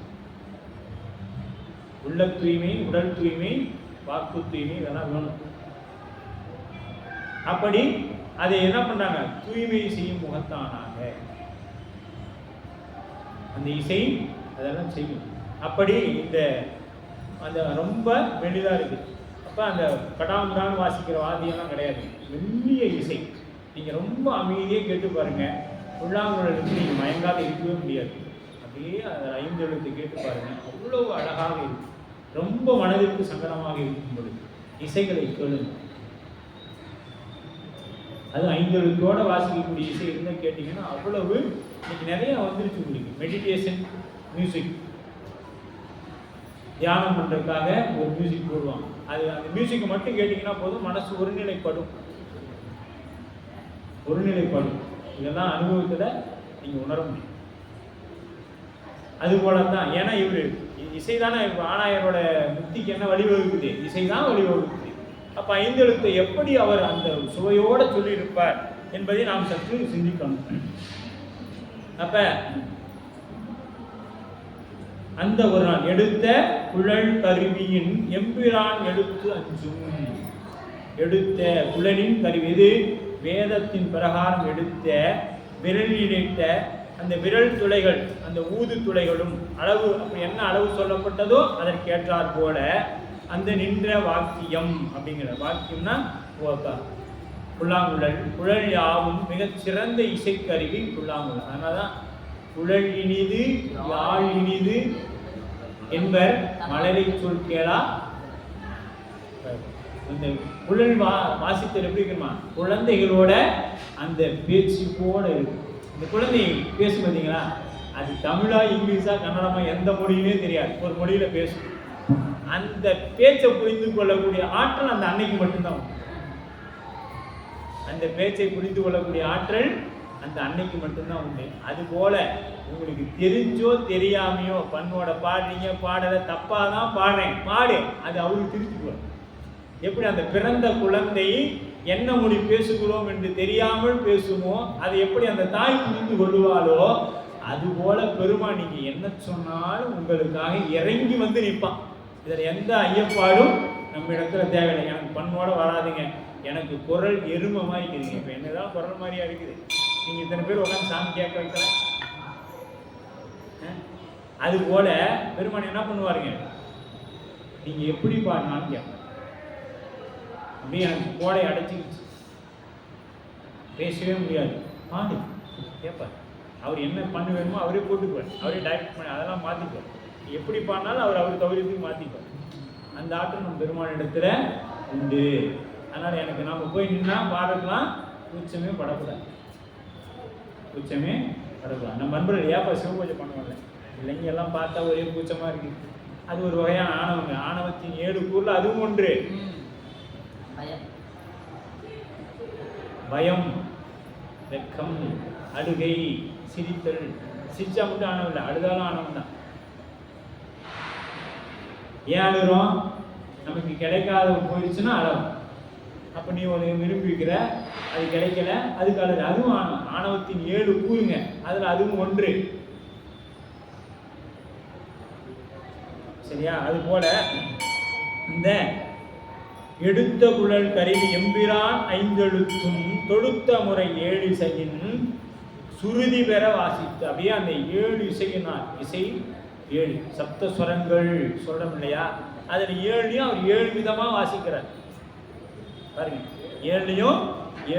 உள்ள தூய்மை, உடல் தூய்மை, வாக்கு தூய்மை, இதெல்லாம் வேணும். அப்படி அதை என்ன பண்றாங்க? தூய்மை செய்யும் முகத்தானாக அந்த இசை அதெல்லாம் செய்யும். அப்படி இந்த அந்த ரொம்ப மெலிதா இருக்கு. அப்ப அந்த கடாமுடான்னு வாசிக்கிற வாத்தியெல்லாம் கிடையாது. மெல்லிய இசை. நீங்க ரொம்ப அமைதியே கேட்டு பாருங்க. புல்லாங்குழலுக்கு நீங்க மயங்காத இருக்கவே முடியாது. அப்படியே அந்த 5 எழுத்து கேட்டு பாருங்க, அவ்வளவு அழகாக இருக்கு. ரொம்ப மனதிற்கு சங்கடமாக இருக்கும் பொழுது இசைகளை கேளுங்கள். அது 5 எழுத்தோட வாசிக்கக்கூடிய இசை இருந்தால் கேட்டிங்கன்னா அவ்வளவு இன்னைக்கு நிறைய வந்துருச்சு உங்களுக்கு. மெடிடேஷன் மியூசிக், தியானம் பண்ணுறதுக்காக ஒரு மியூசிக் போடுவாங்க. அது அந்த மியூசிக்கை மட்டும் கேட்டிங்கன்னா போதும், மனசு ஒருநிலைப்படும். இதெல்லாம் அனுபவத்தில் நீங்கள் உணர முடியும். அதுபோல தான், ஏன்னா இவர் இசை தானே ஆனாயரோட முக்திக்கு என்ன வழிவகுக்குது? இசை தான் வழிவகுக்குது. அப்போ 5 எழுத்தை எப்படி அவர் அந்த சுவையோடு சொல்லியிருப்பார் என்பதை நாம் சற்று சிந்திக்கணும். அப்ப அந்த ஒரு நாள் எடுத்த குழல் கருவியின் எம்பிரான் எடுத்து அஞ்சும். எடுத்த குழலின் கருவி இது வேதத்தின் பிரகாரம் எடுத்த விரலிழைத்த அந்த விரல் துளைகள், அந்த ஊது துளைகளும் அளவு, அப்படி என்ன அளவு சொல்லப்பட்டதோ அதற்கேற்றார் போல அந்த நின்ற வாக்கியம். அப்படிங்கிற வாக்கியம்னா புல்லாங்குழல். குழல் யாவும் மிகச் சிறந்த இசைக்கருவி புல்லாங்குழல். அதனாலதான் குழல் இனிது யாழ் இனிது என்பர் மலரை சொல் கேளா. அந்த குழல் வாசித்தல் எப்படி இருக்குமா? குழந்தைகளோட அந்த பேச்சு போல இருக்கு. இந்த குழந்தை பேசும் பார்த்தீங்களா, அது தமிழா இங்கிலீஷா கன்னடமா எந்த மொழியிலே தெரியாது, ஒரு மொழியில பேசும். அந்த பேச்சை புரிந்து கொள்ளக்கூடிய ஆற்றல் அந்த அன்னைக்கு மட்டும்தான். அந்த பேச்சை புரிந்து கொள்ளக்கூடிய ஆற்றல் அந்த அன்னைக்கு மட்டும்தான் உண்டு. அதுபோல உங்களுக்கு தெரிஞ்சோ தெரியாமையோ பண்ணோட பாடுறீங்க, பாடலை தப்பாக தான் பாடுறேன், பாடு, அது அவருக்கு திருத்திக்குவார். எப்படி அந்த பிறந்த குழந்தை என்ன மொழி பேசுகிறோம் என்று தெரியாமல் பேசுமோ, அது எப்படி அந்த தாய் புரிந்து கொள்வாளோ, அதுபோல பெருமான் நீங்க என்ன சொன்னாலும் உங்களுக்காக இறங்கி வந்து நிற்பான். இதில் எந்த ஐயப்பாடும் நம்ம இடத்துல தேவையில்லை. எனக்கு பண்ணோட வராதுங்க, எனக்கு குரல் எருமை மாதிரி இருக்குதுங்க. இப்போ என்னதான் குரல் மாதிரியா இருக்குது, நீங்க இத்தனை பேர் உட்காந்து சாமி கேட்க வைக்கிற. அது போல பெருமான் என்ன பண்ணுவாருங்க, நீங்க எப்படி பாடினாலும் கேட்ப. அப்படியே எனக்கு கோடை அடைச்சிக்கிச்சு, பேசவே முடியாது, பாடு கேட்பார். அவர் என்ன பண்ண வேணுமோ அவரே போட்டுக்குவார், அவரே டைரக்ட் பண்ணி அதெல்லாம் மாற்றிக்குவார். எப்படி பாடினாலும் அவர் தவறுக்கு மாற்றிக்குவார். அந்த ஆற்றல் நம்ம பெருமானிடத்துல உண்டு. அதனால் எனக்கு நாம் போய் நின்னா பாடலாம், கூச்சமே படக்கூடாது, கூச்சமே படக்கூடாது. நம்ம நண்பர்கள் ஏப்பா சிவபூஜை பண்ணுவாங்க இல்லைங்க, எல்லாம் பார்த்தா ஒரே கூச்சமாக இருக்குது. அது ஒரு வகையான ஆணவங்க. ஆணவத்தின் 7 கூறில் அதுவும் ஒன்று பயம், வெக்கம், அழுகை, சிரித்தல். சிரிச்சா மட்டும் ஆணவம் இல்லை, அழுதாலும் ஆணவம் தான். ஏன் அழுகிறோம்? நமக்கு கிடைக்காத போயிடுச்சுன்னா அழகும். அப்போ நீ ஒரு விரும்பி வைக்கிற, அது கிடைக்கல, அதுக்கு அழுது, அதுவும் ஆணவம். ஆணவத்தின் 7 கூறுங்க, அதில் அதுவும் ஒன்று. சரியா? அது போல இந்த எடுத்த குழல் கருவி எம்பிரான் 5 எழுத்தும் தொடுத்த முறை 7 இசையின் சுருதி பெற வாசித்து. அப்படியே அந்த 7 இசையினால், இசை 7 சப்தஸ்வரங்கள் சொல்றோம் இல்லையா, அதில் 7லையும் அவர் 7 விதமாக வாசிக்கிறார். பாருங்க, 7லையும்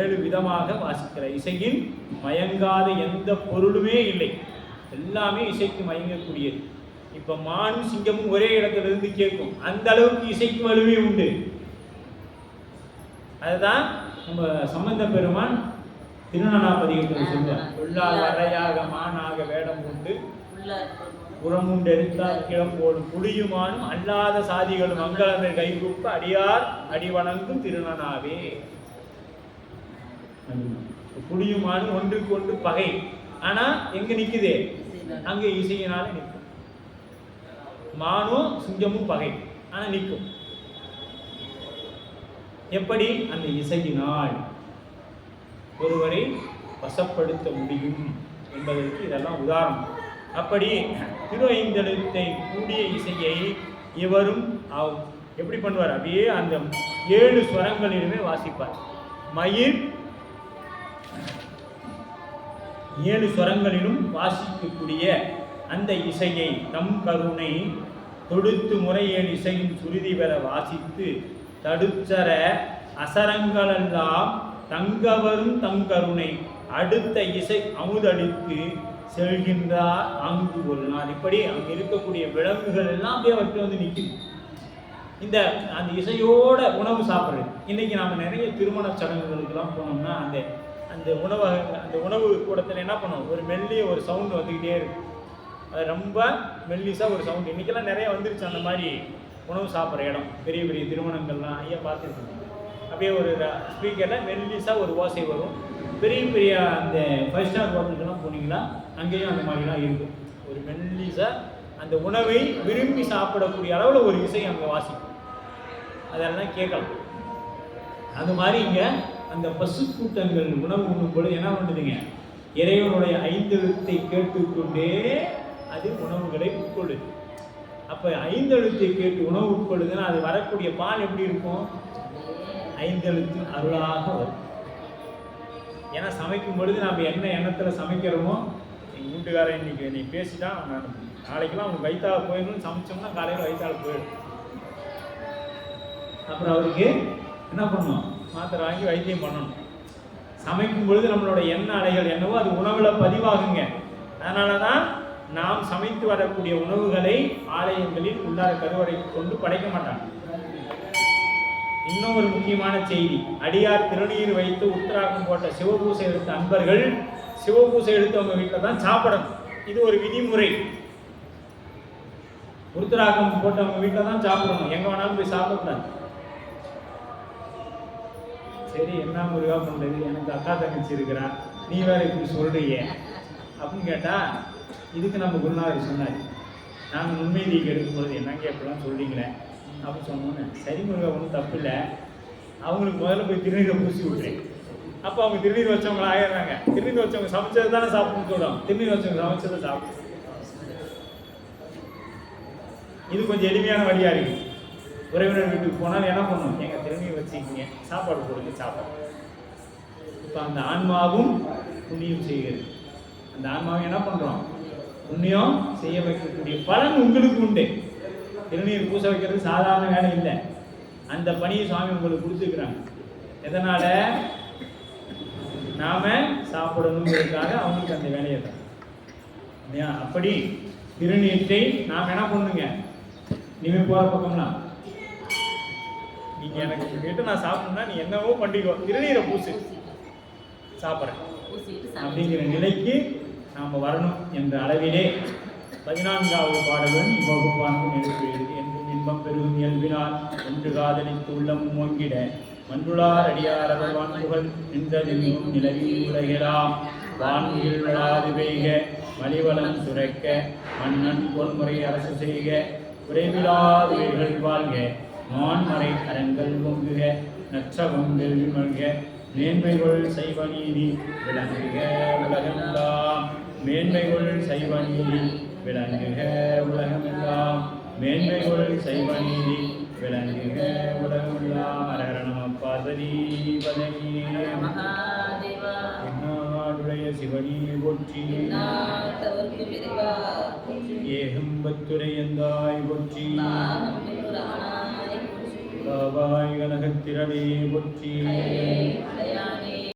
7 விதமாக வாசிக்கிறார். இசையின் மயங்காத எந்த பொருளுமே இல்லை, எல்லாமே இசைக்கு மயங்கக்கூடியது. இப்போ மானும் சிங்கமும் ஒரே இடத்துல இருந்து கேட்கும், அந்த அளவுக்கு இசைக்கு வலுவே உண்டு. அதுதான் நம்ம சம்பந்த பெருமான் திருநனாபதிகத்தில் சொல்லுவார். உள்ளால் வரையாக மானாக வேடம் உண்டு, புறமுண்டு எடுத்தால் கிளம்போடும் புளியுமானும் அல்லாத சாதிகளும் மங்களங்கள் கைகூப்ப அடியார் அடிவணங்கும் திருநனாவே. புளியுமானும் ஒன்றுக்கு ஒன்று பகை, ஆனா எங்க நிக்குது? அங்கே இசையினால நிற்கும். மானும் சிங்கமும் பகை, ஆனா நிற்கும். எப்படி? அந்த இசையினால் ஒருவரை வசப்படுத்த முடியும் என்பதற்கு இதெல்லாம் உதாரணம். அப்படி திருஐந்தெழுத்தை கூடிய இசையை இவரும் எப்படி பண்ணுவார்? அப்படியே அந்த 7 ஸ்வரங்களிலுமே வாசிப்பார். மயிர் 7 ஸ்வரங்களிலும் வாசிக்கக்கூடிய அந்த இசையை தம் கருணை தொடுத்து முறை 7 இசையின் சுருதி பெற வாசித்து தடுச்சர அசரங்களெல்லாம் தங்கவரும் தம் கருணை அடுத்த இசை அமுதளித்து செல்கின்றார் அங்கு ஒரு நாள். இப்படி அங்கே இருக்கக்கூடிய விலங்குகள் எல்லாம் அப்படியே அவற்றை வந்து நிற்குது. இந்த அந்த இசையோட உணவு சாப்பிட்றது. இன்றைக்கி நாம் நிறைய திருமண சடங்குகளுக்கெல்லாம் போனோம்னா அந்த அந்த உணவு கூடத்தில் என்ன பண்ணுவோம், ஒரு மெல்லிய ஒரு சவுண்டு வந்துக்கிட்டே இருக்கும். அது ரொம்ப மெல்லிஸாக ஒரு சவுண்டு. இன்றைக்கெல்லாம் நிறைய வந்துருச்சு அந்த மாதிரி உணவு சாப்பிட்ற இடம். பெரிய பெரிய திருமணங்கள்லாம் ஐயா பார்த்துருக்கோம். அப்படியே ஒரு ஸ்பீக்கரில் மெல்லிஸாக ஒரு ஓசை வரும். பெரிய பெரிய அந்த 5 ஸ்டார் ஹோட்டலுக்கெல்லாம் போனீங்கன்னா அங்கேயும் அந்த மாதிரிலாம் இருக்கும். ஒரு மெல்லிஸாக அந்த உணவை விரும்பி சாப்பிடக்கூடிய அளவில் ஒரு இசை அங்கே வாசிக்கும். அதெல்லாம் கேட்கலாம். அது மாதிரி இங்கே அந்த பசு கூட்டங்கள் உணவு உண்ணும் பொழுது என்ன பண்ணுதுங்க, இறைவனுடைய 5 எழுத்தை கேட்டுக்கொண்டே அது உணவுகளை உட்கொள்ளுது. அப்போ 5 எழுத்தை கேட்டு உணவு உட்கொள்ளுதுன்னா அது வரக்கூடிய பால் எப்படி இருக்கும், 5 எழுத்து அருளாக வரும். ஏன்னா சமைக்கும் பொழுது நம்ம என்ன எண்ணத்தில் சமைக்கிறோமோ, எங்கள் வீட்டுக்காரன் இன்னைக்கு நீ பேசிட்டான், நான் நாளைக்கெல்லாம் அவங்க வயிற்றால போயிடணும்னு சமைச்சோம்னா காலையில் வயிற்றால போயிடும். அப்புறம் அவருக்கு என்ன பண்ணணும், மாத்திரை வாங்கி வைத்தியம் பண்ணணும். சமைக்கும் பொழுது நம்மளோட எண்ண அலைகள் என்னவோ அது உணவில் பதிவாகுங்க. அதனால தான் நாம் சமைத்து வரக்கூடிய உணவுகளை ஆலயங்களில் உள்ளார கருவறைக்கு கொண்டு படைக்க மாட்டாங்க. இன்னும் ஒரு முக்கியமான செய்தி, அடியார் திருநீர் வைத்து உத்தராகம் போட்ட சிவபூசை எடுத்த அன்பர்கள் சிவபூசை எடுத்தவங்க வீட்டில் தான் சாப்பிடணும். இது ஒரு விதிமுறை. உத்தராகம் போட்டவங்க வீட்டில் தான் சாப்பிடணும், எங்கே வேணாலும் போய் சாப்பிடக்கூடாது. சரி என்ன முருகா பண்ணுறது, எனக்கு அக்கா தங்கச்சி இருக்கிறா, நீ வேற இப்படி சொல்கிறீங்க அப்படின்னு கேட்டால், இதுக்கு நம்ம குருநாதர் சொன்னார், நாங்கள் நுண்மைதிக்கு எடுக்கும்பொழுது என்னங்க எப்படிலாம் சொல்கிறீங்களே அப்படின்னு சொன்னோன்னே, சரி முருகா ஒன்றும் தப்பு இல்லை, அவங்களுக்கு முதல்ல போய் திருநீரை பூசி விட்றேன். அப்போ அவங்க திருநீர் வச்சவங்கள ஆயிடுறாங்க. திருநீர் வச்சவங்க சமைச்சது தானே சாப்பிடணும்னு சொல்லுவாங்க, திருநீர் வச்சவங்க சமைச்சதை சாப்பிடும். இது கொஞ்சம் எளிமையான வழியாக இருக்குது. உறவினர் வீட்டுக்கு போனால் என்ன பண்ணணும், எங்கள் திருநீர் வச்சுக்கிங்க, சாப்பாடு போடுங்க, சாப்பாடு. இப்போ அந்த ஆன்மாவும் புண்ணியம் செய்கிறது. அந்த ஆன்மாவை என்ன பண்ணுறோம், புண்ணியம் செய்ய வைக்கக்கூடிய பலன் உங்களுக்கு உண்டு. திருநீர் பூச வைக்கிறது சாதாரண வேலை இல்லை. அந்த பணியை சுவாமி உங்களுக்கு கொடுத்துருக்குறாங்க. எதனால், நாம் சாப்பிடணுங்கிறதுக்காக அவங்களுக்கு அந்த வேலையை தான் இல்லையா. அப்படி திருநீற்றை நாம் என்ன பண்ணுங்க, நீங்கள் போகிற பக்கம்லாம் நீங்கள் எனக்கு கேட்டு நான் சாப்பிடணும்னா நீ என்னவோ பண்ணிக்கோ, திருநீரை பூசு சாப்பிட்றேன் அப்படிங்கிற நிலைக்கு நாம் வரணும் என்ற அளவிலே 14வது பாடலுடன் இவ்வகுப்பானும் எழுப்பியது என்றும் இன்பம் பெருகும் இயல்பினால் ஒன்று காதலித்து உள்ளம் ஓங்கிட மன்றுளார் அடியார் அவர் வான்புகள் நின்றதென்னும் நிலவி உலகெலாம் வான்முகில் விழாது பெய்க மலிவளம் சுரைக்க மன்னன் பொன்முறை அரசு செய்க குறைவிலாது உயிர்கள் வாழ்க மான்மறை அரங்கள் பொங்குக நற்றவம் வெல்வி மல்க மேன்மைகள் சைவ நீதி விளங்குக உலகமெல்லாம் மேன்மைகள் சைவ நீதி விளங்குக உலகமெல்லாம் மேன்மைகள் சைவ நீதி விளங்குக உலகமெல்லாம். ஹர நம பார்வதி பதனியே நாடுடைய சிவனி போற்றி, ஏகம்பத்துரையந்தாய் போற்றி, காவாய் கனகத்திரளே போற்றி.